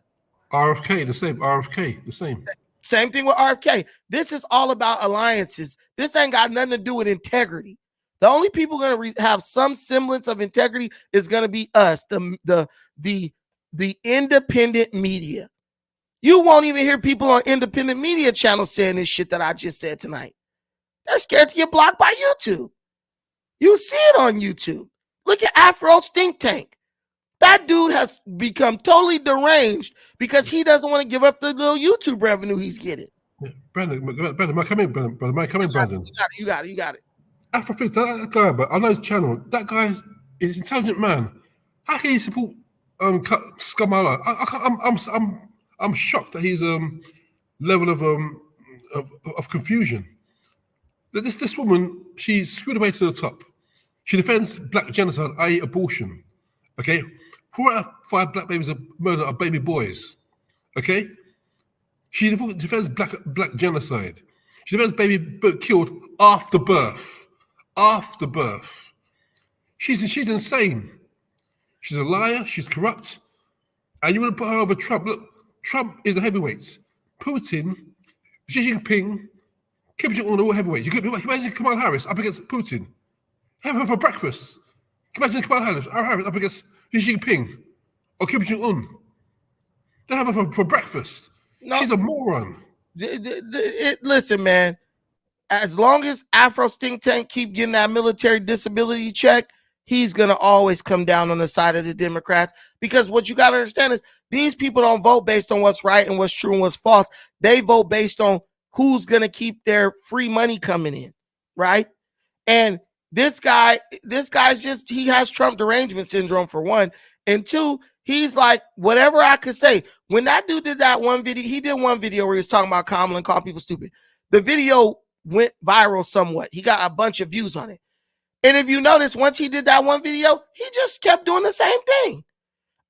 RFK, the same. RFK, the same. Same thing with RFK. This is all about alliances. This ain't got nothing to do with integrity. The only people going to have some semblance of integrity is going to be us, the independent media. You won't even hear people on independent media channels saying this shit that I just said tonight. They're scared to get blocked by YouTube. You see it on YouTube. Look at Afro's think tank. That dude has become totally deranged because he doesn't want to give up the little YouTube revenue he's getting. Yeah. Brandon, might come in, Brandon. You got it. Afro think that guy, but I know his channel. That guy is an intelligent man. How can he support Kamala? I'm shocked at his level of confusion. This woman, she's screwed away to the top. She defends black genocide, i.e. abortion, okay, 4 out of 5 black babies are murder are baby boys. Okay? She defends black genocide. She defends baby killed after birth. After birth. She's insane. She's a liar. She's corrupt. And you want to put her over Trump. Look, Trump is the heavyweights. Putin, Xi Jinping, Kim Jong-un are all heavyweights. You can imagine Kamala Harris up against Putin. Have her for breakfast. Can you imagine Kamala Harris up against Xi Jinping or Kim Jong-un? They have her for breakfast. No. She's a moron. Listen, man. As long as Afro Think Tank keep getting that military disability check, he's going to always come down on the side of the Democrats, because what you got to understand is these people don't vote based on what's right and what's true and what's false. They vote based on who's going to keep their free money coming in, right? And this guy's just, he has Trump derangement syndrome, for one. And two, he's like, whatever I could say. When that dude did that one video, he did one video where he was talking about Kamala and calling people stupid. The video went viral somewhat. He got a bunch of views on it. And if you notice, once he did that one video, he just kept doing the same thing.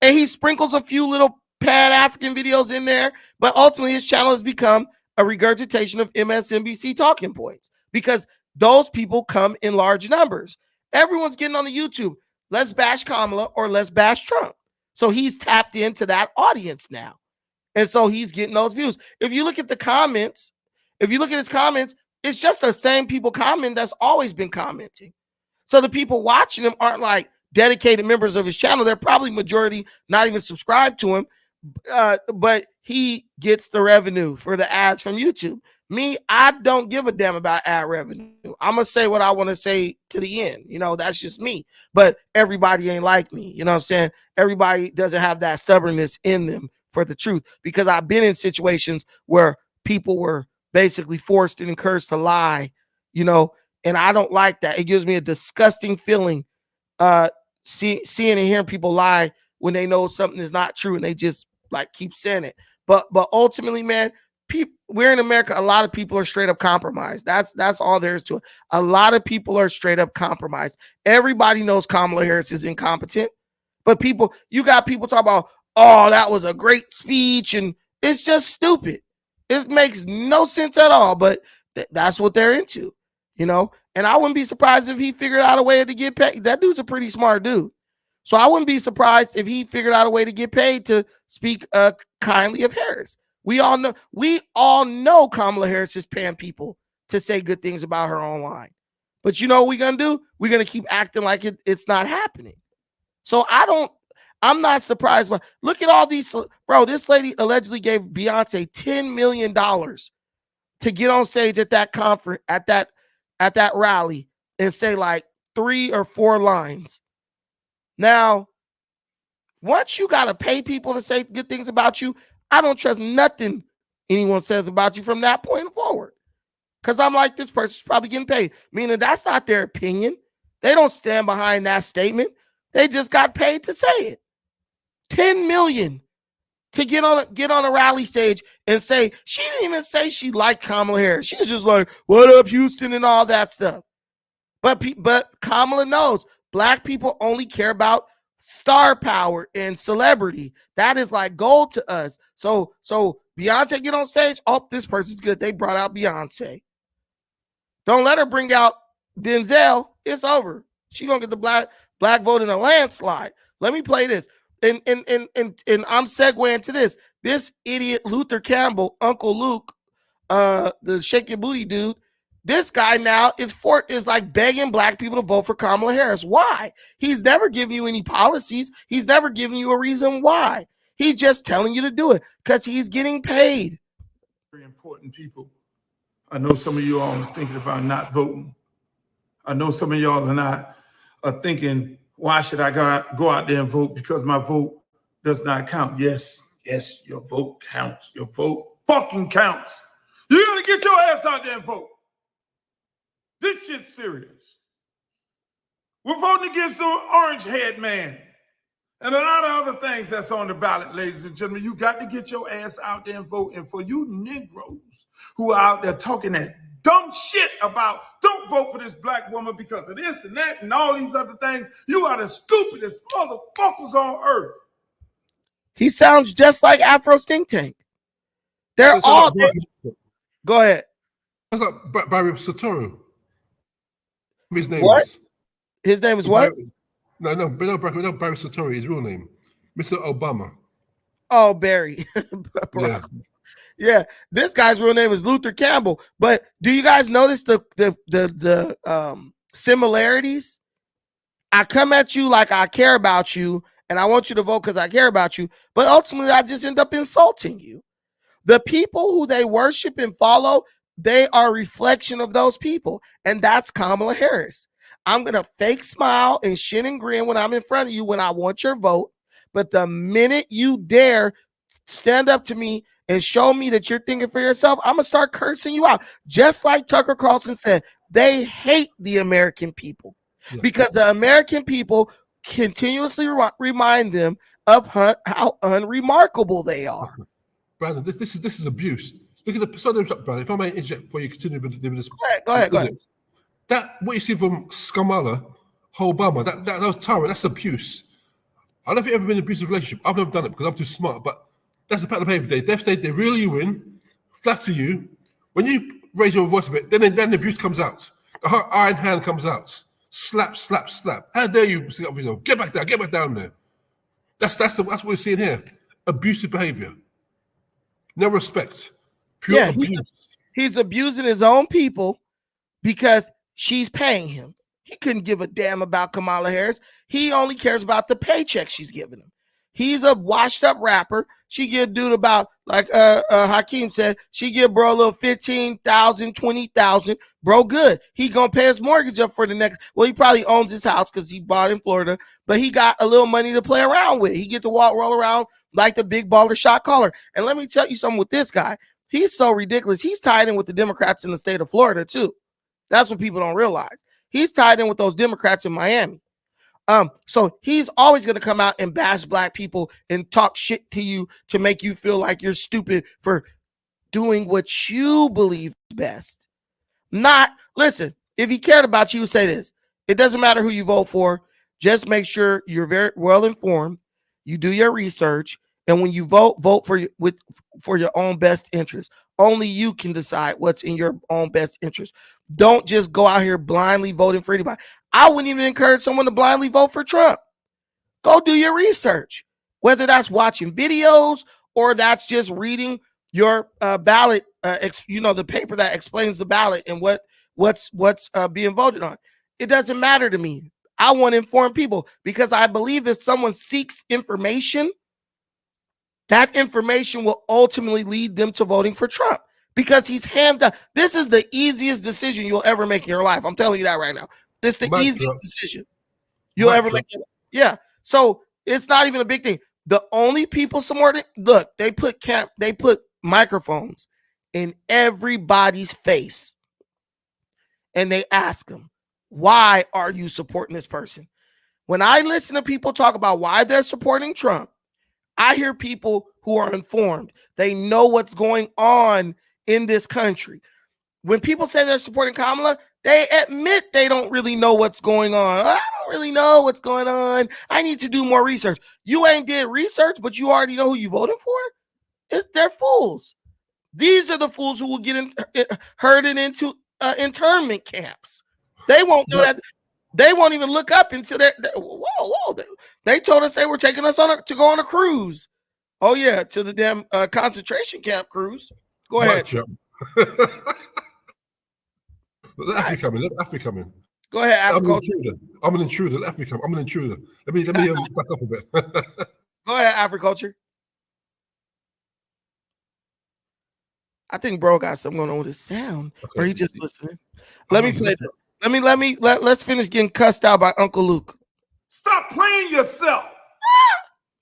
And he sprinkles a few little Pan-African videos in there, but ultimately his channel has become a regurgitation of MSNBC talking points, because those people come in large numbers. Everyone's getting on the YouTube. Let's bash Kamala or let's bash Trump. So he's tapped into that audience now. And so he's getting those views. If you look at the comments, if you look at his comments, it's just the same people comment that's always been commenting. So the people watching him aren't like dedicated members of his channel. They're probably majority not even subscribed to him, but he gets the revenue for the ads from YouTube. Me, I don't give a damn about ad revenue. I'm going to say what I want to say to the end. You know, that's just me. But everybody ain't like me. You know what I'm saying? Everybody doesn't have that stubbornness in them for the truth, because I've been in situations where people were basically forced and encouraged to lie, you know, and I don't like that. It gives me a disgusting feeling seeing and hearing people lie when they know something is not true and they just like keep saying it. But ultimately, man, we're in America. A lot of people are straight up compromised. That's all there is to it. A lot of people are straight up compromised. Everybody knows Kamala Harris is incompetent, but you got people talk about, oh, that was a great speech, and it's just stupid. It makes no sense at all, but that's what they're into, you know? And I wouldn't be surprised if he figured out a way to get paid. That dude's a pretty smart dude. So I wouldn't be surprised if he figured out a way to get paid to speak kindly of Harris. We all know Kamala Harris is paying people to say good things about her online. But you know what we're going to do? We're going to keep acting like it's not happening. So I'm not surprised. Look at all these, bro. This lady allegedly gave Beyonce $10 million to get on stage at that conference, at that rally, and say like 3 or 4 lines. Now, once you gotta pay people to say good things about you, I don't trust nothing anyone says about you from that point forward. Because I'm like, this person's probably getting paid. Meaning that's not their opinion. They don't stand behind that statement. They just got paid to say it. $10 million to get on a rally stage and say, she didn't even say she liked Kamala Harris. She was just like, what up, Houston, and all that stuff. But Kamala knows black people only care about star power and celebrity. That is like gold to us. So Beyonce get on stage. Oh, this person's good. They brought out Beyonce. Don't let her bring out Denzel. It's over. She gonna get the black vote in a landslide. Let me play this. And I'm segueing to this. This idiot Luther Campbell, Uncle Luke, the shake your booty dude. This guy now is like begging black people to vote for Kamala Harris. Why? He's never given you any policies. He's never given you a reason why. He's just telling you to do it because he's getting paid. Very important people. I know some of you all are thinking about not voting. I know some of y'all are thinking, why should I go out there and vote? Because my vote does not count. Yes, your vote counts. Your vote fucking counts. You gotta get your ass out there and vote. This shit's serious. We're voting against the orange head man and a lot of other things that's on the ballot, ladies and gentlemen. You got to get your ass out there and vote. And for you Negroes who are out there talking that dumb shit about don't vote for this black woman because of this and that and all these other things. You are the stupidest motherfuckers on earth. He sounds just like Afro Stink Tank. They're all. Go ahead. That's like Barry Soetoro. His name What? is. His name is what? No, Barry Soetoro. His real name, Mr. Obama. Oh, Barry. Yeah. Yeah, this guy's real name is Luther Campbell. But do you guys notice the similarities? I come at you like I care about you, and I want you to vote because I care about you. But ultimately, I just end up insulting you. The people who they worship and follow, they are a reflection of those people, and that's Kamala Harris. I'm gonna fake smile and shin and grin when I'm in front of you when I want your vote. But the minute you dare stand up to me and show me that you're thinking for yourself, I'm gonna start cursing you out. Just like Tucker Carlson said, they hate the American people because the American people continuously remind them of how unremarkable they are. Brandon, this is abuse. Look at the sorry, Brandon. If I may interject before you continue with this, go ahead. That what you see from Kamala, Obama, that was tyrant. That's abuse. I don't think I've ever been in an abusive relationship. I've never done it because I'm too smart. But that's the pattern of behavior. They devastate, they reel you in, flatter you. When you raise your voice a bit, then the abuse comes out. The iron hand comes out. Slap, slap, slap. How dare you stick up for yourself? Get back down there. That's what we're seeing here. Abusive behavior. No respect. Pure abuse. He's abusing his own people because she's paying him. He couldn't give a damn about Kamala Harris. He only cares about the paycheck she's giving him. He's a washed up rapper. She give dude about, like Hakeem said, she give bro a little 15,000, 20,000. Bro, good. He gonna pay his mortgage up for the next. Well, he probably owns his house because he bought in Florida, but he got a little money to play around with. He get to roll around like the big baller shot caller. And let me tell you something with this guy. He's so ridiculous. He's tied in with the Democrats in the state of Florida too. That's what people don't realize. He's tied in with those Democrats in Miami. So he's always going to come out and bash black people and talk shit to you to make you feel like you're stupid for doing what you believe is best. Listen, if he cared about you, say this. It doesn't matter who you vote for. Just make sure you're very well informed. You do your research. And when you vote for your own best interest. Only you can decide what's in your own best interest. Don't just go out here blindly voting for anybody. I wouldn't even encourage someone to blindly vote for Trump. Go do your research, whether that's watching videos or that's just reading your ballot, the paper that explains the ballot and what's being voted on. It doesn't matter to me. I want to inform people because I believe if someone seeks information, that information will ultimately lead them to voting for Trump because he's hands down. This is the easiest decision you'll ever make in your life. I'm telling you that right now. It's the easiest decision you'll ever make. Yeah. So it's not even a big thing. The only people supporting, look, they put microphones in everybody's face and they ask them, why are you supporting this person? When I listen to people talk about why they're supporting Trump, I hear people who are informed. They know what's going on in this country. When people say they're supporting Kamala, they admit they don't really know what's going on. I don't really know what's going on. I need to do more research. You ain't did research, but you already know who you voting for? They're fools. These are the fools who will get herded into internment camps. They won't do that. They won't even look up until they told us they were taking us to go on a cruise. Oh yeah, to the damn concentration camp cruise. Go ahead. Let Africa come in. Go ahead, Africa. I'm an intruder. Let Africa. I'm an intruder. Let me back off a bit. Go ahead, Africulture. I think bro got something going on with his sound, or he just listening. Let me play that. Let's finish getting cussed out by Uncle Luke. Stop playing yourself.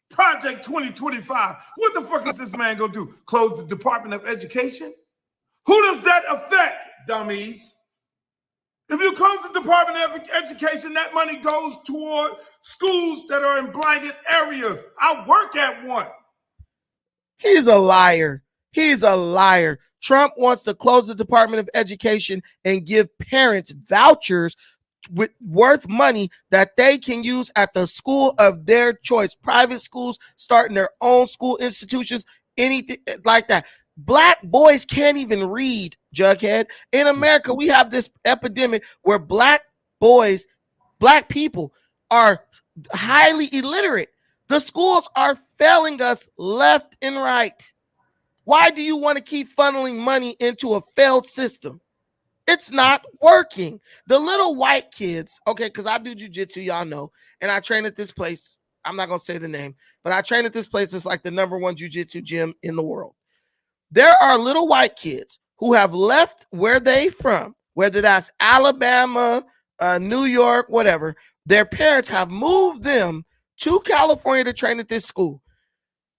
Project 2025. What the fuck is this man gonna do? Close the Department of Education? Who does that affect, dummies? If you close the Department of Education, that money goes toward schools that are in blighted areas. I work at one. He's a liar. He's a liar. Trump wants to close the Department of Education and give parents vouchers with worth money that they can use at the school of their choice. Private schools starting their own school institutions, anything like that. Black boys can't even read, Jughead. In America, we have this epidemic where black boys, black people are highly illiterate. The schools are failing us left and right. Why do you want to keep funneling money into a failed system? It's not working. The little white kids, okay, because I do jujitsu, y'all know, and I train at this place. I'm not going to say the name, but I train at this place. It's like the #1 jujitsu gym in the world. There are little white kids who have left where they from, whether that's Alabama, New York, whatever. Their parents have moved them to California to train at this school.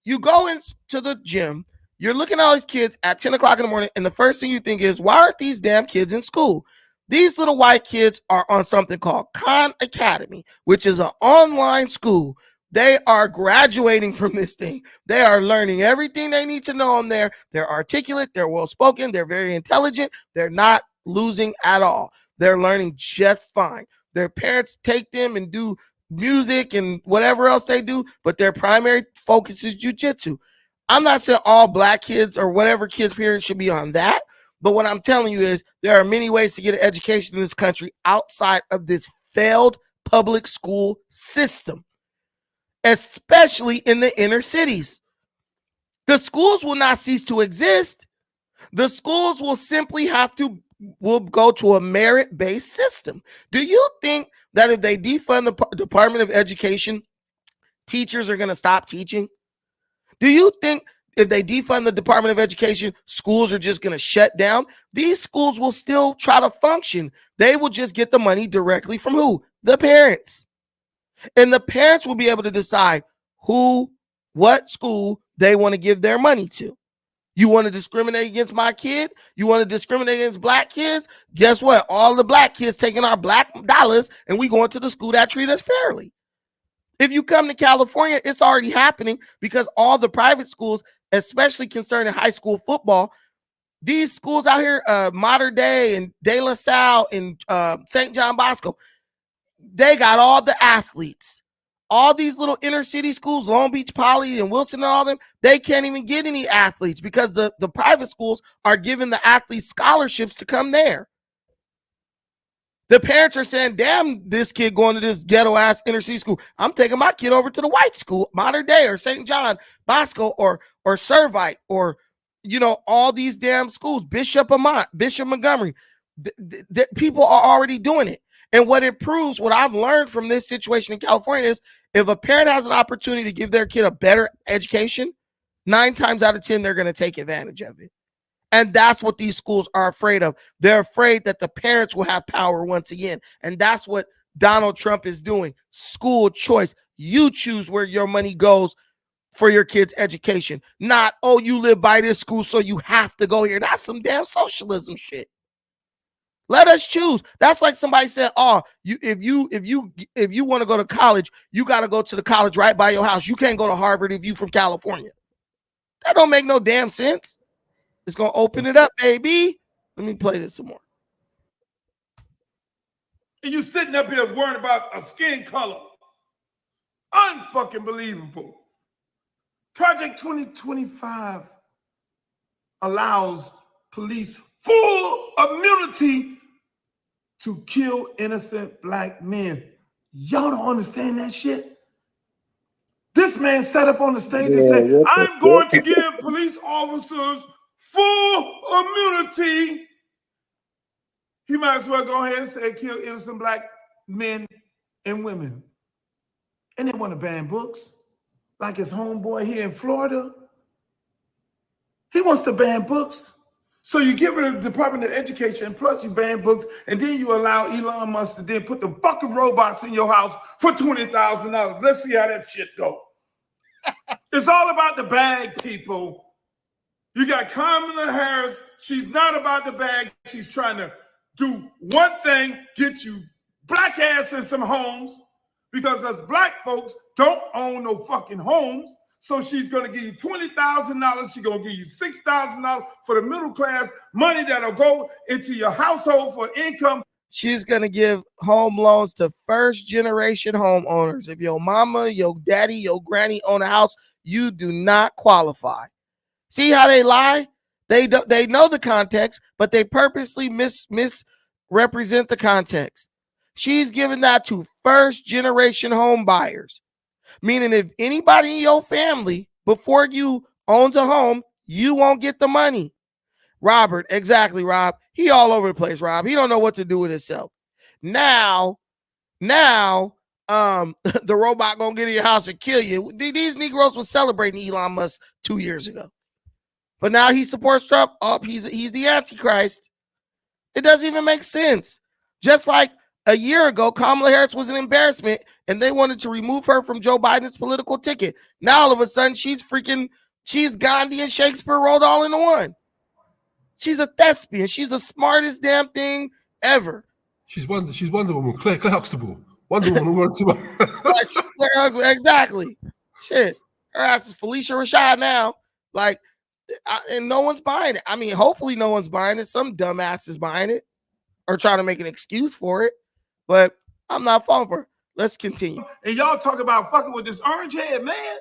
You go into the gym, you're looking at all these kids at 10 o'clock in the morning, and the first thing you think is, why aren't these damn kids in school? These little white kids are on something called Khan Academy, which is an online school. They are graduating from this thing. They are learning everything they need to know on there. They're articulate, they're well-spoken, they're very intelligent. They're not losing at all. They're learning just fine. Their parents take them and do music and whatever else they do, but their primary focus is jujitsu. I'm not saying all black kids or whatever kids' parents should be on that, but what I'm telling you is there are many ways to get an education in this country outside of this failed public school system, especially in the inner cities. The schools will not cease to exist. The schools will simply will go to a merit-based system. Do you think that if they defund the Department of Education, teachers are going to stop teaching? Do you think if they defund the Department of Education, schools are just going to shut down? These schools will still try to function. They will just get the money directly from who? The parents. And the parents will be able to decide what school they want to give their money to. You want to discriminate against my kid? You want to discriminate against black kids? Guess what? All the black kids taking our black dollars and we going to the school that treat us fairly. If you come to California, it's already happening because all the private schools, especially concerning high school football, these schools out here, Mater Dei and De La Salle and St. John Bosco, they got all the athletes. All these little inner city schools, Long Beach Poly and Wilson and all them, they can't even get any athletes because the private schools are giving the athletes scholarships to come there. The parents are saying, damn, this kid going to this ghetto ass inner city school. I'm taking my kid over to the white school, Mater Dei or St. John Bosco or Servite or, all these damn schools, Bishop Amont, Bishop Montgomery. People are already doing it. And what it proves, what I've learned from this situation in California is if a parent has an opportunity to give their kid a better education, 9 times out of 10, they're going to take advantage of it. And that's what these schools are afraid of. They're afraid that the parents will have power once again. And that's what Donald Trump is doing. School choice. You choose where your money goes for your kid's education. Not, oh, you live by this school, so you have to go here. That's some damn socialism shit. Let us choose. That's like somebody said, oh, if you want to go to college, you got to go to the college right by your house. You can't go to Harvard if you from California. That don't make no damn sense. It's going to open it up, baby. Let me play this some more. And you sitting up here worrying about a skin color. Unfucking believable. Project 2025 allows police full immunity to kill innocent black men. Y'all don't understand that shit? This man sat up on the stage and said, I'm going to give police officers full immunity. He might as well go ahead and say kill innocent black men and women. And they want to ban books like his homeboy here in Florida. He wants to ban books. So you get rid of the Department of Education, plus you ban books, and then you allow Elon Musk to then put the fucking robots in your house for $20,000. Let's see how that shit go. It's all about the bag, people. You got Kamala Harris. She's not about the bag. She's trying to do one thing, get you black ass in some homes, because us black folks don't own no fucking homes. So she's going to give you $20,000. She's going to give you $6,000 for the middle class, money that'll go into your household for income. She's going to give home loans to first generation homeowners. If your mama, your daddy, your granny own a house, you do not qualify. See how they lie? They know the context, but they purposely misrepresent the context. She's giving that to first generation home buyers. Meaning if anybody in your family before you owns a home, you won't get the money. Robert, exactly, Rob. He all over the place, Rob. He don't know what to do with himself. Now, the robot gonna get in your house and kill you. These Negroes were celebrating Elon Musk 2 years ago. But now he supports Trump. Oh, he's the Antichrist. It doesn't even make sense. Just like a year ago, Kamala Harris was an embarrassment and they wanted to remove her from Joe Biden's political ticket. Now all of a sudden she's Gandhi and Shakespeare rolled all into one. She's a thespian. She's the smartest damn thing ever. She's Wonder Woman, Claire Huxtable. Wonder Woman. She's Claire Huxtable, exactly. Shit. Her ass is Felicia Rashad now. Like, and no one's buying it. I mean, hopefully no one's buying it. Some dumbass is buying it or trying to make an excuse for it. But I'm not falling for it. Let's continue. And y'all talk about fucking with this orange head man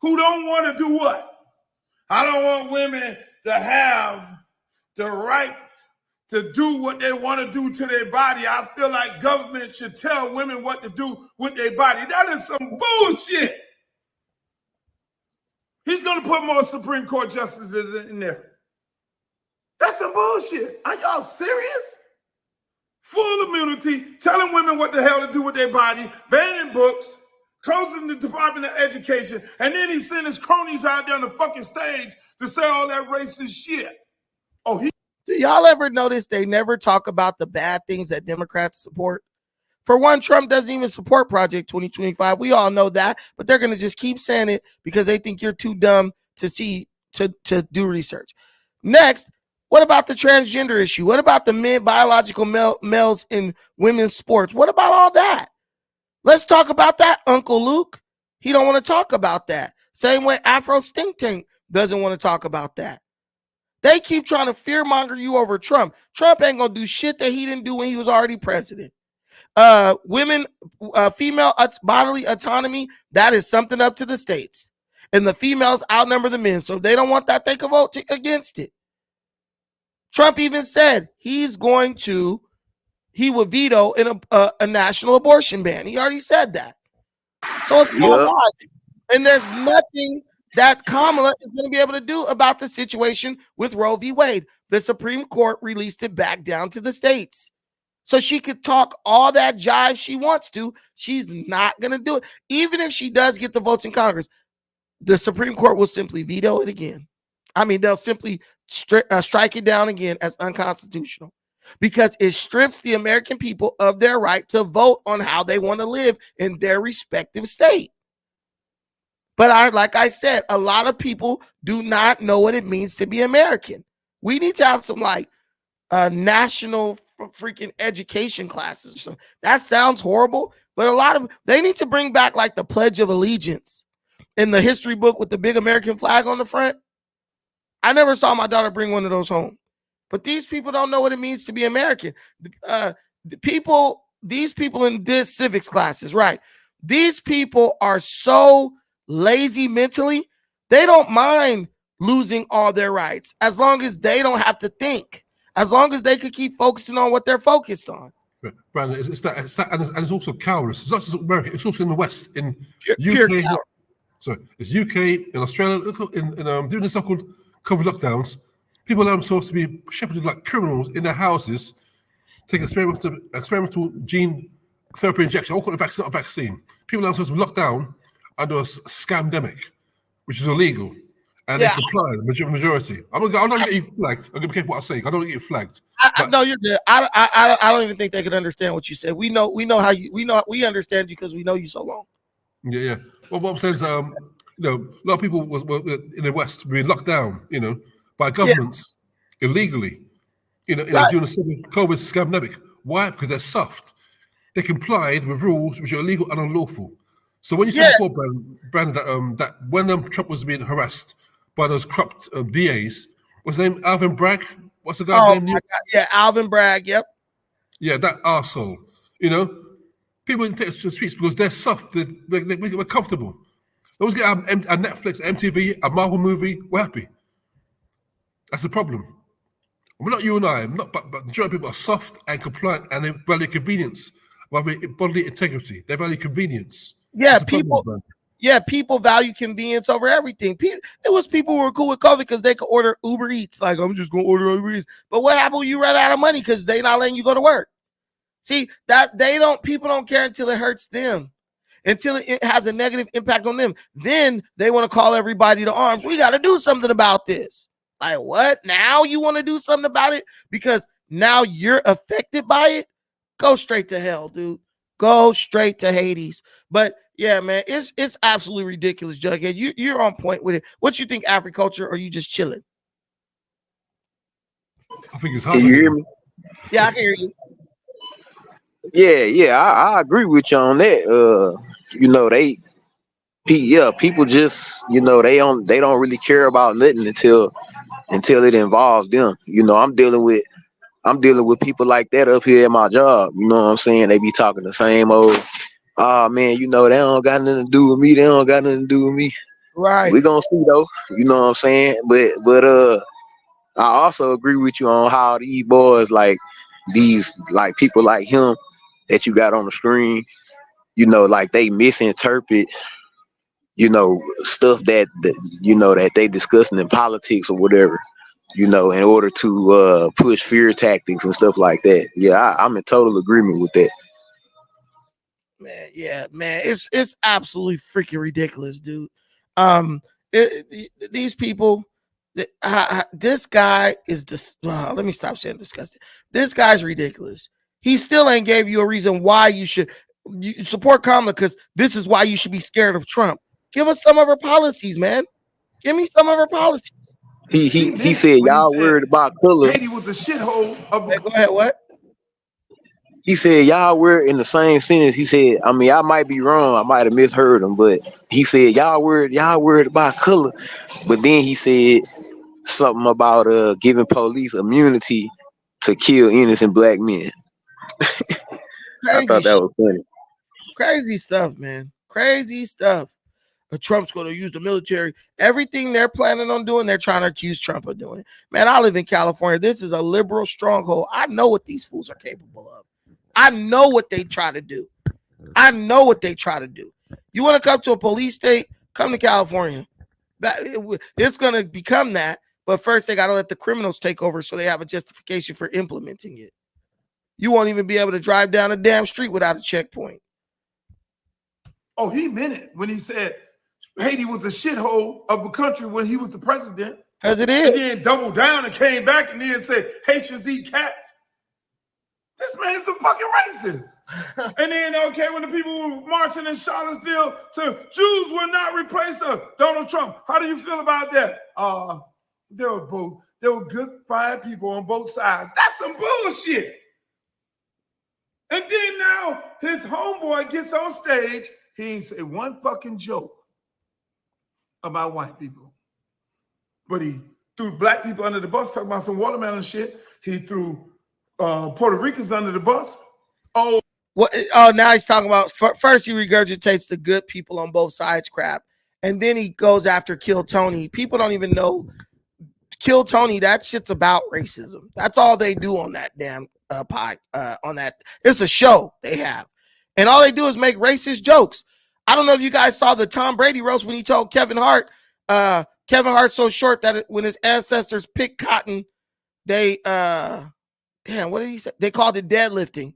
who don't want to do what? I don't want women to have the right to do what they want to do to their body. I feel like government should tell women what to do with their body. That is some bullshit. He's going to put more Supreme Court justices in there. That's some bullshit. Are y'all serious? Full immunity, telling women what the hell to do with their body, banning books, closing the Department of Education, and then he sent his cronies out there on the fucking stage to say all that racist shit. Do y'all ever notice they never talk about the bad things that Democrats support? For one, Trump doesn't even support Project 2025. We all know that, but they're going to just keep saying it because they think you're too dumb to do research. Next, what about the transgender issue? What about the biological males in women's sports? What about all that? Let's talk about that, Uncle Luke. He don't want to talk about that. Same way Afro Stink Tank doesn't want to talk about that. They keep trying to fearmonger you over Trump. Trump ain't going to do shit that he didn't do when he was already president. Women, female bodily autonomy, that is something up to the states. And the females outnumber the men. So if they don't want that, they can vote against it. Trump even said he would veto a national abortion ban. He already said that. So it's all logic. And there's nothing that Kamala is going to be able to do about the situation with Roe v. Wade. The Supreme Court released it back down to the states. So she could talk all that jive she wants to. She's not going to do it. Even if she does get the votes in Congress, the Supreme Court will simply veto it again. I mean, they'll simply strike it down again as unconstitutional because it strips the American people of their right to vote on how they want to live in their respective state. But like I said, a lot of people do not know what it means to be American. We need to have some national freaking education classes or something. That sounds horrible, but they need to bring back like the Pledge of Allegiance in the history book with the big American flag on the front. I never saw my daughter bring one of those home, but these people don't know what it means to be American. These people in this civics classes, right? These people are so lazy mentally. They don't mind losing all their rights as long as they don't have to think, as long as they could keep focusing on what they're focused on. Brandon, it's that, and it's also cowardice. It's not just America; it's also in the West, in UK. So it's UK, in Australia, during the so-called COVID lockdowns, people allow themselves to be shepherded like criminals in their houses, taking experimental gene therapy injection. I won't call it a vaccine, not a vaccine. People allow themselves to be locked down under a scamdemic, which is illegal. And they comply, the majority. I'm not going to get you flagged. I'm going to be careful what I say. I don't want to get you flagged. No, you're good. I don't even think they could understand what you said. We understand you because we know you so long. Yeah. Well, what I'm saying is, a lot of people were in the West being locked down, by governments illegally, during the COVID scamdemic. Why? Because they're soft. They complied with rules which are illegal and unlawful. So when you said before, Brandon, that when Trump was being harassed by those corrupt DAs, what's his name? Alvin Bragg? What's the guy's name? My God. Yeah, Alvin Bragg. Yep. Yeah, that arsehole. You know, people didn't take us to the streets because they're soft. We're comfortable. They always get a Netflix, MTV, a Marvel movie. We're happy. That's the problem. We're not you and I, but the majority of people are soft and compliant, and they value convenience rather than bodily integrity. They value convenience. Yeah, That's the people. problem, People value convenience over everything. It was people who were cool with COVID because they could order Uber Eats. Like, I'm just gonna order Uber Eats. But what happened when you run out of money because they not letting you go to work? See, that people don't care until it hurts them, until it has a negative impact on them. Then they want to call everybody to arms. We got to do something about this. Like, what? Now you want to do something about it because now you're affected by it? Go straight to hell, dude. Go straight to Hades. But yeah, man, it's absolutely ridiculous, Jughead. You're on point with it. What you think, agriculture, or are you just chilling? I think it's hard. Can you hear me? Yeah, I can hear you. Yeah, I agree with you on that. You know, people just, you know, they don't really care about nothing until it involves them. You know, I'm dealing with people like that up here at my job. You know what I'm saying? They be talking the same old, oh man, you know, they don't got nothing to do with me. They don't got nothing to do with me. Right. We gonna see though. You know what I'm saying? But I also agree with you on how these boys, like these, like people like him that you got on the screen, you know, like they misinterpret, you know, stuff that you know that they discussing in politics or whatever, you know, in order to push fear tactics and stuff like that. Yeah, I'm in total agreement with that. Man, yeah, man, it's absolutely freaking ridiculous, dude. These people, this guy is just. Let me stop saying disgusting. This guy's ridiculous. He still ain't gave you a reason why you should support Kamala, because this is why you should be scared of Trump. Give us some of her policies, man. Give me some of her policies. He said y'all worried about color. Haiti was a shithole of. Go ahead. What? He said y'all were in the same sentence. He said, I mean, I might be wrong. I might have misheard him, but he said y'all worried about color. But then he said something about giving police immunity to kill innocent black men. I thought that was funny. Crazy stuff, man. Crazy stuff. Trump's going to use the military. Everything they're planning on doing, they're trying to accuse Trump of doing. Man, I live in California. This is a liberal stronghold. I know what these fools are capable of. I know what they try to do. You want to come to a police state? Come to California. It's going to become that. But first, they got to let the criminals take over so they have a justification for implementing it. You won't even be able to drive down a damn street without a checkpoint. Oh, he meant it when he said Haiti was a shithole of a country when he was the president. Because it is. And then doubled down and came back and then said Haitians eat cats. This man's a fucking racist. And then, okay, when the people were marching in Charlottesville, so Jews will not replace Donald Trump. How do you feel about that? There were good, fine people on both sides. That's some bullshit. And then now his homeboy gets on stage. He ain't say one fucking joke about white people. But he threw black people under the bus, talking about some watermelon shit. He threw Puerto Ricans under the bus. Oh, now he's talking about, first he regurgitates the good people on both sides crap. And then he goes after Kill Tony. People don't even know Kill Tony. That shit's about racism. That's all they do on that damn on that. It's a show they have. And all they do is make racist jokes. I don't know if you guys saw the Tom Brady roast when he told Kevin Hart, Kevin Hart's so short that when his ancestors picked cotton, they, what did he say? They called it deadlifting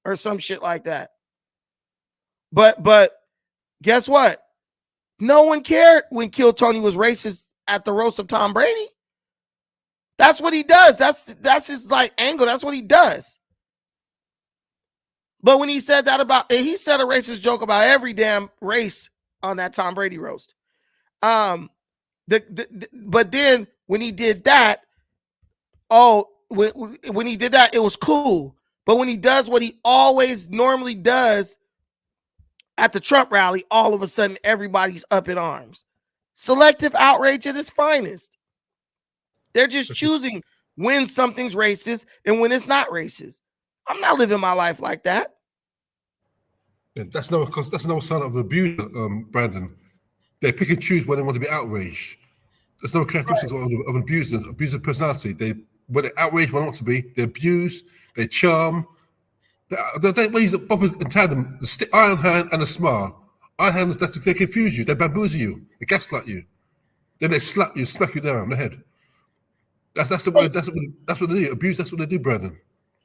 or some shit like that. But guess what? No one cared when Kill Tony was racist at the roast of Tom Brady. That's what he does. That's his like angle. That's what he does. But when he said that he said a racist joke about every damn race on that Tom Brady roast. But then when he did that, when he did that, it was cool. But when he does what he always normally does at the Trump rally, all of a sudden everybody's up in arms. Selective outrage at its finest. They're just choosing when something's racist and when it's not racist. I'm not living my life like that. Yeah, that's no sign of abuse, Brandon. They pick and choose when they want to be outraged. There's no characteristics of abusers, abusive personality. When they're outraged, when they want to be, they abuse, they charm. They use both in tandem, the iron hand and the smile. Iron hand, they confuse you, they bamboozle you, they gaslight you. Then they slap you, smack you down the head. That's what they do. Abuse, that's what they do, Brandon.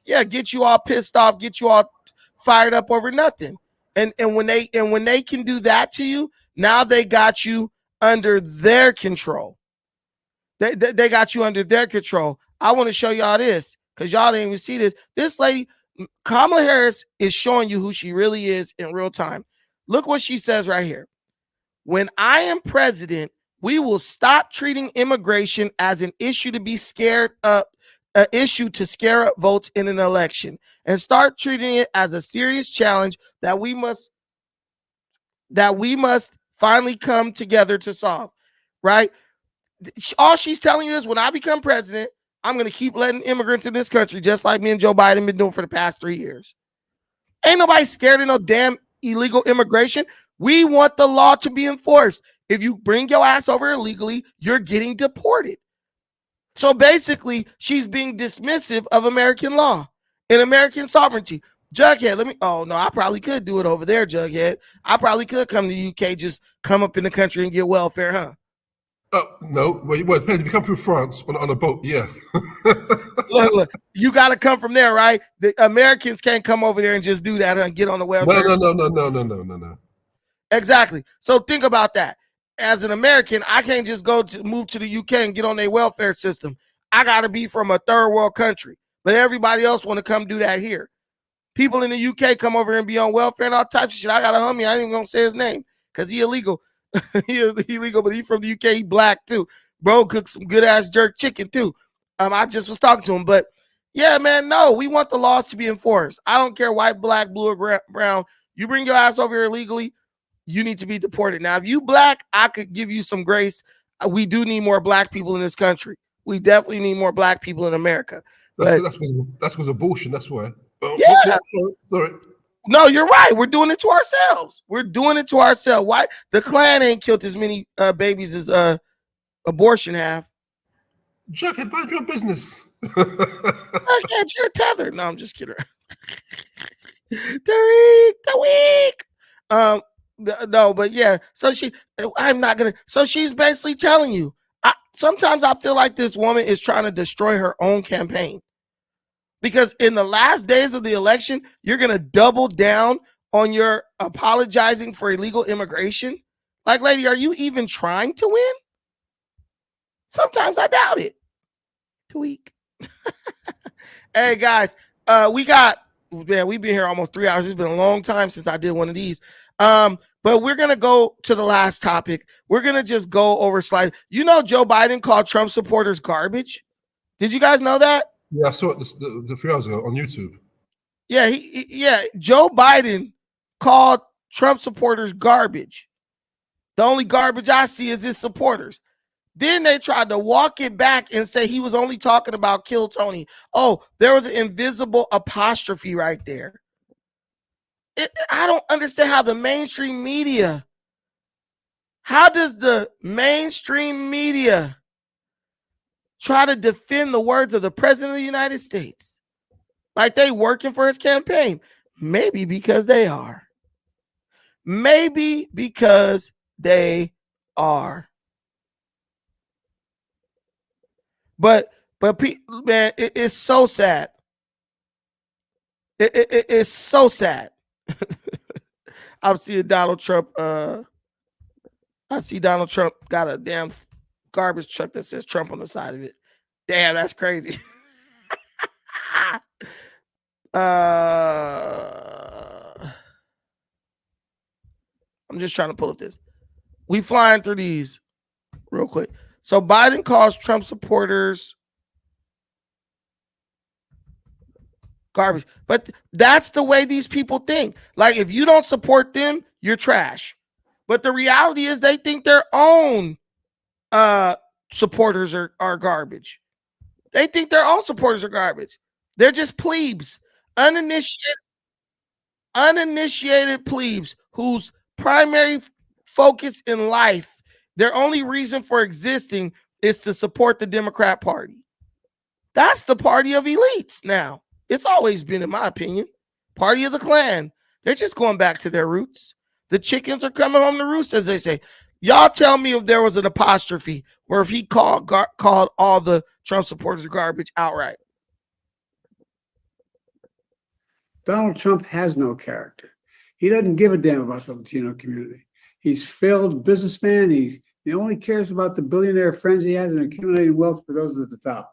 Yeah, get you all pissed off, get you all fired up over nothing. And when they can do that to you, now they got you under their control. They got you under their control. I want to show y'all this because y'all didn't even see this. This lady, Kamala Harris, is showing you who she really is in real time. Look what she says right here. When I am president, we will stop treating immigration as an issue to be scared up, an issue to scare up votes in an election, and start treating it as a serious challenge that we must finally come together to solve. Right? All she's telling you is when I become president, I'm going to keep letting immigrants in this country, just like me and Joe Biden been doing for the past 3 years. Ain't nobody scared of no damn illegal immigration. We want the law to be enforced. If you bring your ass over illegally, you're getting deported. So basically, she's being dismissive of American law and American sovereignty. Jughead, I probably could do it over there, Jughead. I probably could come to the UK, just come up in the country and get welfare, huh? No. Well, it depends. If you come through France on a boat, yeah. Look, you got to come from there, right? The Americans can't come over there and just do that and get on the welfare. No. Exactly. So think about that. As an American, I can't just move to the UK and get on their welfare system. I got to be from a third world country. But everybody else want to come do that here. People in the UK come over and be on welfare and all types of shit. I got a homie. I ain't even going to say his name because he illegal. He illegal, but he from the UK. He black too. Bro cooks some good ass jerk chicken too. I just was talking to him, but yeah, man, no, we want the laws to be enforced. I don't care white, black, blue, or brown. You bring your ass over here illegally, you need to be deported. Now, if you black, I could give you some grace. We do need more black people in this country. We definitely need more black people in America. That's because abortion. That's why. Yeah. Sorry. No, you're right. We're doing it to ourselves. Why? The Klan ain't killed as many babies as abortion have. Jughead, mind your business. You're tethered. No, I'm just kidding. Tariq. No, but yeah. So she's basically telling you. Sometimes I feel like this woman is trying to destroy her own campaign. Because in the last days of the election, you're going to double down on your apologizing for illegal immigration. Like, lady, are you even trying to win? Sometimes I doubt it. Tweak. Hey, guys, we've been here almost 3 hours. It's been a long time since I did one of these. But we're going to go to the last topic. We're going to just go over slides. You know, Joe Biden called Trump supporters garbage. Did you guys know that? Yeah, I saw it the 3 hours ago on YouTube. Yeah, Joe Biden called Trump supporters garbage. The only garbage I see is his supporters. Then they tried to walk it back and say he was only talking about Kill Tony. Oh, there was an invisible apostrophe right there. I don't understand how how does the mainstream media try to defend the words of the president of the United States? Like they working for his campaign. Maybe because they are. But man, it's so sad. It's so sad. I'm seeing Donald Trump. I see Donald Trump got a damn garbage truck that says Trump on the side of it. Damn, that's crazy. I'm just trying to pull up this. We flying through these real quick. So Biden calls Trump supporters garbage. But that's the way these people think. Like if you don't support them, you're trash. But the reality is they think their own supporters are garbage. They think their own supporters are garbage. They're just plebes, uninitiated plebes whose primary focus in life, their only reason for existing is to support the Democrat Party. That's the party of elites now. It's always been, in my opinion, party of the clan. They're just going back to their roots. The chickens are coming home to roost, as they say. Y'all tell me if there was an apostrophe or if he called all the Trump supporters garbage outright. Donald Trump has no character. He doesn't give a damn about the Latino community. He's failed businessman. He only cares about the billionaire friends he has and accumulating wealth for those at the top.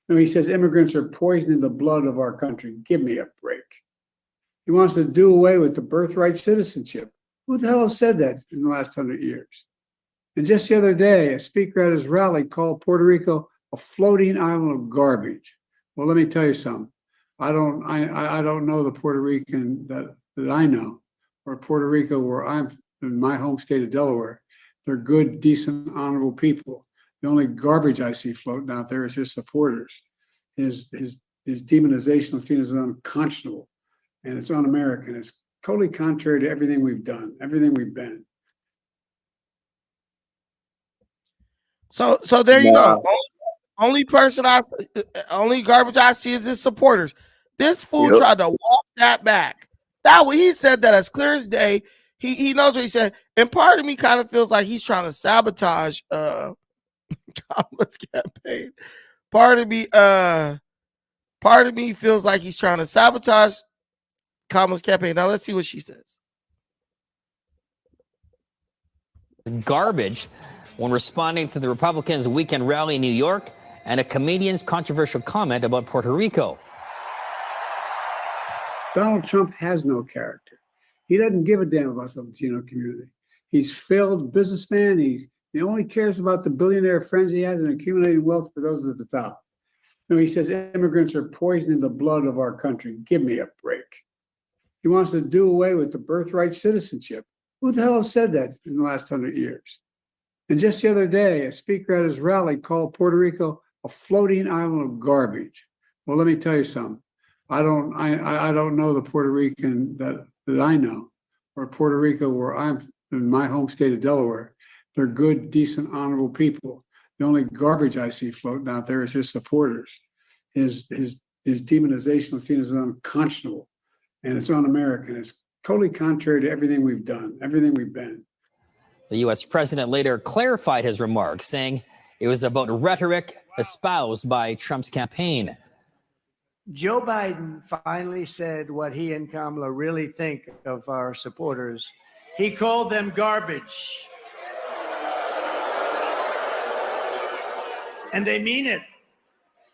And he says immigrants are poisoning the blood of our country. Give me a break. He wants to do away with the birthright citizenship. Who the hell has said that in the last 100 years? And just the other day, a speaker at his rally called Puerto Rico a floating island of garbage. Well, let me tell you something. I don't know the Puerto Rican that I know, or Puerto Rico where I'm in my home state of Delaware. They're good, decent, honorable people. The only garbage I see floating out there is his supporters. His demonization of Latinos is unconscionable, and it's un-American. It's totally contrary to everything we've done, everything we've been. So there you go. Only garbage I see is his supporters. This fool tried to walk that back. He said that as clear as day. He knows what he said. And part of me kind of feels like he's trying to sabotage Kamala's campaign. Part of me feels like he's trying to sabotage Kamala's campaign. Now let's see what she says. Garbage when responding to the Republicans' weekend rally in New York and a comedian's controversial comment about Puerto Rico. Donald Trump has no character. He doesn't give a damn about the Latino community. He's failed businessman. He only cares about the billionaire friends he has and accumulating wealth for those at the top. He says immigrants are poisoning the blood of our country. Give me a break. He wants to do away with the birthright citizenship. Who the hell has said that in the last 100 years? And just the other day, a speaker at his rally called Puerto Rico a floating island of garbage. Well, let me tell you something. I don't know the Puerto Rican that I know, or Puerto Rico where I'm in my home state of Delaware. They're good, decent, honorable people. The only garbage I see floating out there is his supporters. His demonization of Latinos is unconscionable, and it's un-American. It's totally contrary to everything we've done, everything we've been. The U.S. president later clarified his remarks, saying it was about rhetoric espoused by Trump's campaign. Joe Biden finally said what he and Kamala really think of our supporters. He called them garbage. And they mean it,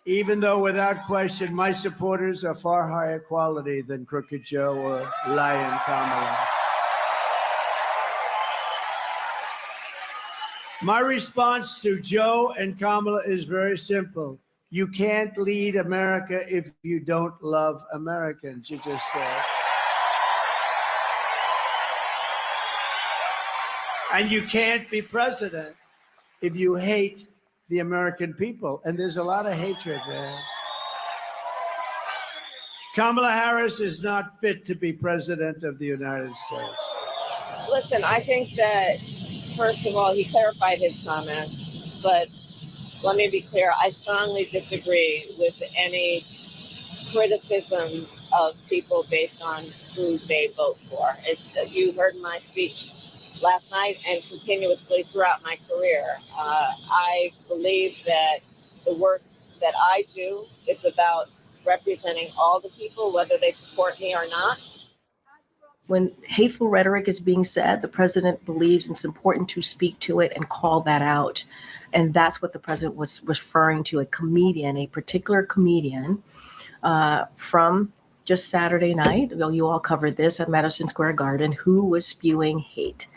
even though without question, my supporters are far higher quality than Crooked Joe or Lying Kamala. My response to Joe and Kamala is very simple. You can't lead America if you don't love Americans. You just and you can't be president if you hate the American people. And there's a lot of hatred there. Kamala Harris is not fit to be president of the United States. Listen, I think that, first of all, he clarified his comments, but let me be clear. I strongly disagree with any criticism of people based on who they vote for. You heard my speech last night and continuously throughout my career. I believe that the work that I do is about representing all the people, whether they support me or not. When hateful rhetoric is being said, the president believes it's important to speak to it and call that out. And that's what the president was referring to, a comedian, a particular comedian from just Saturday night. Well, you all covered this at Madison Square Garden, who was spewing hate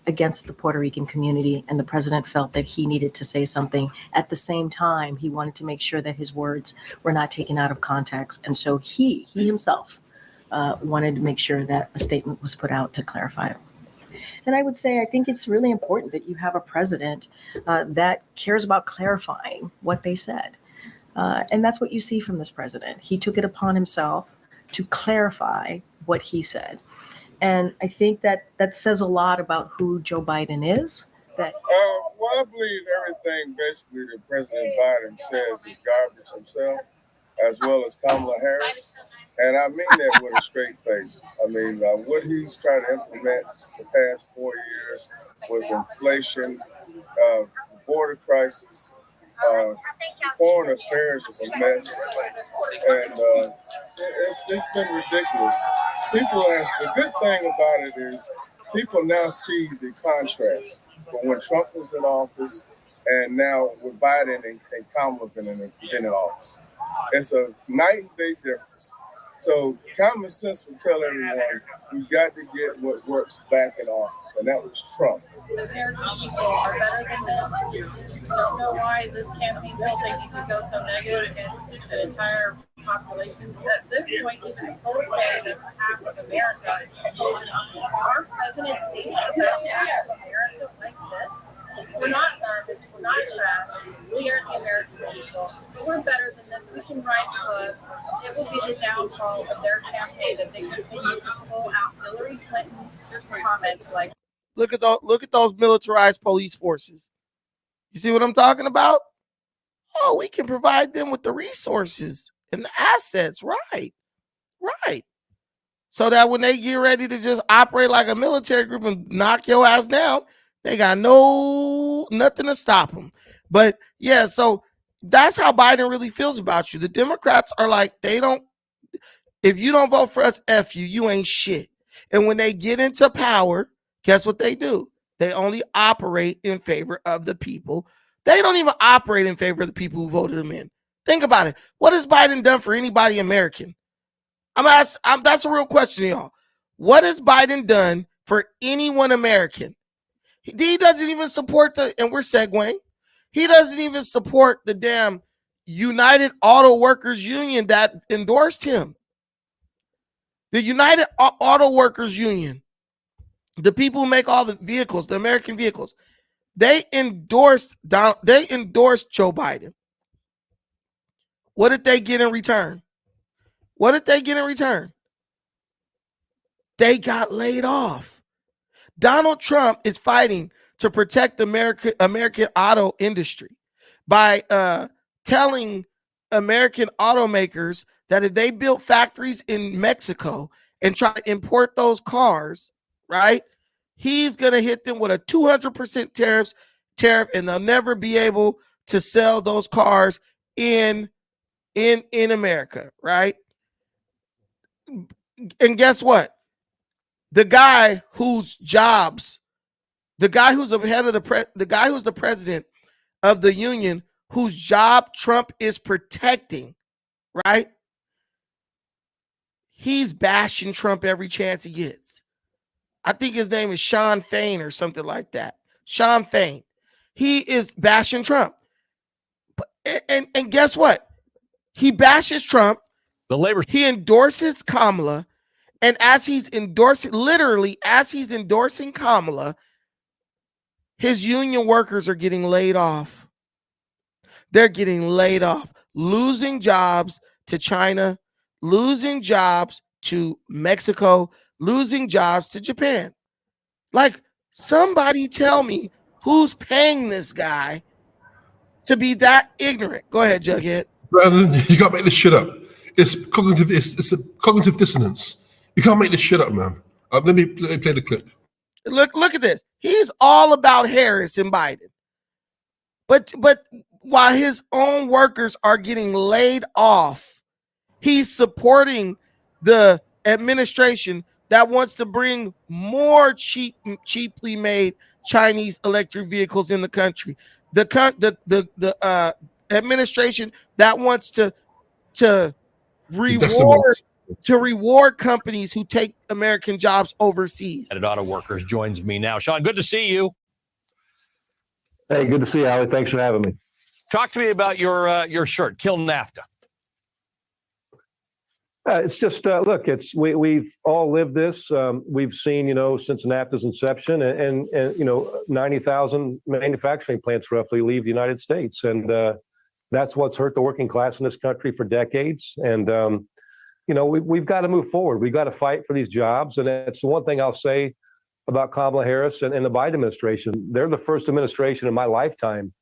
against the Puerto Rican community. And the president felt that he needed to say something. At the same time, he wanted to make sure that his words were not taken out of context. And so he himself wanted to make sure that a statement was put out to clarify it. And I would say I think it's really important that you have a president that cares about clarifying what they said. And that's what you see from this president. He took it upon himself to clarify what he said. And I think that says a lot about who Joe Biden is. Well, I believe everything basically that President Biden says is garbage himself, as well as Kamala Harris. And I mean that with a straight face. I mean, what he's trying to implement the past 4 years with inflation, border crisis, foreign affairs is a mess. And it's been ridiculous. The good thing about it is people now see the contrast. But when Trump was in office and now with Biden and Kamala been in office, it's a night and day difference. So common sense would tell everyone we've got to get what works back in office, and that was Trump. The American people are better than this. Don't know why this campaign feels they need to go so negative against an entire population. At this point, even the polls say that's half of America. So our president thinks about half of America like this. We're not garbage. We're not trash. We are the American people. But we're better than this. We can rise above. It will be the downfall of their campaign if they continue to pull out Hillary Clinton comments like. Look at those militarized police forces. You see what I'm talking about? Oh, we can provide them with the resources and the assets. Right. So that when they get ready to just operate like a military group and knock your ass down, they got nothing to stop them. But yeah, so that's how Biden really feels about you. The Democrats are like, if you don't vote for us, F you, you ain't shit. And when they get into power, guess what they do? They only operate in favor of the people. They don't even operate in favor of the people who voted them in. Think about it. What has Biden done for anybody American? That's a real question, y'all. What has Biden done for anyone American? He doesn't even support and we're segueing, he doesn't even support the damn United Auto Workers Union that endorsed him. The United Auto Workers Union, the people who make all the vehicles, the American vehicles, they endorsed Joe Biden. What did they get in return? They got laid off. Donald Trump is fighting to protect the American auto industry by telling American automakers that if they built factories in Mexico and try to import those cars, right, he's going to hit them with a 200% tariff, and they'll never be able to sell those cars in America, right? And guess what? The guy who's the guy who's the president of the union, whose job Trump is protecting, right? He's bashing Trump every chance he gets. I think his name is Sean Fain or something like that. Sean Fain. He is bashing Trump. And guess what? He bashes Trump. He endorses Kamala. And as he's endorsing Kamala, his union workers are getting laid off. They're getting laid off, losing jobs to China, losing jobs to Mexico, losing jobs to Japan. Like, somebody tell me who's paying this guy to be that ignorant. Go ahead, Jughead. Brandon, you can't make this shit up. It's a cognitive dissonance. You can't make this shit up, man. Let me play the clip. Look at this. He's all about Harris and Biden. But while his own workers are getting laid off, he's supporting the administration that wants to bring more cheaply made Chinese electric vehicles in the country. The administration that wants to reward companies who take American jobs overseas. United Auto Workers joins me now. Sean, good to see you. Hey, good to see you, Ali. Thanks for having me. Talk to me about your shirt, Kill NAFTA. It's just look. We've all lived this. We've seen since NAFTA's inception, and 90,000 manufacturing plants roughly leave the United States, and that's what's hurt the working class in this country for decades. And we've got to move forward. We've got to fight for these jobs, and that's the one thing I'll say about Kamala Harris and the Biden administration. They're the first administration in my lifetime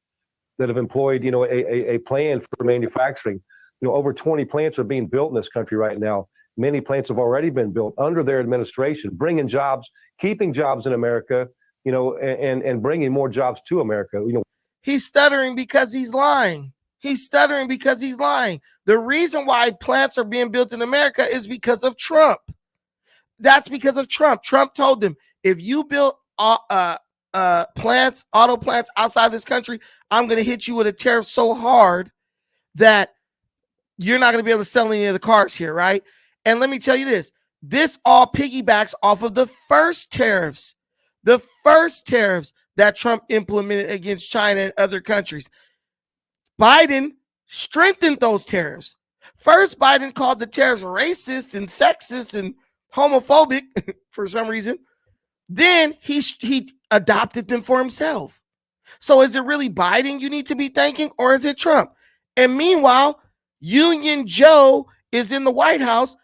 that have employed a plan for manufacturing. Over 20 plants are being built in this country right now. Many plants have already been built under their administration, bringing jobs, keeping jobs in America, and bringing more jobs to America. He's stuttering because he's lying. He's stuttering because he's lying. The reason why plants are being built in America is because of Trump. That's because of Trump. Trump told them, if you build plants, auto plants outside this country, I'm going to hit you with a tariff so hard that you're not going to be able to sell any of the cars here, right? And let me tell you this all piggybacks off of the first tariffs that Trump implemented against China and other countries. Biden strengthened those tariffs. First, Biden called the tariffs racist and sexist and homophobic for some reason. Then he adopted them for himself. So is it really Biden you need to be thanking, or is it Trump? And meanwhile, Union Joe is in the White House.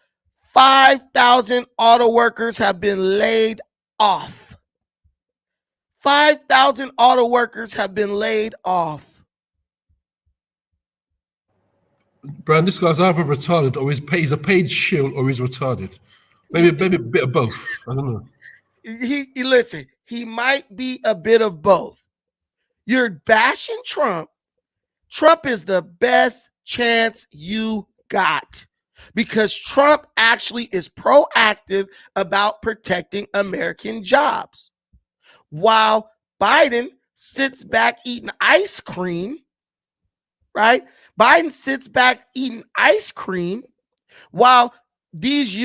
5,000 auto workers have been laid off. 5,000 auto workers have been laid off. Brand, this guy's either retarded or he's a paid shield or he's retarded. Maybe a bit of both. I don't know. Listen, he might be a bit of both. You're bashing Trump. Trump is the best chance you got because Trump actually is proactive about protecting American jobs, while Biden sits back eating ice cream, right? Biden sits back eating ice cream while these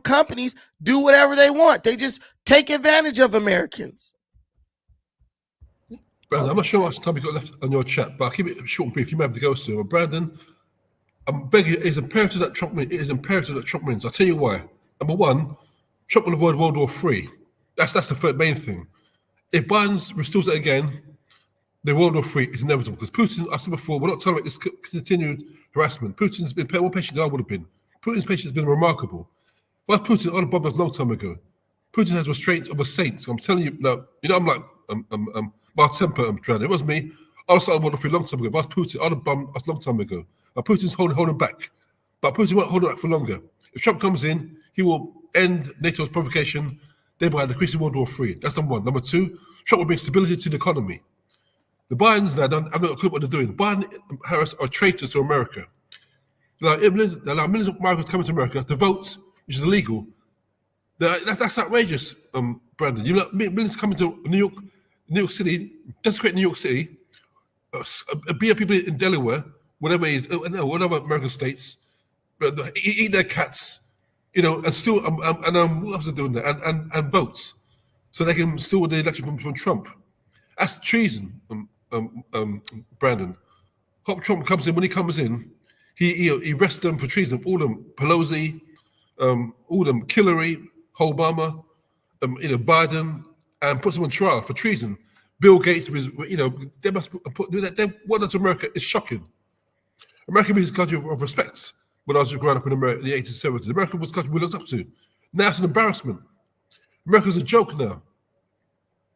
companies do whatever they want. They just take advantage of Americans. Brandon, I'm not sure how much time you got left on your chat, but I'll keep it short and brief. You may have to go soon. Brandon, I'm begging you, it is imperative that Trump wins. It is imperative that Trump wins. I'll tell you why. Number one, Trump will avoid World War III. That's the main thing. If Biden restores it again, the World War III is inevitable because Putin, I said before, we're not tolerating this continued harassment. Putin's been more patient than I would have been. Putin's patience has been remarkable. Why Putin on the bomb a long time ago? Putin has restraints over saints. I'm telling you now. I'm like my temper. I'm trying. It was me. I was started World War III a long time ago. If I was Putin, I'd have bombed a long time ago. Now Putin's holding back, but Putin won't hold it back for longer. If Trump comes in, he will end NATO's provocation, thereby decreasing World War III. That's number one. Number two, Trump will bring stability to the economy. The Bidens now don't have a clue what they're doing. Biden and Harris are traitors to America. There are millions of Americans coming to America to vote, which is illegal. That's outrageous, Brandon. You know, millions coming to New York City, desecrate New York City, be people in Delaware, whatever it is, whatever American states, eat their cats, and still, what else are doing there? And votes, so they can steal the election from Trump. That's treason, Brandon. Hope Trump comes in. When he comes in, he arrests them for treason. All of them, Pelosi, all of them, Hillary, Obama, Biden, and puts them on trial for treason. Bill Gates, they must put that. What that's America is shocking. America is a country of respect. When I was growing up in America in the 1870s, America was a country we looked up to. Now it's an embarrassment. America's a joke now.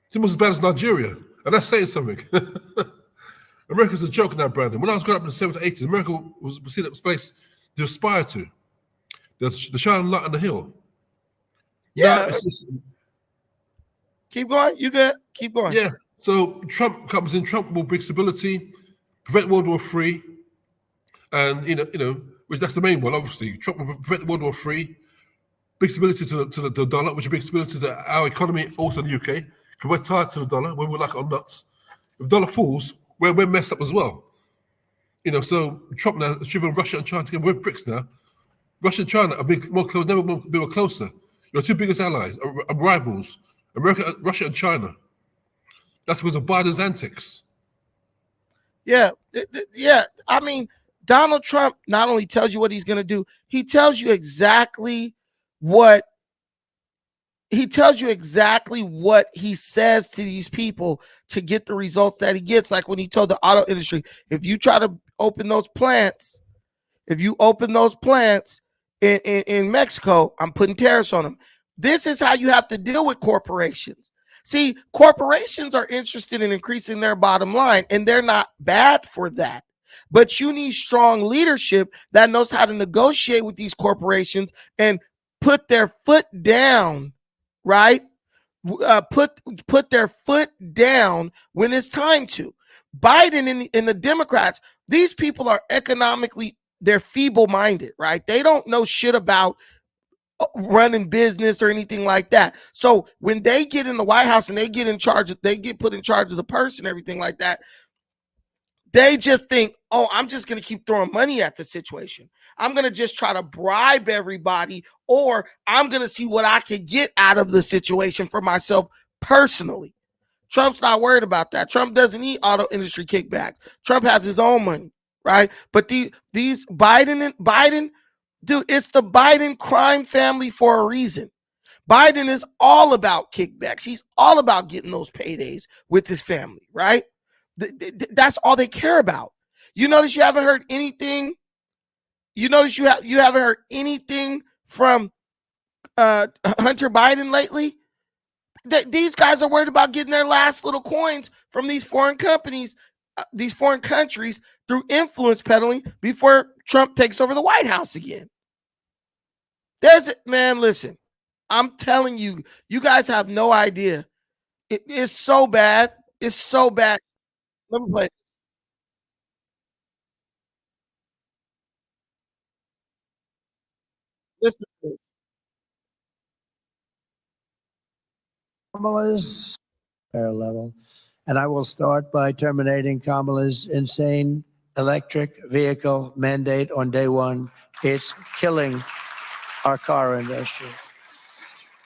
It's almost as bad as Nigeria, and that's saying something. America's a joke now, Brandon. When I was growing up in the 70s, 80s, America was seen as a place to aspire to. The shining light on the hill. Yeah. Keep going. You good? Keep going. Yeah. So Trump comes in. Trump will bring stability, prevent World War III, and which that's the main one. Obviously, Trump will prevent World War III, bring stability to the dollar, which will bring stability to our economy, also in the UK. Because we're tied to the dollar, whether we like it or not. If the dollar falls, we're messed up as well. So Trump now has driven Russia and China together with BRICS now. Russia and China are being more close, never been closer. Your two biggest allies are rivals, Russia and China. That's because of Biden's antics. Yeah. I mean, Donald Trump not only tells you what he's going to do, he tells you exactly what he says to these people to get the results that he gets. Like when he told the auto industry, if you try to open those plants, in Mexico, I'm putting tariffs on them. This is how you have to deal with corporations. See, corporations are interested in increasing their bottom line, and they're not bad for that. But you need strong leadership that knows how to negotiate with these corporations and put their foot down, right? Put their foot down when it's time to. Biden and the Democrats, these people are economically, they're feeble-minded, right? They don't know shit about running business or anything like that. So when they get in the White House and they get put in charge of the purse and everything like that, they just think, oh, I'm just going to keep throwing money at the situation. I'm going to just try to bribe everybody, or I'm going to see what I can get out of the situation for myself personally. Trump's not worried about that. Trump doesn't need auto industry kickbacks. Trump has his own money, right? But these Biden, dude, it's the Biden crime family for a reason. Biden is all about kickbacks. He's all about getting those paydays with his family, right? That's all they care about. You notice you haven't heard anything. You notice you haven't heard anything from Hunter Biden lately. These guys are worried about getting their last little coins from these foreign companies, these foreign countries through influence peddling before Trump takes over the White House again. Man, listen, I'm telling you, you guys have no idea. It's so bad. It's so bad. Let me play. Listen to this. Kamala's level. And I will start by terminating Kamala's insane electric vehicle mandate on day one. It's killing our car industry.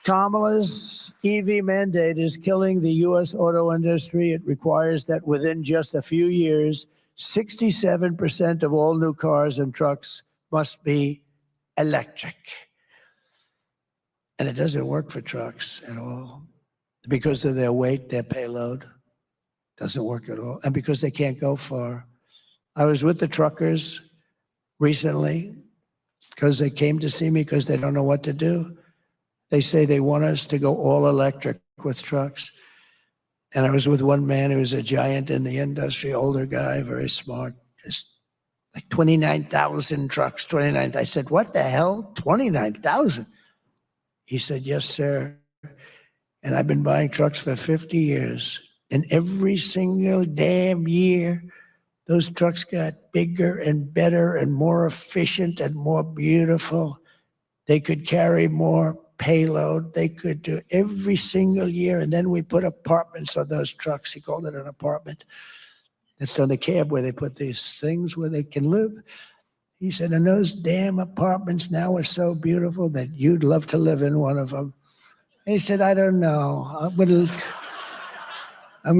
Kamala's EV mandate is killing the U.S. auto industry. It requires that within just a few years, 67% of all new cars and trucks must be electric. And it doesn't work for trucks at all because of their weight, their payload. Doesn't work at all. And because they can't go far. I was with the truckers recently because they came to see me because they don't know what to do. They say they want us to go all electric with trucks. And I was with one man who was a giant in the industry, older guy, very smart. Just like 29,000 trucks, 29. I said, what the hell? 29,000? He said, yes, sir. And I've been buying trucks for 50 years. And every single damn year, those trucks got bigger and better and more efficient and more beautiful. They could carry more payload. They could do every single year. And then we put apartments on those trucks. He called it an apartment. It's on the cab where they put these things where they can live. He said, and those damn apartments now are so beautiful that you'd love to live in one of them. He said, I don't know. I'm going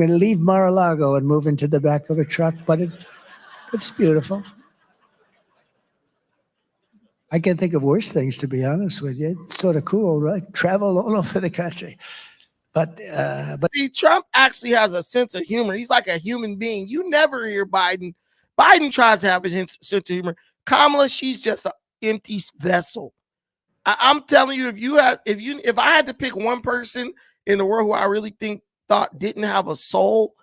to leave Mar-a-Lago and move into the back of a truck, but it's beautiful. I can't think of worse things, to be honest with you. It's sort of cool, right? Travel all over the country. But see, Trump actually has a sense of humor. He's like a human being. You never hear Biden. Biden tries to have a sense of humor. Kamala, she's just an empty vessel. I'm telling you, if I had to pick one person in the world who I really thought didn't have a soul,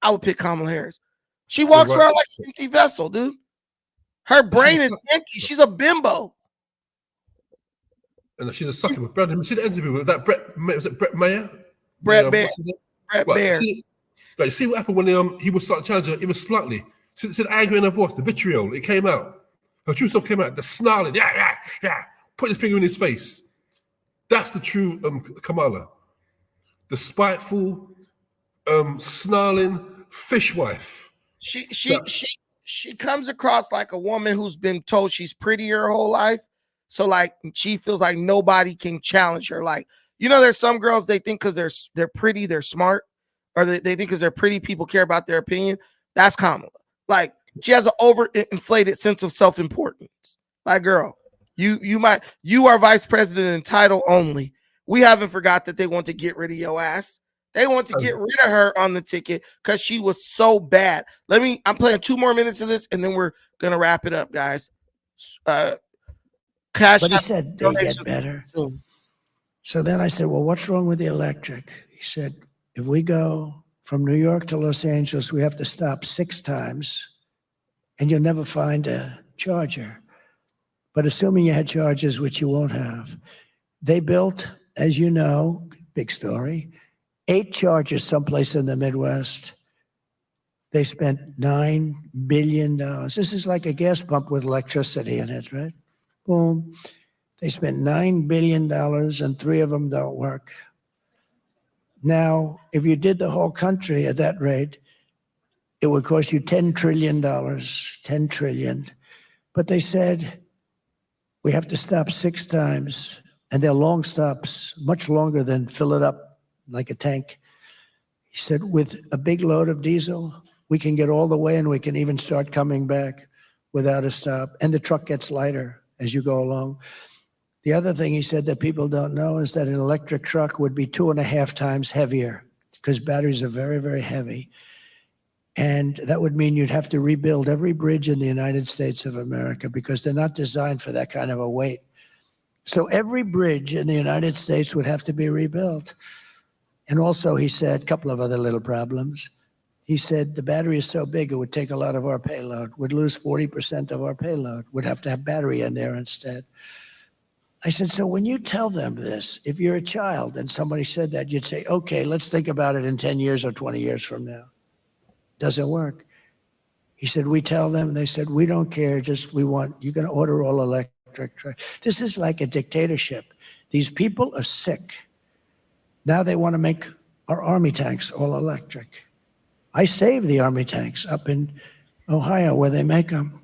I would pick Kamala Harris. She walks around like an empty vessel, dude. Her brain is empty. She's a bimbo. And she's a sucker. But Brandon, see the interview with that was it Brett Mayer? Brett Baer. Brett Baer. See what happened when he was starting challenging her even slightly. See the anger in her voice, the vitriol, it came out. Her true self came out, the snarling, put his finger in his face. That's the true Kamala. The spiteful, snarling fishwife. She comes across like a woman who's been told she's pretty her whole life. So like she feels like nobody can challenge her. Like, there's some girls they think because they're pretty, they're smart, or they think because they're pretty, people care about their opinion. That's Kamala. Like She has an overinflated sense of self-importance. My girl, you are vice president in title only. We haven't forgot that they want to get rid of your ass. They want to get rid of her on the ticket because she was so bad. I'm playing 2 more minutes of this and then we're gonna wrap it up, guys. Cash But he App said they get better. soon. So then I said, well, what's wrong with the electric? He said, if we go from New York to Los Angeles, we have to stop 6 times and you'll never find a charger. But assuming you had chargers, which you won't have, they built, as you know, big story, 8 chargers someplace in the Midwest. They spent $9 billion. This is like a gas pump with electricity in it, right? Boom. They spent $9 billion and 3 of them don't work. Now, if you did the whole country at that rate, it would cost you $10 trillion, $10 trillion. But they said, we have to stop 6 times, and they're long stops, much longer than fill it up like a tank. He said, with a big load of diesel, we can get all the way and we can even start coming back without a stop. And the truck gets lighter as you go along. The other thing he said that people don't know is that an electric truck would be 2.5 times heavier because batteries are very, very heavy. And that would mean you'd have to rebuild every bridge in the United States of America because they're not designed for that kind of a weight. So every bridge in the United States would have to be rebuilt. And also, he said, a couple of other little problems. He said the battery is so big, it would take a lot of our payload. We'd lose 40% of our payload. We'd have to have battery in there instead. I said, so when you tell them this, if you're a child and somebody said that, you'd say, okay, let's think about it in 10 years or 20 years from now. Doesn't work. He said, we tell them, they said, we don't care, just you're going to order all electric trucks. This is like a dictatorship. These people are sick. Now they want to make our army tanks all electric. I saved the army tanks up in Ohio where they make them.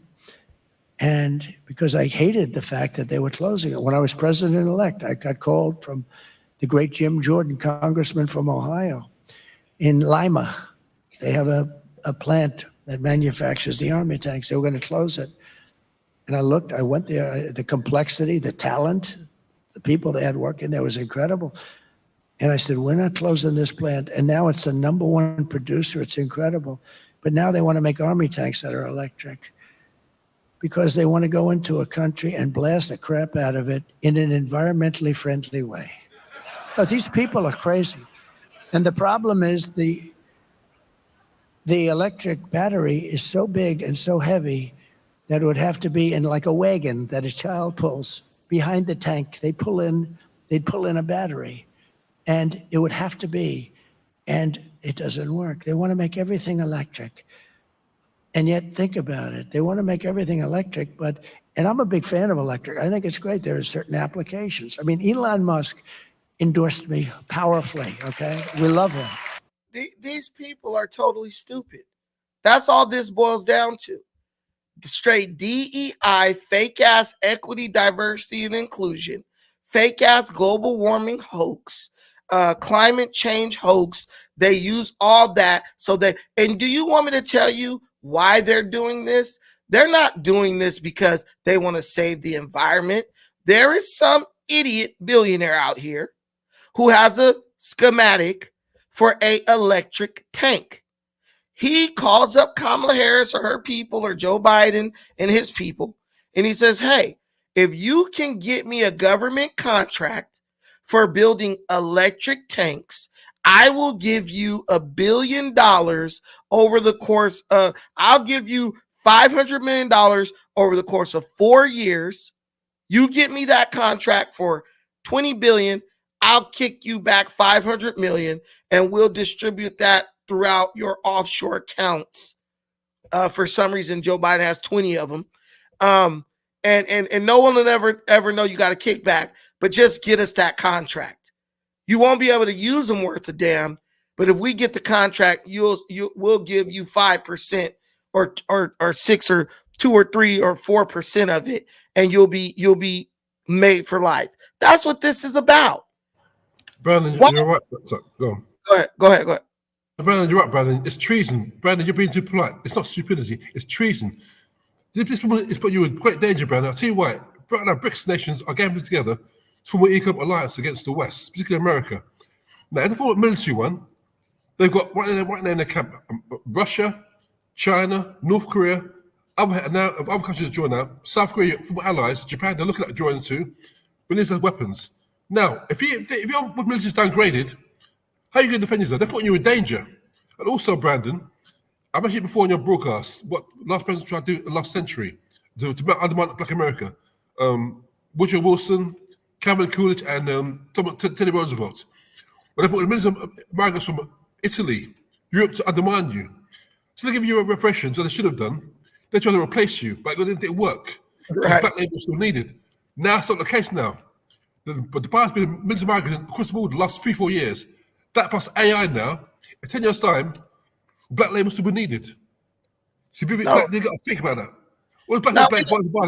And because I hated the fact that they were closing it. When I was president-elect, I got called from the great Jim Jordan, congressman from Ohio, in Lima. They have a plant that manufactures the army tanks. They were going to close it. And I went there, the complexity, the talent, the people they had working there was incredible. And I said, we're not closing this plant. And now it's the #1 producer. It's incredible. But now they want to make army tanks that are electric because they want to go into a country and blast the crap out of it in an environmentally friendly way. But these people are crazy. And the problem is the electric battery is so big and so heavy that it would have to be in like a wagon that a child pulls behind the tank. They'd pull in a battery, and it would have to be, and it doesn't work. They want to make everything electric. And yet, think about it. They want to make everything electric, and I'm a big fan of electric. I think it's great. There are certain applications. I mean, Elon Musk endorsed me powerfully, okay? We love him. These people are totally stupid. That's all this boils down to. Straight DEI, fake ass equity, diversity, and inclusion, fake ass global warming hoax, climate change hoax. They use all that and do you want me to tell you why they're doing this? They're not doing this because they want to save the environment. There is some idiot billionaire out here who has a schematic for an electric tank. He calls up Kamala Harris or her people or Joe Biden and his people, and he says, hey, if you can get me a government contract for building electric tanks, I will give you $1 billion over the course of, I'll give you $500 million over the course of 4 years. You get me that contract for $20 billion. I'll kick you back $500 million and we'll distribute that throughout your offshore accounts. For some reason, Joe Biden has 20 of them. And no one will ever know you got a kickback, but just get us that contract. You won't be able to use them worth a damn, but if we get the contract, we'll give you 5% or 6 or 2 or 3 or 4% of it, and you'll be made for life. That's what this is about. Brandon, you're right. Go on. Go ahead. Brandon, you're right, Brandon. It's treason. Brandon, you're being too polite. It's not stupidity. It's treason. This woman is putting you in great danger, Brandon. I'll tell you why. Right now, BRICS nations are gathering together to form an economic alliance against the West, particularly America. Now, in the form of military one, they've got right now in their camp Russia, China, North Korea, other countries that join now. South Korea, former allies, Japan, they're looking at joining too, but these are weapons. Now, if your military is downgraded, how are you going to defend yourself? They're putting you in danger. And also, Brandon, I mentioned before in your broadcast what last president tried to do in the last century to undermine Black America. Woodrow Wilson, Calvin Coolidge, and Teddy Roosevelt. When they brought millions of migrants from Italy, Europe to undermine you. So they give you reparations, and they should have done. They tried to replace you, but it didn't work because Right. Black labor was still needed. Now it's not the case now. But the has been millions of migrants across the board the last 3-4 years. That plus AI now, in 10 years' time, Black labor still be needed. See, people, No. they got to think about that. Well, Black No, labor,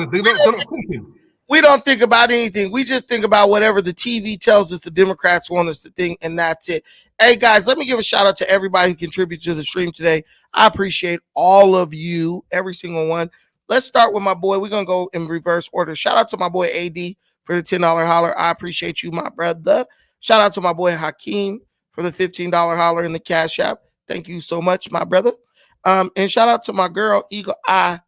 they're not thinking. we don't think about anything. We just think about whatever the TV tells us the Democrats want us to think, and that's it. Hey, guys, let me give a shout out to everybody who contributed to the stream today. I appreciate all of you, every single one. Let's start with my boy. We're going to go in reverse order. Shout out to my boy AD for the $10 holler. I appreciate you, my brother. Shout out to my boy Hakeem for the $15 holler in the Cash App. Thank you so much, my brother. And shout out to my girl, Eagle Eye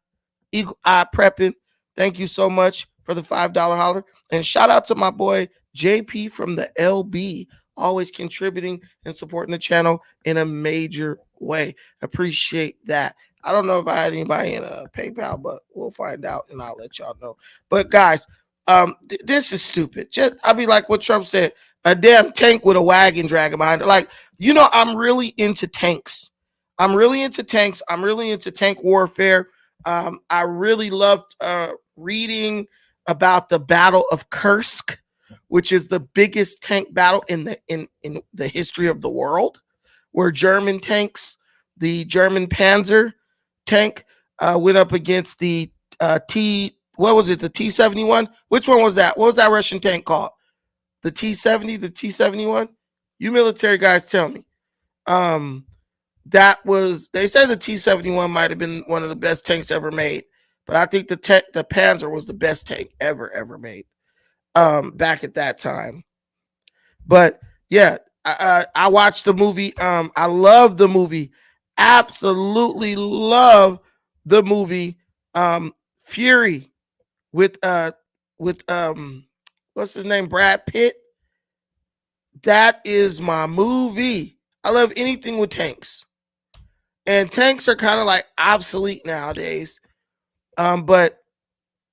Prepping. Thank you so much for the $5 holler. And shout out to my boy JP from the LB, always contributing and supporting the channel in a major way. Appreciate that. I don't know if I had anybody in a PayPal, but we'll find out and I'll let y'all know. But guys, this is stupid. I'll be like what Trump said, a damn tank with a wagon dragging behind it. Like, I'm really into tanks. I'm really into tanks. I'm really into tank warfare. I really loved reading about the Battle of Kursk, which is the biggest tank battle in the history of the world, where German tanks, the German Panzer tank, went up against the the T-71. Which one was that? What was that Russian tank called? The T-70, the T-71? You military guys tell me. They say the T-71 might have been one of the best tanks ever made, but I think the Panzer was the best tank ever made back at that time. But yeah, I watched the movie. I love the movie. Absolutely love the movie Fury with what's his name? Brad Pitt. That is my movie. I love anything with tanks. And tanks are kind of like obsolete nowadays. But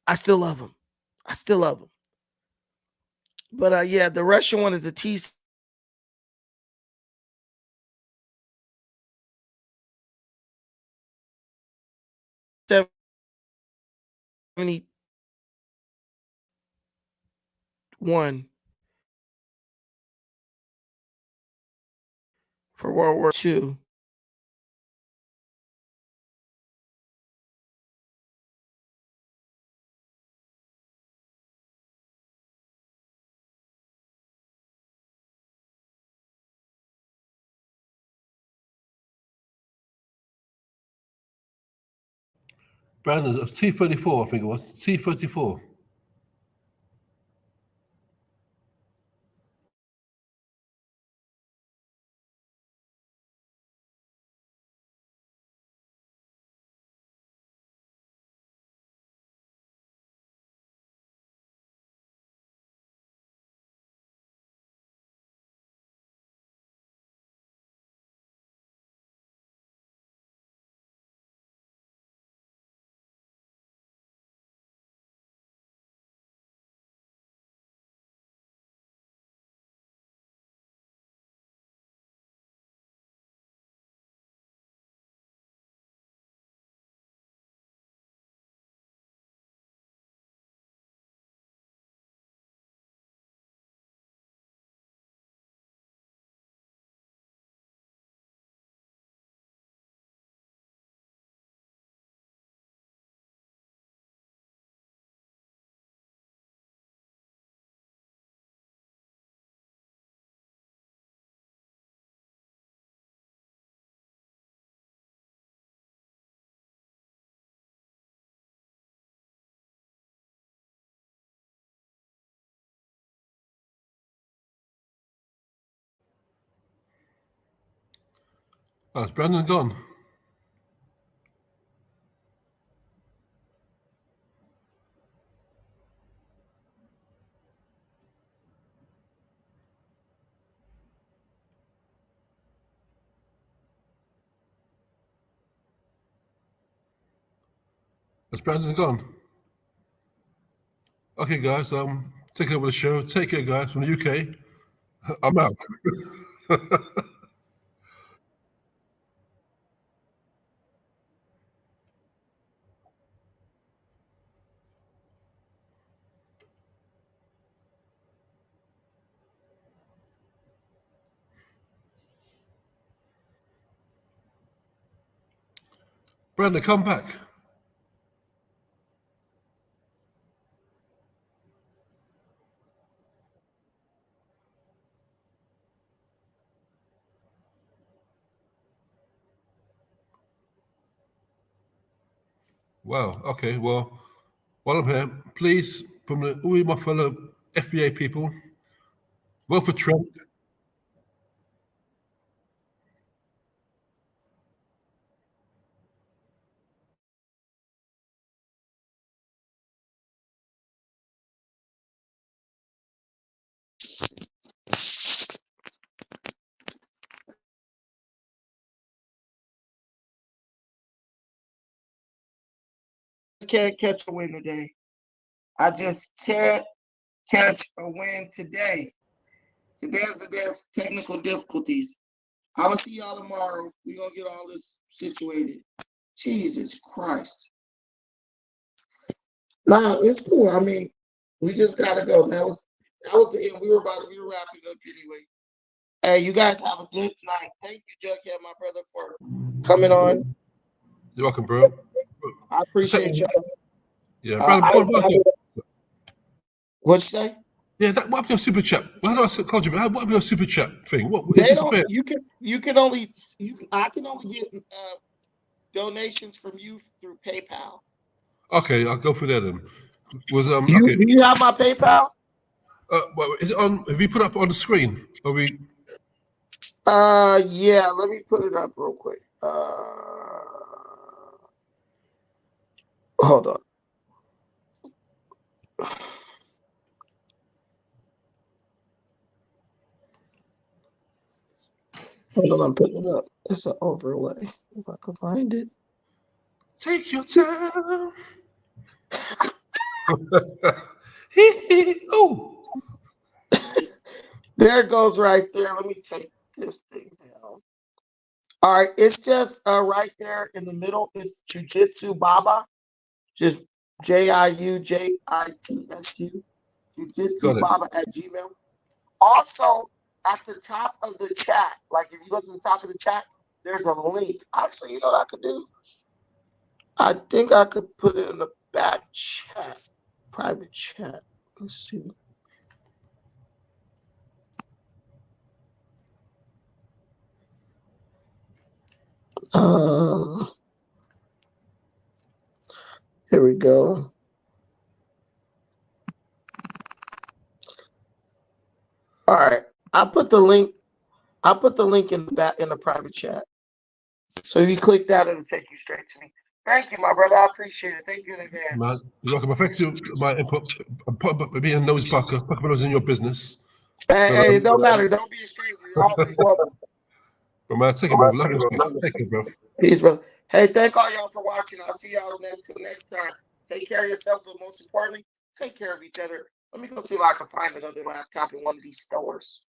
I still love them. I still love them. But yeah, the Russian one is the T-71. For World War II. Brandon, T-34, I think it was. T-34. Oh, is Brandon gone? Is Brandon gone? Okay, guys, take over the show. Take care, guys, from the UK. I'm out. Brandon, come back. Wow. Okay. Well, while I'm here, please, from all my fellow FBA people, vote for Trump. Can't catch a win today. I just can't catch a win today. Today's the day of technical difficulties. I'm gonna see y'all tomorrow. We're gonna get all this situated. Jesus Christ. Nah, it's cool. I mean, we just gotta go. That was the end. We were wrapping up anyway. Hey, you guys have a good night. Thank you, Jughead, my brother, for coming on. You're welcome, bro. I appreciate y'all. Yeah, Brandon. What'd you say? Yeah, what happened to your super chat? Well, how do I call you? What happened to your super chat thing? What? They It disappeared. I can only get donations from you through PayPal. Okay, I'll go for that then. Do you have my PayPal? Well, is it on? Have you put it up on the screen? Are we? Yeah. Let me put it up real quick. Hold on. Hold on, I'm putting it up. It's an overlay. If I can find it. Take your time. Oh. There it goes right there. Let me take this thing down. All right, it's just right there in the middle. It's Jujitsu Baba, just JIUJITSU, Jujitsu Baba at Gmail. Also, at the top of the chat, like if you go to the top of the chat, there's a link. Actually, you know what I could do? I think I could put it in the back chat, private chat. Let's see. Here we go. All right, I put the link in the back in the private chat. So if you click that, it'll take you straight to me. Thank you, my brother. I appreciate it. Thank you in advance. Man, you're welcome. Thank you, my input. Being a nose Parker was in your business. Hey, it don't matter. Don't be a stranger. You're always welcome. But man, take it, brother. Love and respect. Take it, bro. Peace, brother. Hey, thank all y'all for watching. I'll see y'all until next time. Take care of yourself, but most importantly, take care of each other. Let me go see if I can find another laptop in one of these stores.